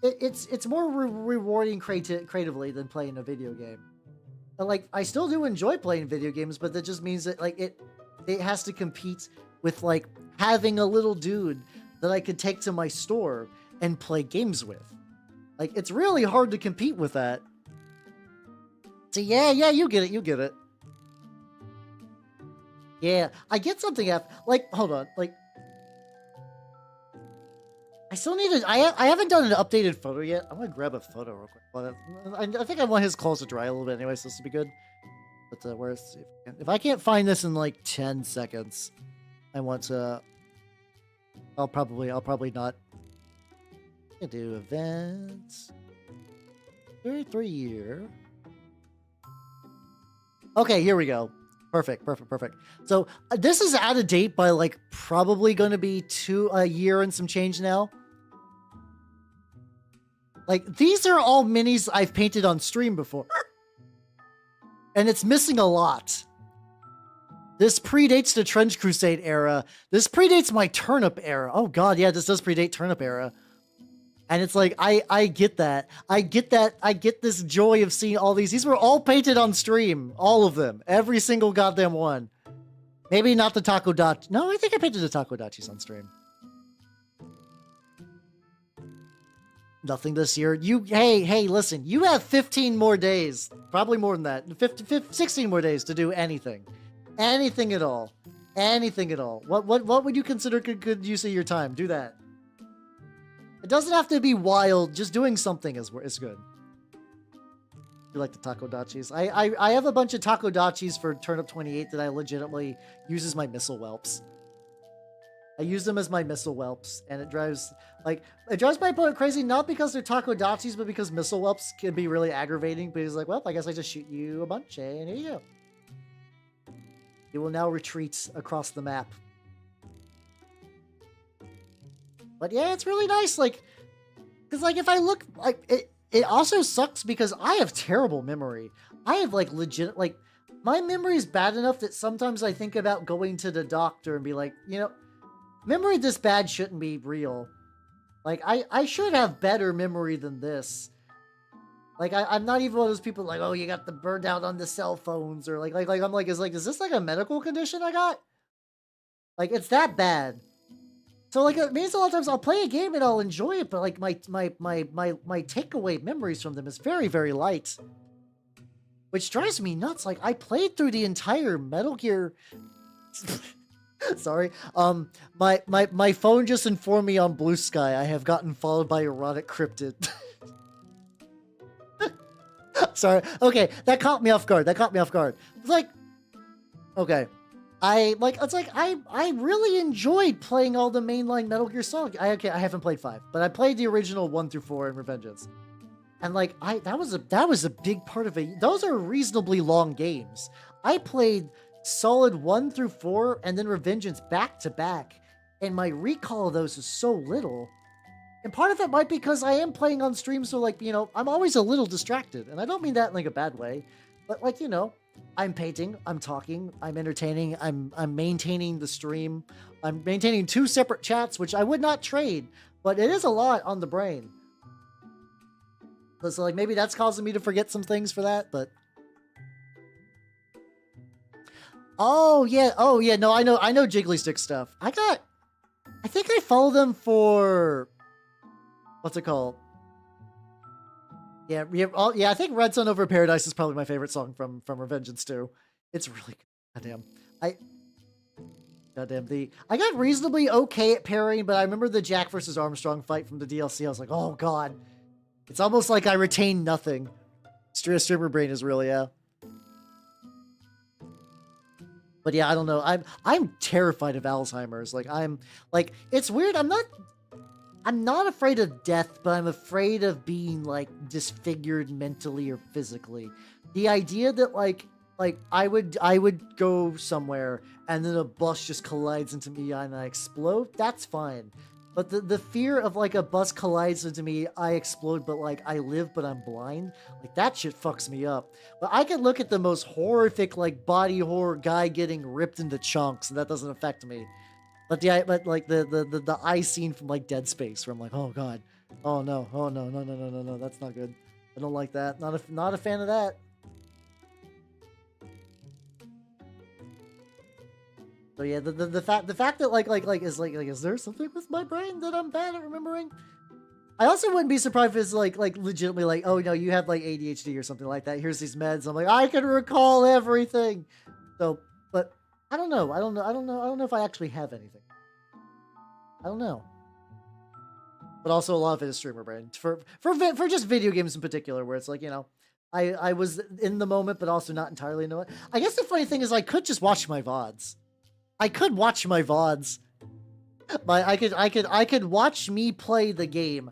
it's more rewarding creatively than playing a video game. And like I still do enjoy playing video games, but that just means that like it has to compete with like having a little dude that I could take to my store and play games with. Like it's really hard to compete with that. So yeah, you get it. Yeah, I get something after, like, hold on, like, I still need to, I haven't done an updated photo yet. I'm gonna grab a photo real quick. But I think I want his clothes to dry a little bit anyway, so this will be good. But where's, if I can't find this in like 10 seconds, I want to, I'll probably not. I do events. 33 year. Okay, here we go. Perfect. So this is out of date by like probably going to be a year and some change now. Like these are all minis I've painted on stream before. And it's missing a lot. This predates the Trench Crusade era. This predates my Turnip era. Oh god, yeah, this does predate Turnip era. And it's like, I get that. I get this joy of seeing all these. These were all painted on stream. All of them. Every single goddamn one. Maybe not the Takodachi. No, I think I painted the Takodachis on stream. Nothing this year. Hey, listen. You have 15 more days. Probably more than that. 16 more days to do anything. Anything at all. Anything at all. What would you consider good use of your time? Do that. It doesn't have to be wild. Just doing something is good. You like the Takodachis? I have a bunch of Takodachis for Turnip 28 that I legitimately use as my missile whelps. I use them as my missile whelps, and it drives my opponent crazy, not because they're Takodachis, but because missile whelps can be really aggravating. But he's like, well, I guess I just shoot you a bunch, and here you go. You will now retreat across the map. But yeah, it's really nice, like, because like if I look, like it also sucks because I have terrible memory. I have like legit, like my memory is bad enough that sometimes I think about going to the doctor and be like, you know, memory this bad shouldn't be real. Like I should have better memory than this. Like I'm not even one of those people like, oh, you got the burned out on the cell phones, or like I'm like, is this like a medical condition I got? Like it's that bad. So like it means a lot of times I'll play a game and I'll enjoy it, but like my takeaway memories from them is very, very light. Which drives me nuts. Like I played through the entire Metal Gear. Sorry. My phone just informed me on Blue Sky I have gotten followed by erotic cryptid. Sorry. Okay, that caught me off guard. It's like, okay. I really enjoyed playing all the mainline Metal Gear Solid. I haven't played 5, but I played the original 1 through 4 in Revengeance. And like that was a big part of it. Those are reasonably long games. I played Solid 1 through 4 and then Revengeance back to back, and my recall of those is so little. And part of it might be because I am playing on stream, so like, you know, I'm always a little distracted. And I don't mean that in like a bad way. But like, you know, I'm painting, I'm talking, I'm entertaining, I'm maintaining the stream. I'm maintaining 2 separate chats, which I would not trade, but it is a lot on the brain. So like maybe that's causing me to forget some things for that, but oh yeah, no, I know Jiggly Stick stuff. I think I follow them for what's it called? Yeah, I think Red Sun Over Paradise is probably my favorite song from Revengeance 2. It's really good. Goddamn. I got reasonably okay at parrying, but I remember the Jack versus Armstrong fight from the DLC. I was like, oh god. It's almost like I retain nothing. Streamer brain is really, yeah. But yeah, I don't know. I'm terrified of Alzheimer's. Like it's weird. I'm not afraid of death, but I'm afraid of being like disfigured mentally or physically. The idea that like I would go somewhere and then a bus just collides into me and I explode, that's fine. But the fear of like a bus collides into me, I explode, but like I live, but I'm blind, like that shit fucks me up. But I can look at the most horrific like body horror guy getting ripped into chunks, and that doesn't affect me. But the eye scene from like Dead Space, where I'm like, oh god, oh no, no, that's not good. I don't like that. Not a fan of that. So yeah, the fact that is there something with my brain that I'm bad at remembering? I also wouldn't be surprised if it's like legitimately like, oh no, you have like ADHD or something like that. Here's these meds. I'm like, I can recall everything. So, but I don't know. I don't know if I actually have anything. I don't know. But also a lot of it is streamer brain for just video games in particular, where it's like, you know, I was in the moment, but also not entirely in the moment. I guess the funny thing is I could just watch my VODs. I could watch my VODs. I could watch me play the game.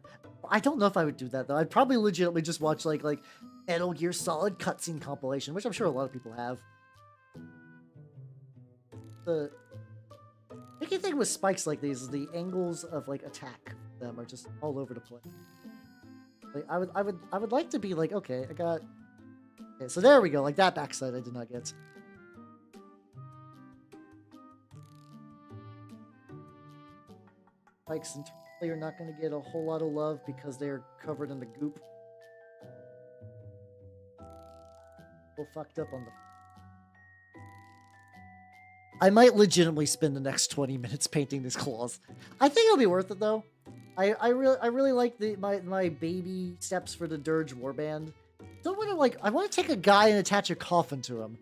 I don't know if I would do that though. I'd probably legitimately just watch like Metal Gear Solid cutscene compilation, which I'm sure a lot of people have. The tricky thing with spikes like these is the angles of like attack them are just all over the place. Like I would like to be like, okay, I got okay, so there we go, like that backside I did not get. Spikes entirely are not going to get a whole lot of love because they're covered in the goop. So fucked up on the. I might legitimately spend the next 20 minutes painting these claws. I think it'll be worth it though. I really like my baby steps for the Dirge Warband. Don't want to like I want to take a guy and attach a coffin to him,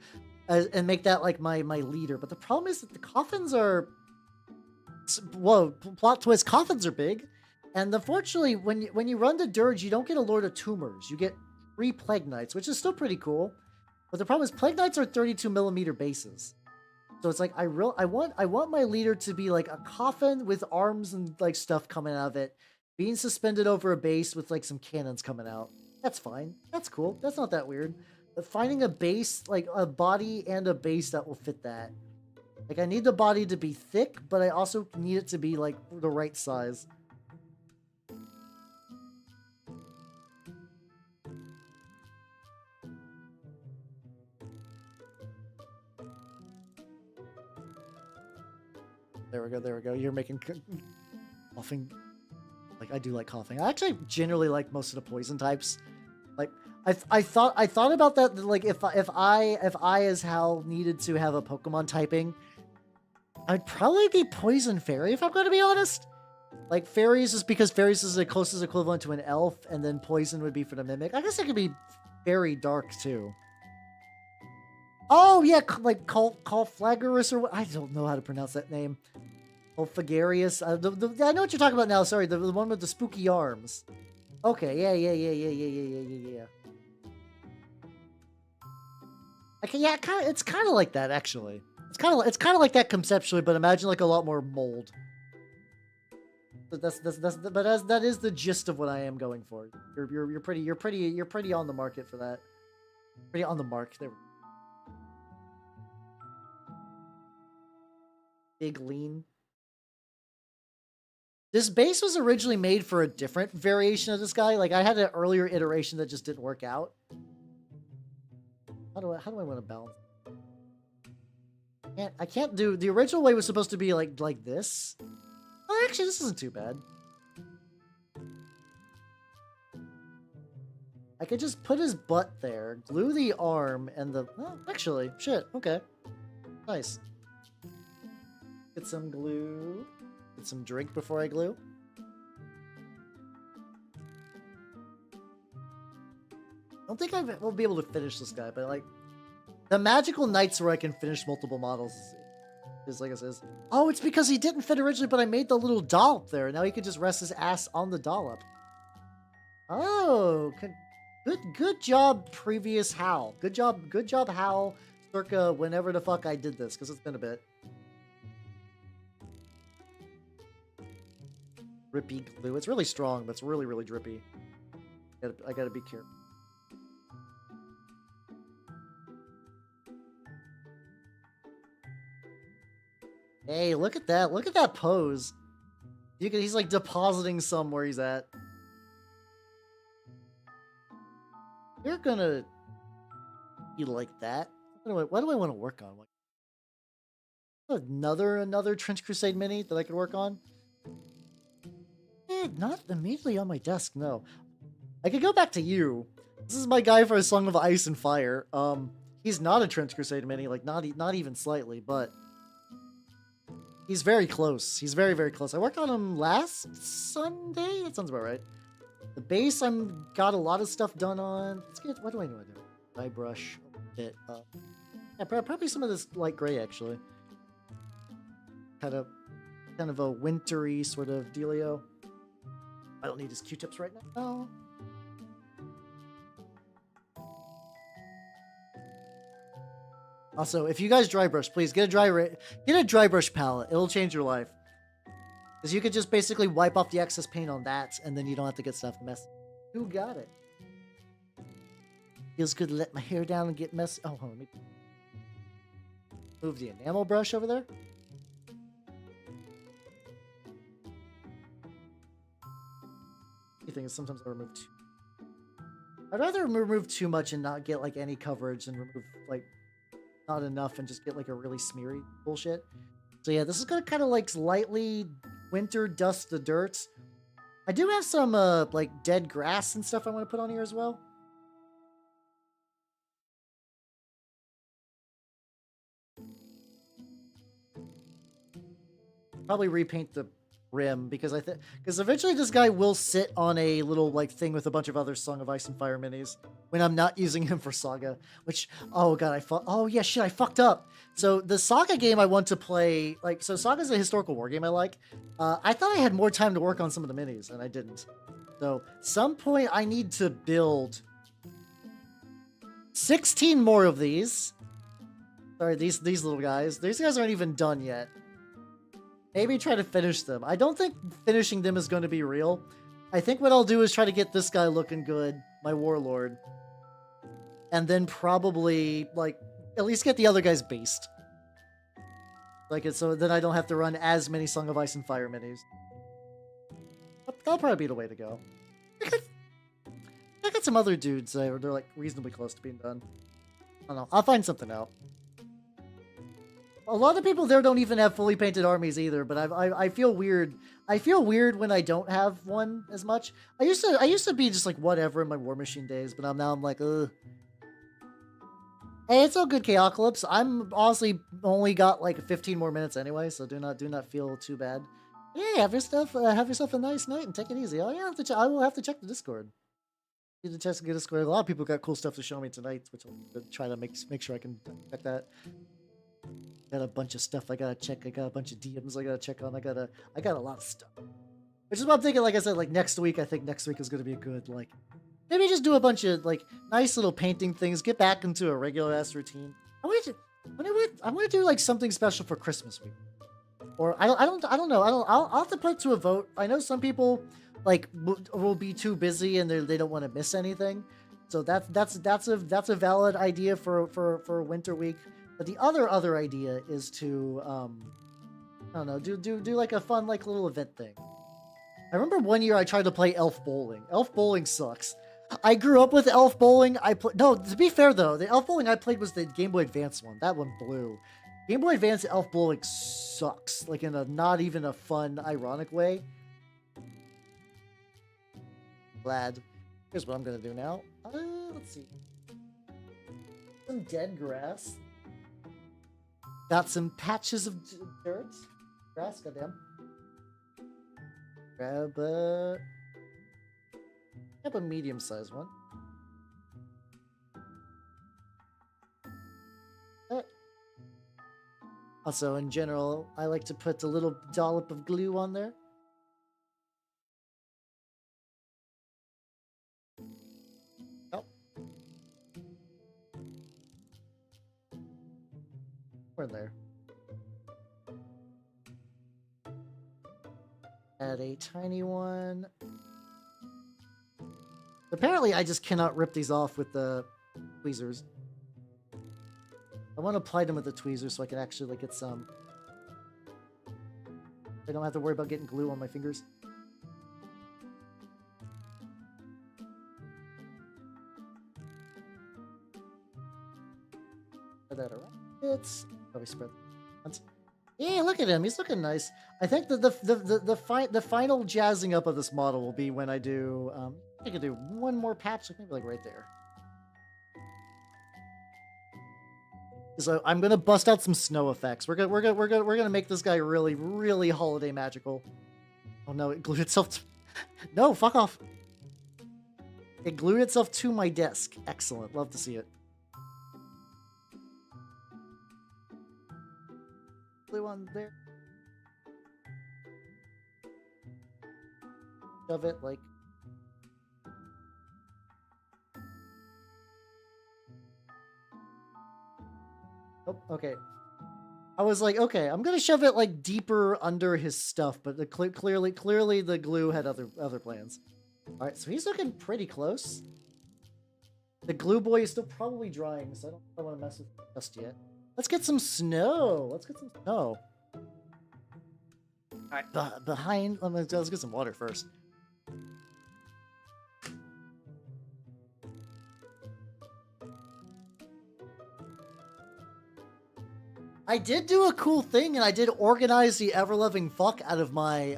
and make that like my leader. But the problem is that the coffins are. Whoa, plot twist, coffins are big. And unfortunately, when you run the Dirge, you don't get a Lord of Tumors. You get 3 Plague Knights, which is still pretty cool. But the problem is Plague Knights are 32mm bases. So it's like I want my leader to be like a coffin with arms and like stuff coming out of it, being suspended over a base with like some cannons coming out. That's fine. That's cool. That's not that weird. But finding a base, like a body and a base that will fit that. Like, I need the body to be thick, but I also need it to be, like, the right size. There we go. You're making coughing. Like, I do like coughing. I actually generally like most of the poison types. Like, I thought about that, like, if I as Hal needed to have a Pokemon typing, I'd probably be Poison Fairy, if I'm going to be honest. Like, Fairies is because Fairies is the closest equivalent to an elf, and then Poison would be for the Mimic. I guess it could be Fairy Dark, too. Oh, yeah, like, Colflagerus, or what? I don't know how to pronounce that name. Colfagarius. I know what you're talking about now, sorry, the one with the spooky arms. Okay, yeah. Okay, yeah, it's kind of like that, actually. It's kind of like that conceptually, but imagine like a lot more mold. But that is the gist of what I am going for. You're pretty on the market for that. Pretty on the mark. There. Big lean. This base was originally made for a different variation of this guy. Like I had an earlier iteration that just didn't work out. How do I want to balance? I can't do the original way was supposed to be like this. Oh, actually, this isn't too bad. I could just put his butt there, glue the arm, and the... Oh, actually, shit, okay. Nice. Get some glue. Get some drink before I glue. I don't think I will be able to finish this guy, but like... The magical nights where I can finish multiple models is like I said. Oh, it's because he didn't fit originally, but I made the little dollop there. Now he can just rest his ass on the dollop. Oh, good job, previous Hal. Good job, Hal. Circa whenever the fuck I did this, because it's been a bit. Drippy glue. It's really strong, but it's really, really drippy. I gotta be careful. Hey, look at that. Look at that pose. He's like depositing some where he's at. You're gonna be like that. What do I want to work on? Another Trench Crusade mini that I could work on? Not immediately on my desk, no. I could go back to you. This is my guy for a Song of Ice and Fire. He's not a Trench Crusade mini, like not even slightly, but he's very close. He's very, very close. I worked on him last Sunday? That sounds about right. The base I'm got a lot of stuff done on. Let's get, what do I know? Dye brush a bit. Yeah, probably some of this light gray actually. Kind of a wintry sort of dealio. I don't need his Q-tips right now. Also, if you guys dry brush, please get a dry brush palette. It'll change your life. Because you could just basically wipe off the excess paint on that, and then you don't have to get stuff messy. Who got it? Feels good to let my hair down and get messy. Oh, hold on, let me move the enamel brush over there. The thing is, sometimes I remove too. I'd rather remove too much and not get like any coverage than remove like not enough and just get like a really smeary bullshit. So yeah, this is gonna kind of like lightly winter dust the dirt. I do have some like dead grass and stuff I want to put on here as well. Probably repaint the rim because because eventually this guy will sit on a little like thing with a bunch of other Song of Ice and Fire minis when I'm not using him for Saga, which, oh god, oh yeah, shit, I fucked up. So the Saga game I want to play, like, so Saga's a historical war game I like. I thought I had more time to work on some of the minis and I didn't. So some point I need to build 16 more of these. Sorry, these little guys. These guys aren't even done yet. Maybe try to finish them. I don't think finishing them is going to be real. I think what I'll do is try to get this guy looking good, my warlord. And then probably, like, at least get the other guys based. Like, so then I don't have to run as many Song of Ice and Fire minis. That'll probably be the way to go. I got some other dudes that they're like reasonably close to being done. I don't know. I'll find something out. A lot of people there don't even have fully painted armies either, but I feel weird. I feel weird when I don't have one as much. I used to be just like whatever in my War Machine days, but now I'm like, ugh. Hey, it's all good, Chaocalypse. I'm honestly only got like 15 more minutes anyway, so do not feel too bad. Yeah, have yourself a nice night and take it easy. Oh yeah, I will have to check the Discord. Need to check the Discord. A lot of people got cool stuff to show me tonight, which I'll try to make sure I can check that. Got a bunch of stuff I gotta check. I got a bunch of DMs I gotta check on. I got a lot of stuff. Which is what I'm thinking, like I said, like next week, I think next week is gonna be a good, like, maybe just do a bunch of like nice little painting things, get back into a regular ass routine. I want to do like something special for Christmas week. Or I don't know. I'll have to put it to a vote. I know some people like will be too busy and they don't want to miss anything. So that's a valid idea for winter week. But the other idea is to I don't know, do like a fun like little event thing. I remember one year I tried to play Elf Bowling. Elf Bowling sucks. I grew up with Elf Bowling. No, to be fair though, the Elf Bowling I played was the Game Boy Advance one. That one blew. Game Boy Advance Elf Bowling sucks, like in a not even a fun, ironic way. Glad. Here's what I'm gonna do now. Let's see. Some dead grass. Got some patches of dirt. Grass, goddamn. Grab a medium-sized one. Also, in general, I like to put a little dollop of glue on there. Oh. We're there. Add a tiny one. Apparently, I just cannot rip these off with the tweezers. I want to apply them with the tweezers so I can actually like get some. I don't have to worry about getting glue on my fingers. Spread that around. It's probably spread. Yeah, look at him. He's looking nice. I think the final jazzing up of this model will be when I do. I could do one more patch, maybe like right there. So I'm gonna bust out some snow effects. We're gonna make this guy really, really holiday magical. Oh no, it glued itself. No, fuck off. It glued itself to my desk. Excellent. Love to see it. Glue on there. Shove it like. Oh, okay. I was like, okay, I'm gonna shove it like deeper under his stuff, but clearly the glue had other plans. All right, so he's looking pretty close. The glue boy is still probably drying, so I don't want to mess with it just yet. Let's get some snow. Let's get some snow. All right, behind. Let's get some water first. I did do a cool thing, and I did organize the ever-loving fuck out of my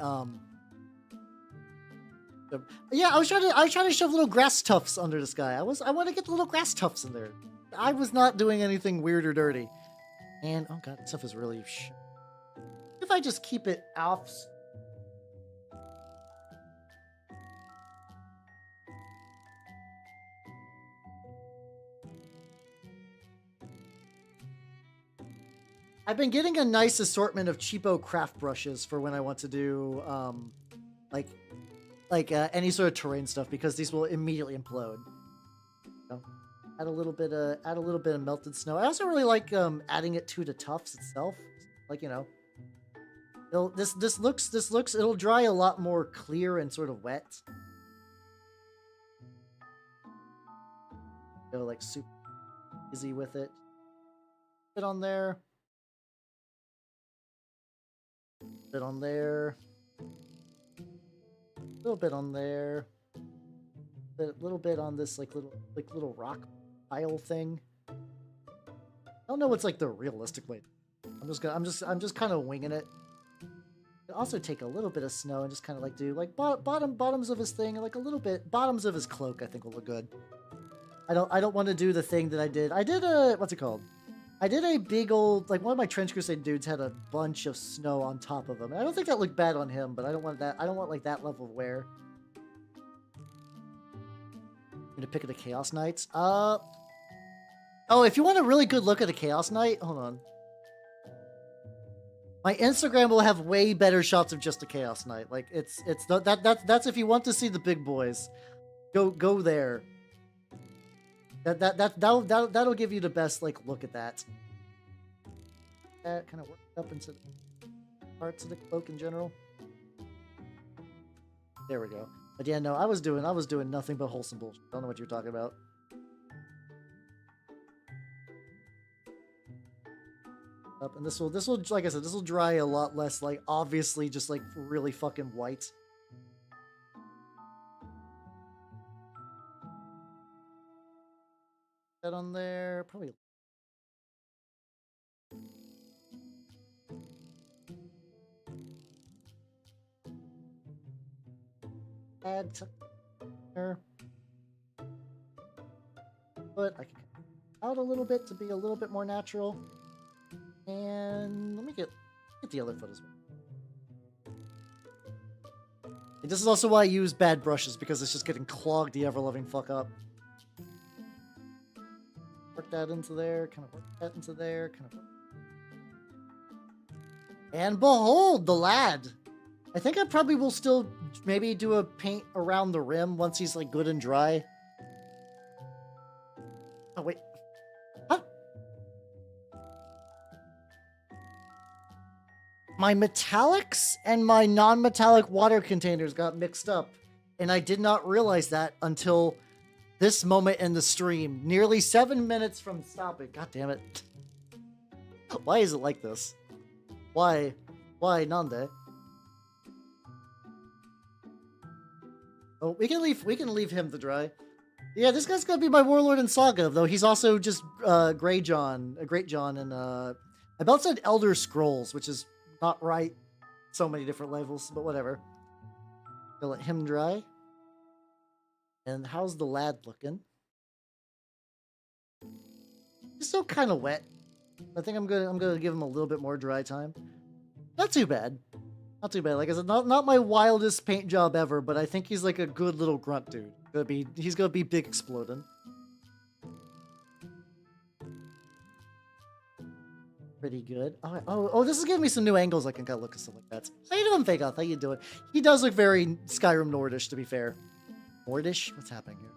Yeah, I was trying to shove little grass tufts under this guy. I want to get the little grass tufts in there. I was not doing anything weird or dirty. And oh god, this stuff is really. If I just keep it off. I've been getting a nice assortment of cheapo craft brushes for when I want to do any sort of terrain stuff, because these will immediately implode. So, add a little bit of melted snow. I also really like adding it to the tufts itself. Like, you know, it'll dry a lot more clear and sort of wet. Go like super easy with it. Bit on there. Bit on there. A little bit on there. A little bit on this little rock pile thing. I don't know what's like the realistic way. I'm just kind of winging it. I'll also take a little bit of snow and just kind of like do like bottoms of his thing, and like a little bit bottoms of his cloak. I think will look good. I don't want to do the thing that I did. I did a what's it called? I did a big old, like, one of my Trench Crusade dudes had a bunch of snow on top of him. And I don't think that looked bad on him, but I don't want that. I don't want, like, that level of wear. I'm gonna pick at the Chaos Knights. Oh, if you want a really good look at a Chaos Knight, hold on. My Instagram will have way better shots of just a Chaos Knight. Like, that's if you want to see the big boys. Go there. That'll give you the best like look at that. That kind of worked up into parts of the cloak in general. There we go. But yeah, no, I was doing nothing but wholesome bullshit. I don't know what you're talking about. And this will like I said, this will dry a lot less, like obviously just like really fucking white. that on there. Probably. Add something there. But I can cut it out a little bit to be a little bit more natural. And let me get the other foot as well. And this is also why I use bad brushes, because it's just getting clogged the ever-loving fuck up. Work that into there, kind of work that into there, kind of work. And behold, the lad! I think I probably will still maybe do a paint around the rim once he's like good and dry. Oh, wait. Huh? My metallics and my non-metallic water containers got mixed up, and I did not realize that until this moment in the stream, nearly 7 minutes from stopping. God damn it. Why is it like this? Why? Why, Nande? Oh, we can leave him to dry. Yeah, this guy's gonna be my warlord in Saga, though he's also just Great John, and I about said Elder Scrolls, which is not right. So many different levels, but whatever. Gonna let him dry. And how's the lad looking? He's still kind of wet. I think I'm gonna give him a little bit more dry time. Not too bad. Not too bad. Like I said, not my wildest paint job ever, but I think he's like a good little grunt dude. He's gonna be big exploding. Pretty good. Oh, this is giving me some new angles. I can kind of look at stuff like that. How you doing, Fake Off? How you doing? He does look very Skyrim Nordish, to be fair. Nordish? What's happening here?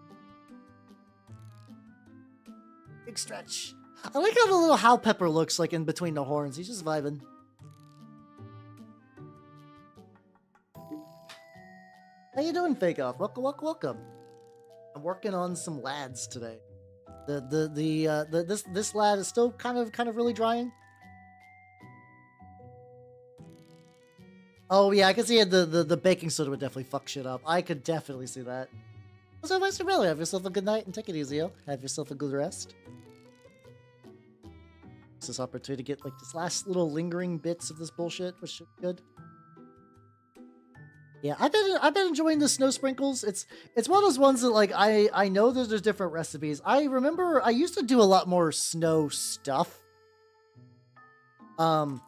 Big stretch. I like how the little Hal Pepper looks like in between the horns. He's just vibing. How you doing, Fake Off? Welcome. I'm working on some lads today. This lad is still kind of really drying. Oh yeah, I can see the baking soda would definitely fuck shit up. I could definitely see that. So, Mr. Belly, have yourself a good night and take it easy, yo. Have yourself a good rest. It's this opportunity to get like this last little lingering bits of this bullshit, which should be good. Yeah, I've been enjoying the snow sprinkles. It's one of those ones that like I know that there's different recipes. I remember I used to do a lot more snow stuff. But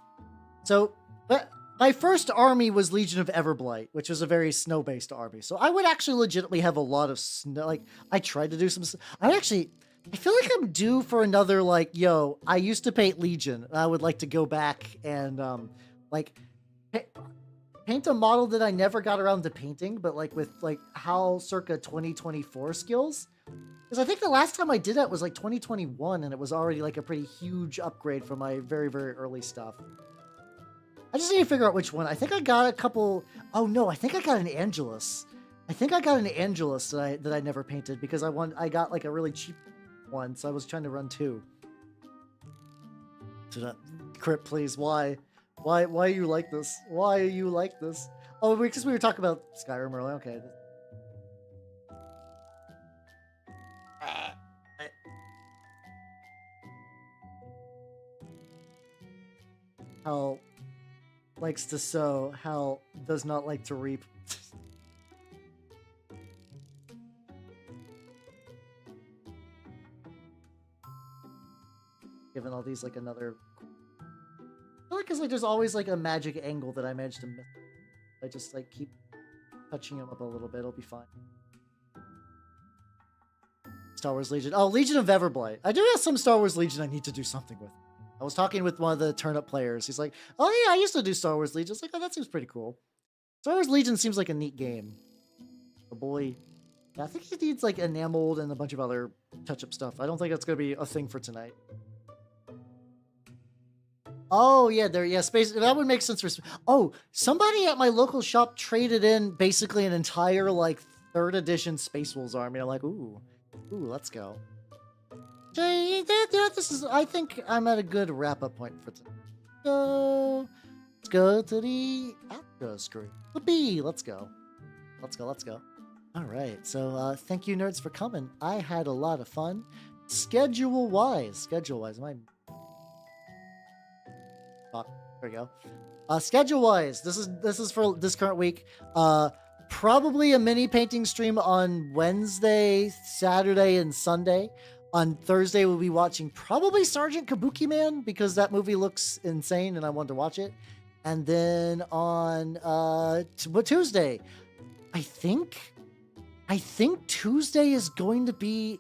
my first army was Legion of Everblight, which was a very snow-based army. So I would actually legitimately have a lot of snow. Like I tried to do some. I feel like I'm due for another like, yo, I used to paint Legion. I would like to go back and paint a model that I never got around to painting, but like with like HAL circa 2024 skills. Because I think the last time I did that was like 2021, and it was already like a pretty huge upgrade from my very, very early stuff. I just need to figure out which one. I think I got a couple. Oh no, I think I got an Angelus. I think I got an Angelus that I never painted because I got like a really cheap one, so I was trying to run two. Crypt, please. Why are you like this? Why are you like this? Oh, because we were talking about Skyrim earlier. Okay. Hal likes to sow. Hal does not like to reap. Giving all these like another. I feel like it's like there's always like a magic angle that I managed to miss. I just like keep touching him up a little bit. It'll be fine. Star Wars Legion. Oh, Legion of Everblight. I do have some Star Wars Legion I need to do something with. I was talking with one of the turnip players. He's like, oh yeah, I used to do Star Wars Legion. I was like, oh, that seems pretty cool. Star Wars Legion seems like a neat game. Oh boy. Yeah, I think he needs like enameled and a bunch of other touch-up stuff. I don't think that's going to be a thing for tonight. Oh yeah, space. That would make sense for. Oh, somebody at my local shop traded in basically an entire like 3rd edition Space Wolves army. I'm like, ooh, let's go. This is. I think I'm at a good wrap-up point for today. So let's go to the outro screen. Let's go. All right. So thank you, nerds, for coming. I had a lot of fun. schedule-wise, am I... Oh, there we go. Schedule-wise, this is for this current week. Probably a mini painting stream on Wednesday, Saturday, and Sunday. On Thursday, we'll be watching probably Sergeant Kabuki Man, because that movie looks insane and I want to watch it. And then on Tuesday, I think Tuesday is going to be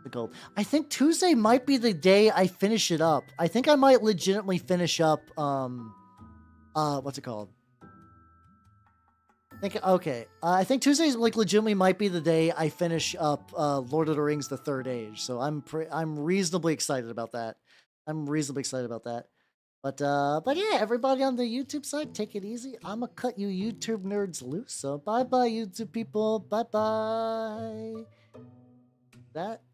the goal. I think Tuesday might be the day I finish it up. I think I might legitimately finish up what's it called? I think Tuesdays like legitimately might be the day I finish up Lord of the Rings: The Third Age. So I'm reasonably excited about that. But yeah, everybody on the YouTube side, take it easy. I'ma cut you YouTube nerds loose. So bye bye YouTube people. Bye bye. That